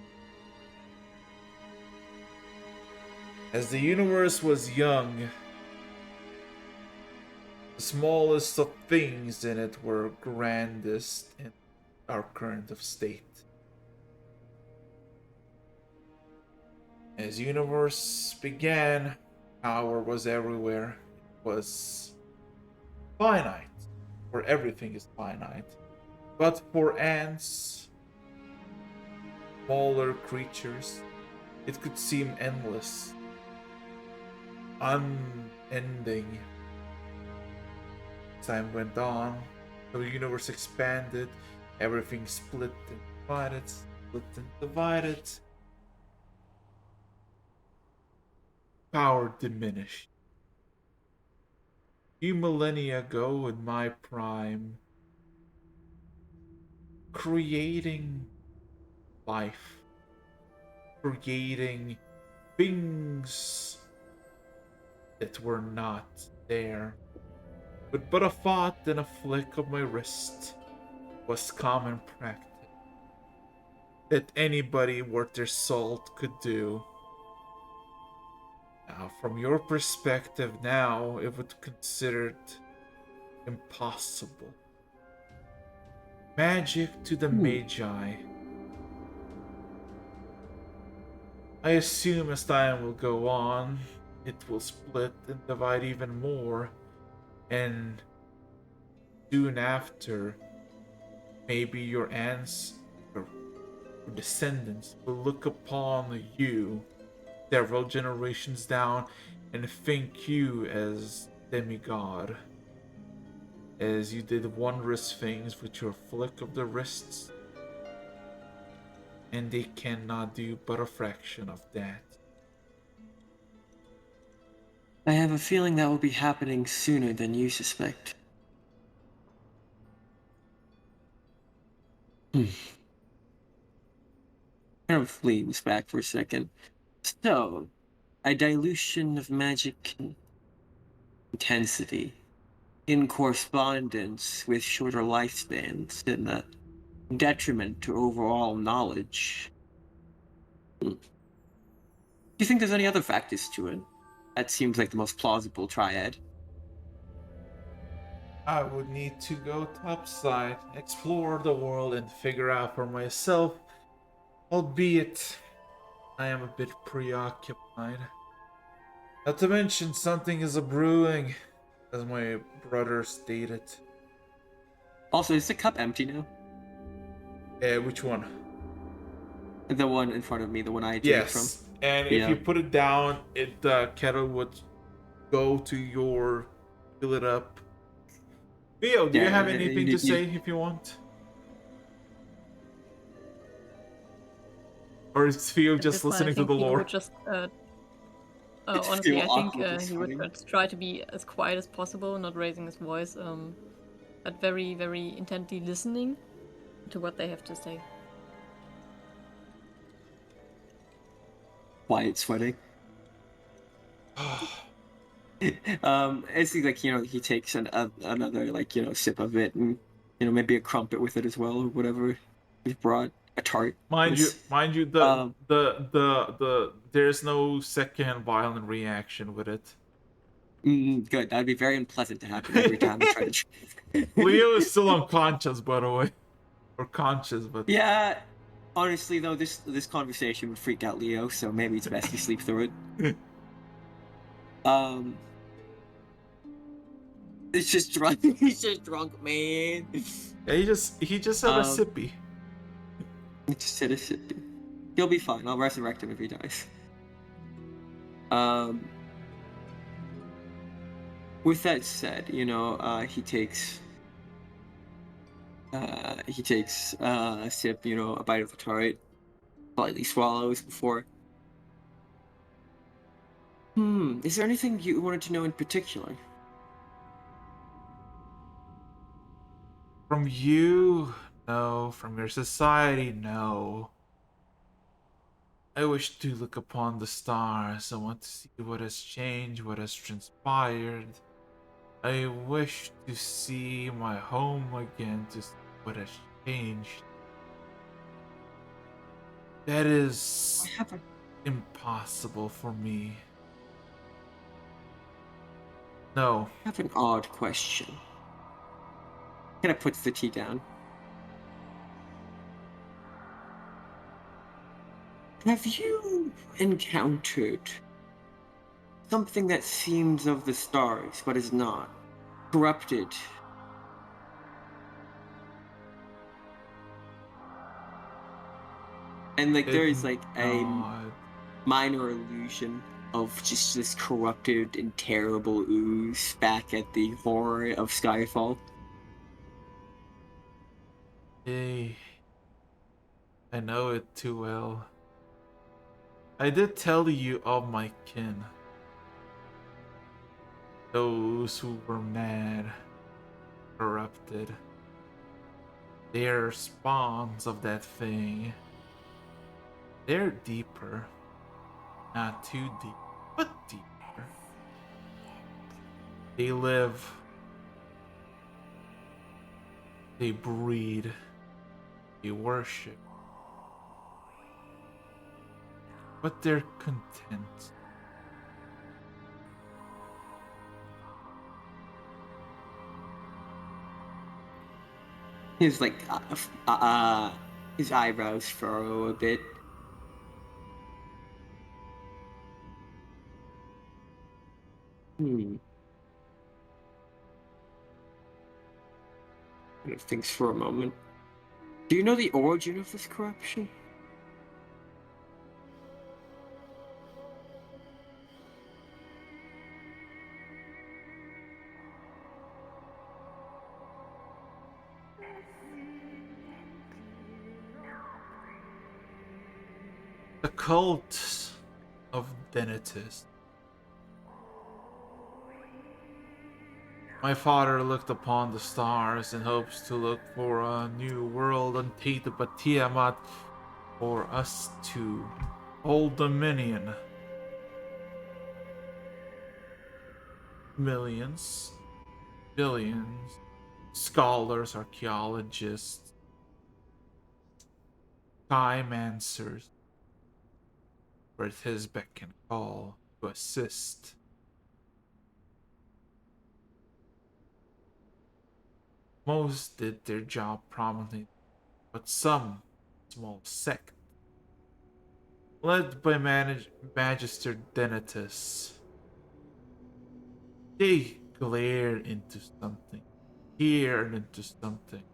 As the universe was young, the smallest of things in it were grandest in our current of state. As universe began, power was everywhere. It was finite, where everything is finite. But for ants, smaller creatures, it could seem endless, unending. Time went on, the universe expanded, everything split and divided, split and divided. Power diminished. Few millennia ago, in my prime, creating life, creating things that were not there, with but a thought and a flick of my wrist, was common practice that anybody worth their salt could do. Now, from your perspective now, it would be considered impossible. Magic to the Magi. I assume as time will go on, it will split and divide even more, and soon after, maybe your aunts or descendants will look upon you several generations down and think you as demigod, as you did wondrous things with your flick of the wrists, and they cannot do but a fraction of that. I have a feeling that will be happening sooner than you suspect. Kind of leans back for a second. So, a dilution of magic intensity in correspondence with shorter lifespans and a detriment to overall knowledge. Do you think there's any other factors to it? That seems like the most plausible triad. I would need to go topside, explore the world, and figure out for myself, albeit I am a bit preoccupied. Not to mention, something is a brewing, as my brother stated. Also, is the cup empty now? Which one? The one in front of me, the one I drank from. Yes, and if you put it down, the kettle would go to your fill it up. Theo, do you have anything to say if you want? Or is Theo just listening to the lore? Honestly, I think he would just try to be as quiet as possible, not raising his voice, but very, very intently listening to what they have to say. Quiet sweating. It's like, he takes another, sip of it, and, maybe a crumpet with it as well, or whatever he's brought. A tart. Mind you, there's no second violent reaction with it. Good. That'd be very unpleasant to happen every time I try to. Leo is still unconscious, by the way, or conscious, but yeah. Honestly, though, this conversation would freak out Leo, so maybe it's best you sleep through it. It's just drunk. He's just drunk, man. Yeah, he just had a sippy. He just said a sippy. He'll be fine. I'll resurrect him if he dies. With that said, he takes a sip, a bite of the tart, slightly swallows before. Is there anything you wanted to know in particular? From you, no. From your society, no. I wish to look upon the stars. I want to see what has changed, what has transpired. I wish to see my home again, to see what has changed. That is impossible for me. No. I have an odd question. Kind of puts the tea down. Have you encountered something that seems of the stars, but is not? Corrupted? And there is a minor illusion of just this corrupted and terrible ooze back at the horror of Skyfall. Hey, I know it too well. I did tell you of my kin. Those who were mad, corrupted. They're spawns of that thing. They're deeper. Not too deep, but deeper. They live. They breed. They worship. But they're content. His his eyebrows furrow a bit. Kind of thinks for a moment. Do you know the origin of this corruption? The cult of Denitus. My father looked upon the stars in hopes to look for a new world untainted by Tiamat, for us to hold dominion. Millions, billions, scholars, archaeologists, time answers, were at his beck and call to assist. Most did their job prominently, but some small sect, led by Magister Denitus, they glared into something, peered into something.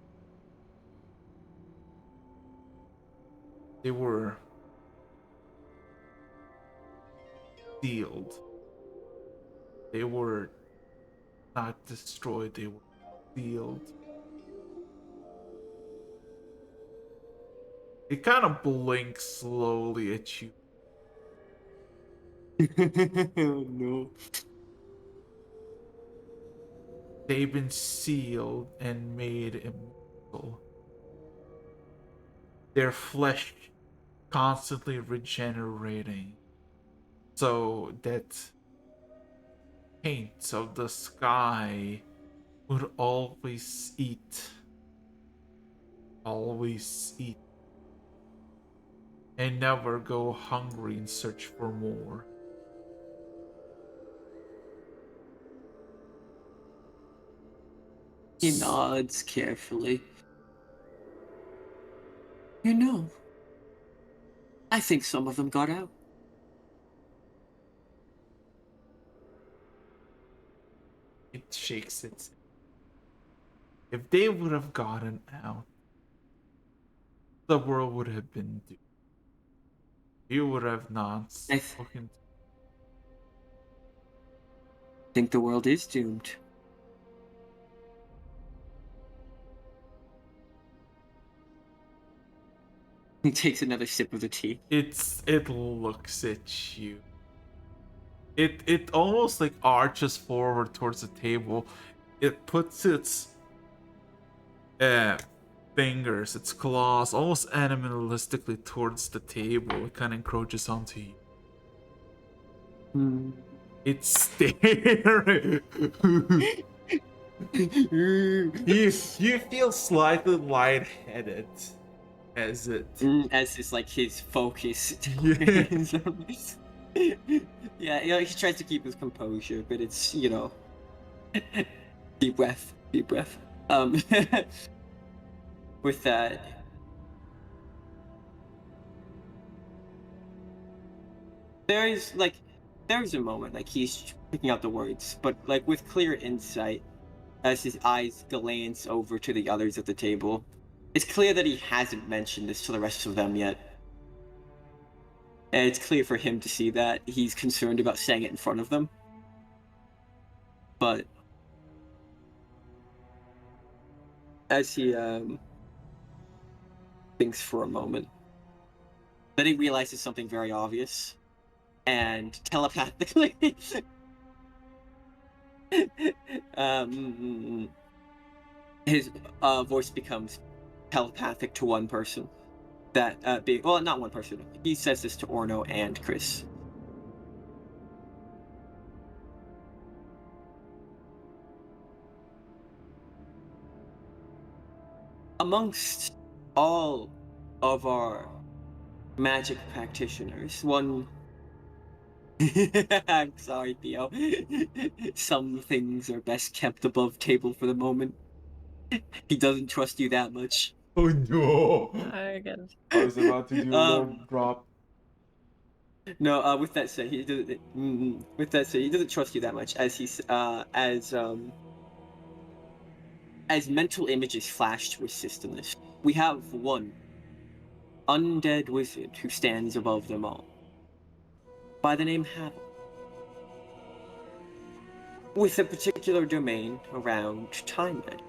They were sealed. They were not destroyed, they were sealed. They kind of blink slowly at you. Oh no. They've been sealed and made immortal. Their flesh constantly regenerating, so that paints of the sky would always eat, and never go hungry and search for more. He nods carefully. I think some of them got out. It shakes its. If they would have gotten out, the world would have been doomed. You would have not spoken. I think the world is doomed. He takes another sip of the tea. It looks at you. It almost like arches forward towards the table. It puts its fingers, its claws, almost animalistically towards the table. It kind of encroaches onto you. It's staring. you feel slightly lightheaded as it. As is like his focus. Yeah. Yeah, you know, he tries to keep his composure, but it's, you know, deep breath. With that, there's a moment like he's picking out the words, but like with clear insight, as his eyes glance over to the others at the table, it's clear that he hasn't mentioned this to the rest of them yet. And it's clear for him to see that he's concerned about saying it in front of them. But as he thinks for a moment, then he realizes something very obvious, and telepathically his voice becomes telepathic to one person. That being, well, not one person. He says this to Orno and Chris. Amongst all of our magic practitioners, one... I'm sorry, Theo. Some things are best kept above table for the moment. He doesn't trust you that much. Oh no! I get it. I was about to do a Lord drop. No, with that said, he doesn't trust you that much, as mental images flash to his system. We have one undead wizard who stands above them all, by the name Havel, with a particular domain around time magic.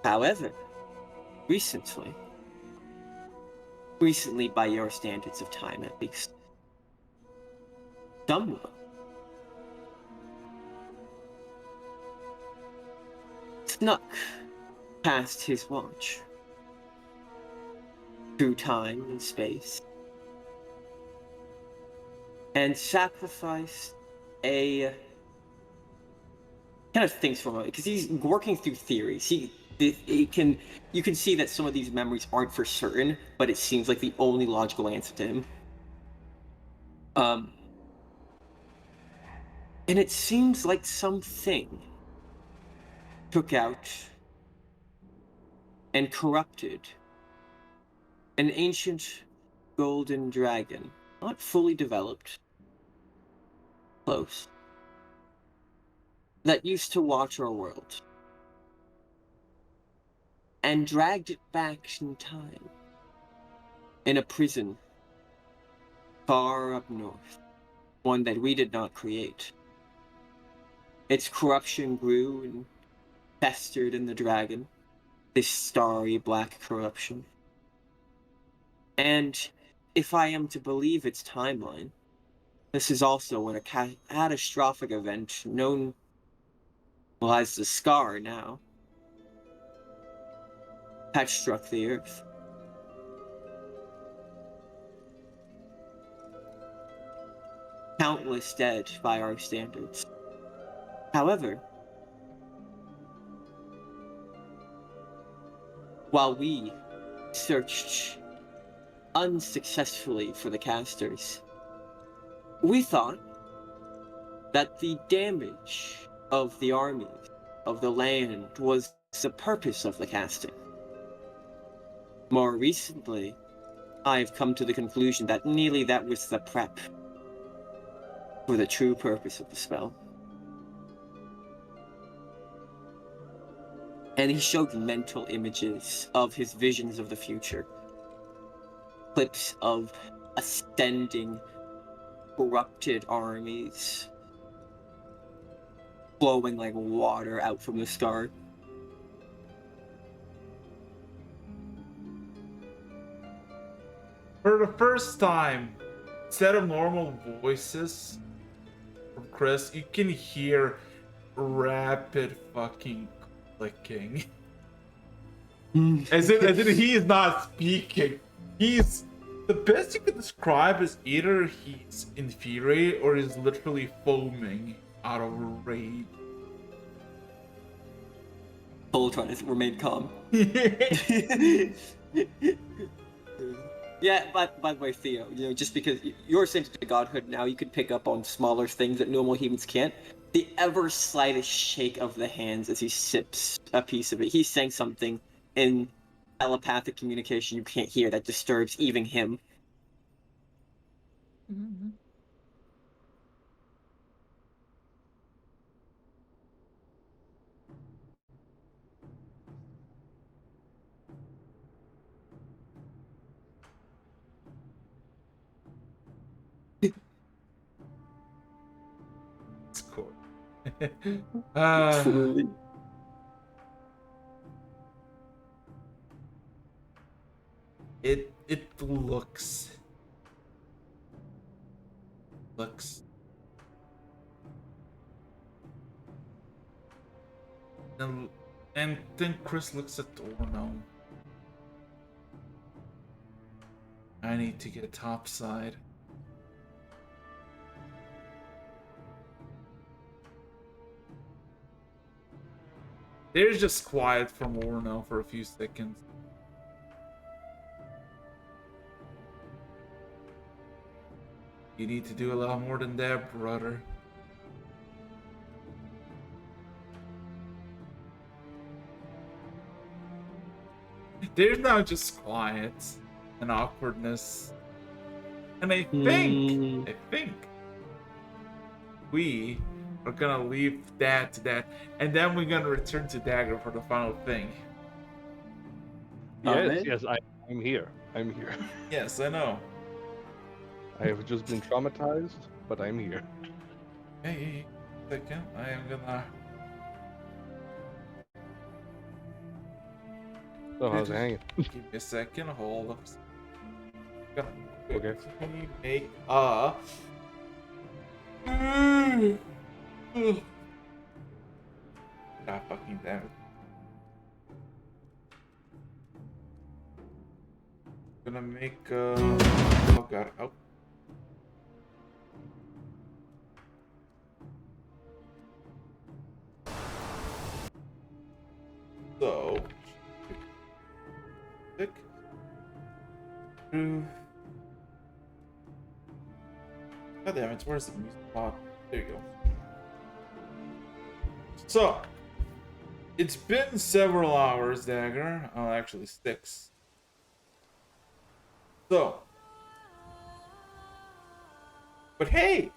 However, recently by your standards of time at least, someone snuck past his watch through time and space and sacrificed a kind of thinks for a moment, because he's working through theories. You can see that some of these memories aren't for certain, but it seems like the only logical answer to him. And it seems like something took out and corrupted an ancient golden dragon, not fully developed, close, that used to watch our world, and dragged it back in time in a prison far up north, one that we did not create. Its corruption grew and festered in the dragon, this starry black corruption. And if I am to believe its timeline, this is also when a catastrophic event known, well, as the Scar now, had struck the Earth. Countless dead by our standards. However, while we searched unsuccessfully for the casters, we thought that the damage of the armies of the land was the purpose of the casting. More recently, I have come to the conclusion that nearly that was the prep for the true purpose of the spell. And he showed mental images of his visions of the future. Clips of ascending, corrupted armies flowing like water out from the sky. For the first time, instead of normal voices from Chris, you can hear rapid fucking clicking. As if he is not speaking. He's the best you could describe is either he's infuriated or he's literally foaming out of rage. Cole trying to remain calm. Yeah, but by the way, Theo, just because you're sensitive to godhood now, you can pick up on smaller things that normal humans can't. The ever slightest shake of the hands as he sips a piece of it. He's saying something in telepathic communication you can't hear that disturbs even him. Mm-hmm. It's cool. Truly. It looks and then Chris looks at Orno. I need to get topside. There's just quiet from Orno for a few seconds. You need to do a lot more than that, brother. There's now just quiet and awkwardness. And I think we are gonna leave that to that. And then we're gonna return to Dagger for the final thing. Yes, I'm here. I'm here. Yes, I know. I have just been traumatized, but I'm here. Hey, second. I am gonna. So how's it hanging? Give me a second. Hold up. Gonna Okay. quickly make a. God fucking damn it. Gonna make a. Oh god. Oh. So. Pick. God damn it, where's the music box? There you go. So, it's been several hours, Dagger. Oh, actually 6. So. But hey!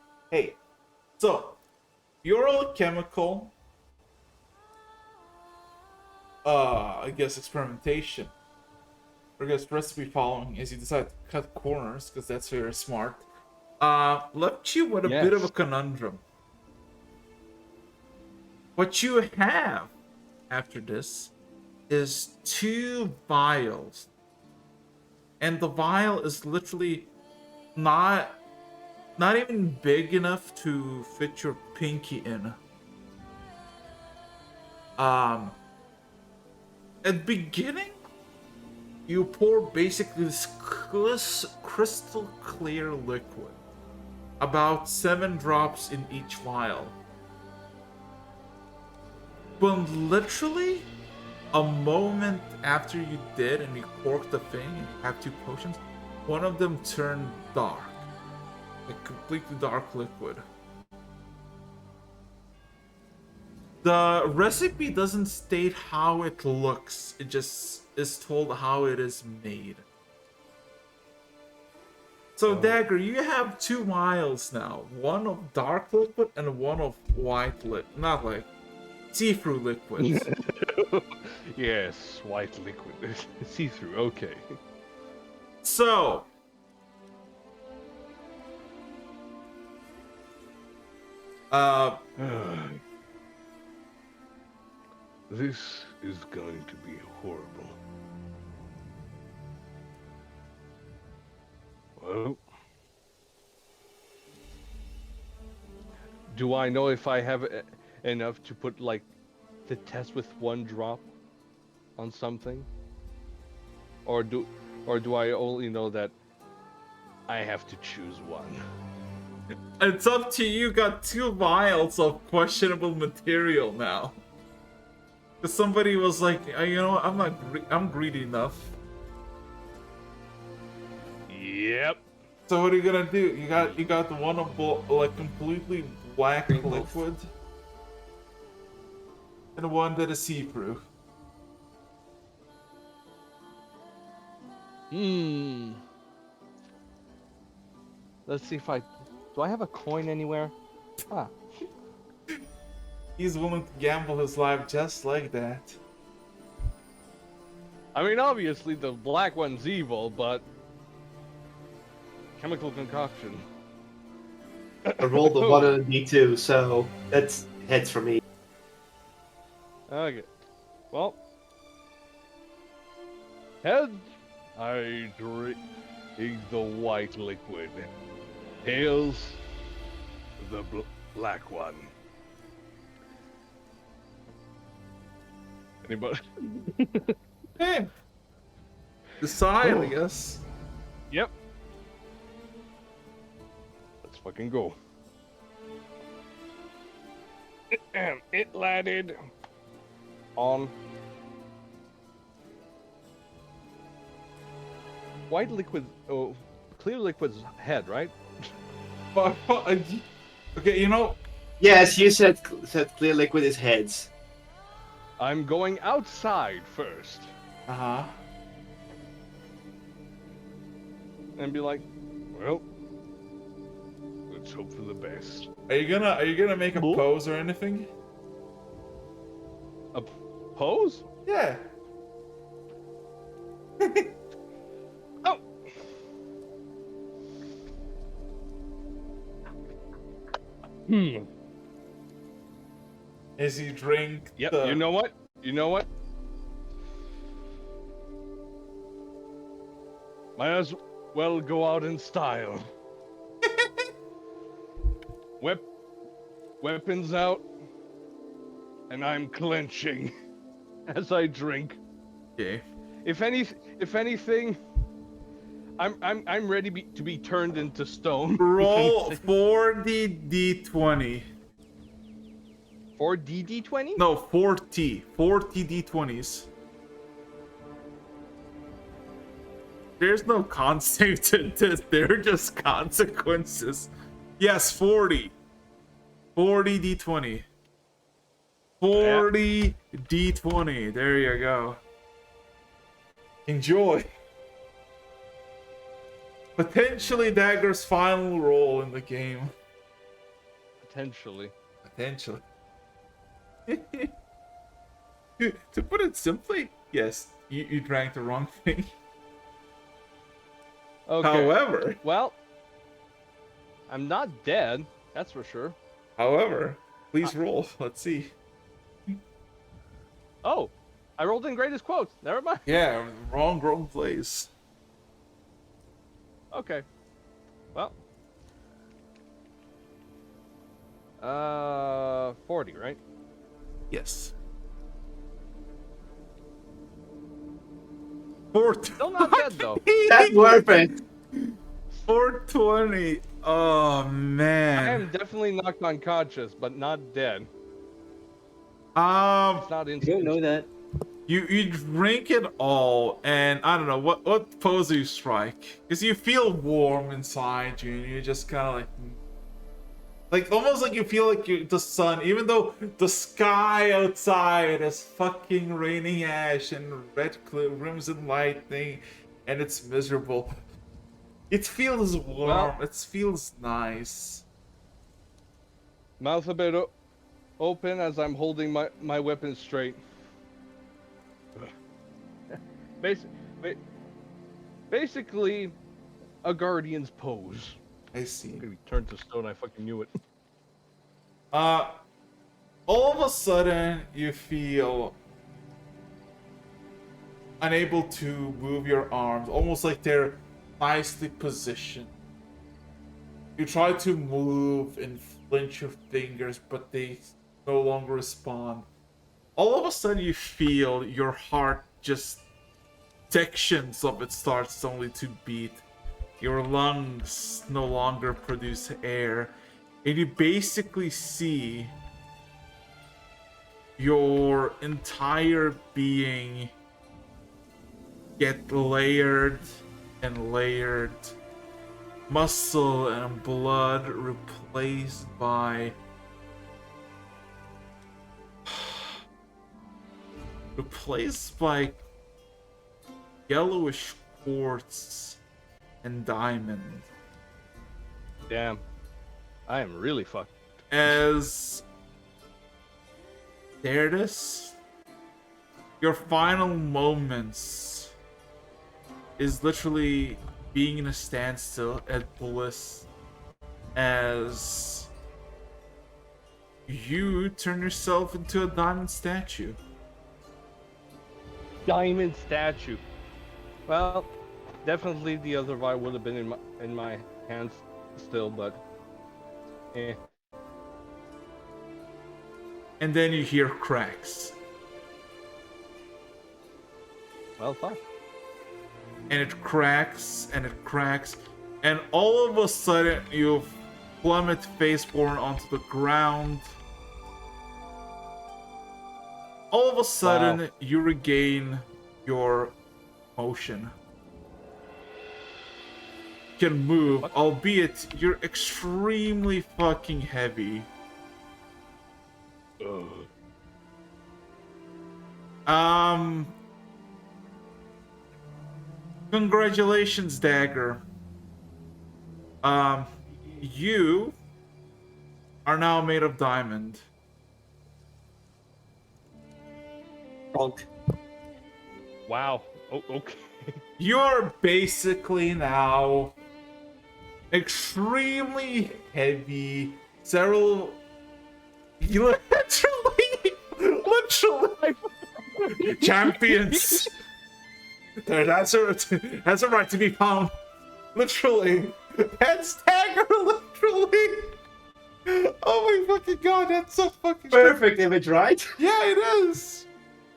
So, your old chemical, I guess experimentation, or I guess recipe following, as you decide to cut corners, because that's very smart, left you with a bit of a conundrum. What you have after this is 2 vials. And the vial is literally not even big enough to fit your pinky in. At the beginning, you pour basically this crystal clear liquid. About 7 drops in each vial. But literally, a moment after you did and you corked the thing and you have 2 potions, one of them turned dark. A completely dark liquid. The recipe doesn't state how it looks, it just is told how it is made. So Dagger, you have 2 vials now. One of dark liquid and one of white liquid. Not like See-through liquid. Yes, white liquid. See-through, okay. So, This is going to be horrible. Well, do I know if I have enough to put, like, the test with 1 drop on something? Or do I only know that I have to choose one? it's up to you. Got 2 vials of questionable material now. Because somebody was like, you know, I'm greedy enough. Yep. So what are you gonna do? You got the one of like completely black Drink both. liquid, and one that is see-through. Let's see if do I have a coin anywhere? Ah. He's willing to gamble his life just like that. I mean, obviously the black one's evil, but chemical concoction. I rolled a 1 and a D2, so that's heads for me. Okay. Well, heads, I drink the white liquid. Tails, the black one. Anybody? Hey, decide, I guess. Yep. Let's fucking go. It landed on white liquid. Oh, clear liquid's head, right? Okay, you know. Yes, you said clear liquid is heads. I'm going outside first. Uh-huh. And be like, well, let's hope for the best. Are you gonna make a pose or anything? A pose? Yeah. Oh. As you drink. Yep. You know what? You know what? Might as well go out in style. Weapons out, and I'm clenching as I drink. Okay. If anything, I'm ready to be turned into stone. Roll 4D D20. 4D D20? No, 40 D20s. There's no con save to this. They're just consequences. Yes, 40 D20. 40 D20. There you go. Enjoy. Potentially Dagger's final role in the game. Potentially. To put it simply, yes, you drank the wrong thing. Okay. However, well, I'm not dead, that's for sure. However, please roll. Let's see. Oh, I rolled in greatest quotes. Never mind. Yeah, wrong place. Okay. Well. 40, right? Yes. Still not dead though. That's worth it. 420. Oh I man. am definitely knocked unconscious, but not dead. It's not You don't know that. You drink it all, and I don't know what pose do you strike? Because you feel warm inside you, and you're just kind of like almost like you feel like the sun, even though the sky outside is fucking raining ash and red crimson lightning, and it's miserable. It feels warm. Well, it feels nice. Mouth a bit open as I'm holding my weapon straight. Basically, a guardian's pose. I see. I'm gonna be turned to stone. I fucking knew it. All of a sudden, you feel unable to move your arms, almost like they're nicely positioned. You try to move and flinch your fingers, but they no longer respond. All of a sudden, you feel your heart just sections of it starts only to beat. Your lungs no longer produce air, and you basically see your entire being get layered and layered. Muscle and blood replaced by yellowish quartz and diamond. Damn, I am really fucked. As Derdis, your final moments is literally being in a standstill at bliss as you turn yourself into a diamond statue. Diamond statue. Well, definitely the other vial would have been in my hands still, but eh. And then you hear cracks. Well, fuck. And it cracks, and it cracks, and all of a sudden you plummet faceborne onto the ground. All of a sudden, you regain your motion. You can move, albeit you're extremely fucking heavy. Congratulations, Dagger. You are now made of diamond. Wrong. Wow. Oh, okay. You're basically now extremely heavy. Several. You literally, champions. That's a right to be found. Literally, that's Dagger. Literally. Oh my fucking god, that's so fucking Perfect image, right? Yeah, it is.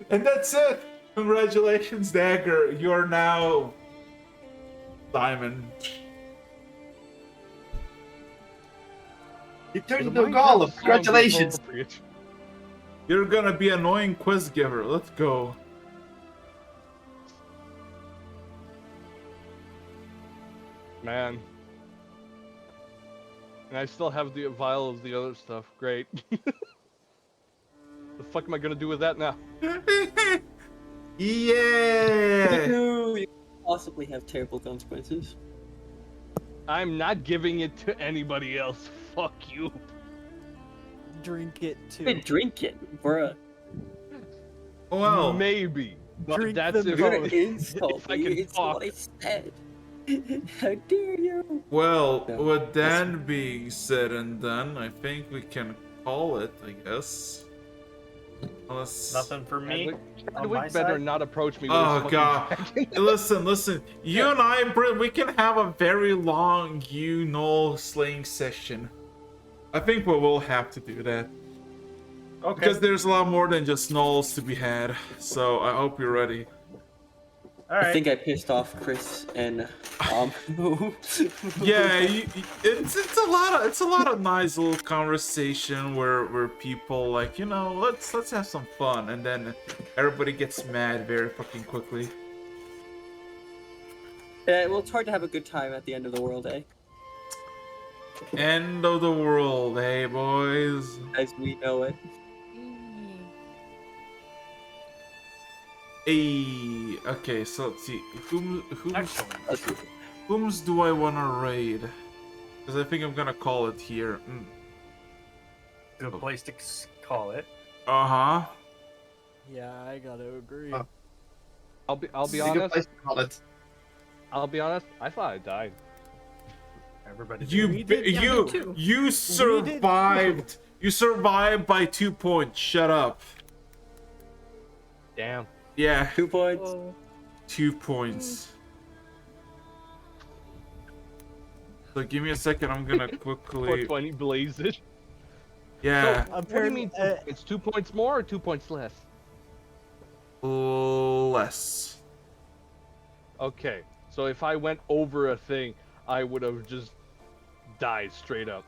And that's it. Congratulations, Dagger. You're now diamond. You turned into a golem. Congratulations. You're gonna be annoying quiz giver. Let's go. Man. And I still have the vial of the other stuff. Great. The fuck am I gonna do with that now? Yeah. You possibly have terrible consequences. I'm not giving it to anybody else. Fuck you. Drink it too. Hey, drink it, bruh. Well, maybe. But Drink that's them if, You're both. gonna insult if I me. can It's talk. what I said. How dare you? well, No, with that being said and done, I think we can call it, I guess. Unless... Nothing for me. on my Chadwick better side? not approach me with Oh his god. fucking Listen. You and I, Britt, we can have a very long Gnoll slaying session. I think we will have to do that. Okay. Because there's a lot more than just Gnolls to be had. So I hope you're ready. All right. I think I pissed off Chris and Yeah, it's a lot of nice little conversation where people like, you know, let's have some fun, and then everybody gets mad very fucking quickly. Well, it's hard to have a good time at the end of the world, eh? End of the world, hey boys. As we know it. Hey, okay, so let's see, Excellent. whom's do I wanna raid? Because I think I'm gonna call it here. Good place to call it. Uh-huh. Yeah, I gotta agree. Oh. I'll be It's a good honest. place to call it. I'll be honest. I thought I died. Everybody. We did- yeah, you me too. you survived. You survived by 2 points. Shut up. Damn. Yeah, 2 points. Whoa. 2 points. So give me a second. I'm gonna quickly. 420 blazes. Yeah, What do you mean? It's 2 points more or 2 points less? less. Okay. So if I went over a thing, I would have just died straight up.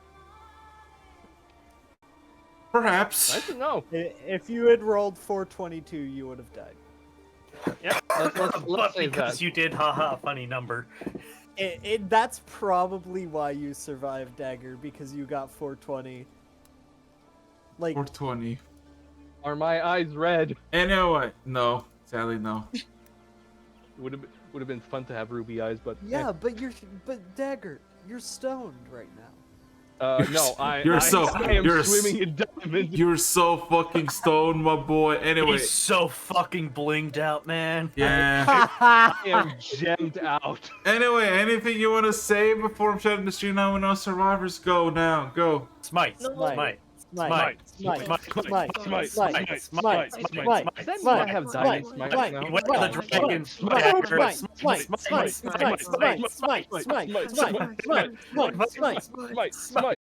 Perhaps. I don't know. If you had rolled 422, you would have died. Let's But say because that. you did, haha, funny number. That's probably why you survived, Dagger, because you got 420. Like, 420. Are my eyes red? Anyway, no. Sadly, no. Would have been fun to have ruby eyes, but yeah, but Dagger, you're stoned right now. no, I am you're swimming in diamonds. You're so fucking stoned, my boy. Anyway, He's so fucking blinged out, man. yeah. I am gemmed out. Anyway, anything you want to say before I'm shutting the stream now? When no survivors, go now. Go. Smite, No. smite. Smite, Smite, smite, smite, smite, smite, smite, smite, smite, smite, Does that mean smite, I have smite, diamond smite smite, now? You went to the dragon. smite, smite, smite, smite, smite, smite, smite, smite, smite, smite, smite, smite, smite, smite, Smite,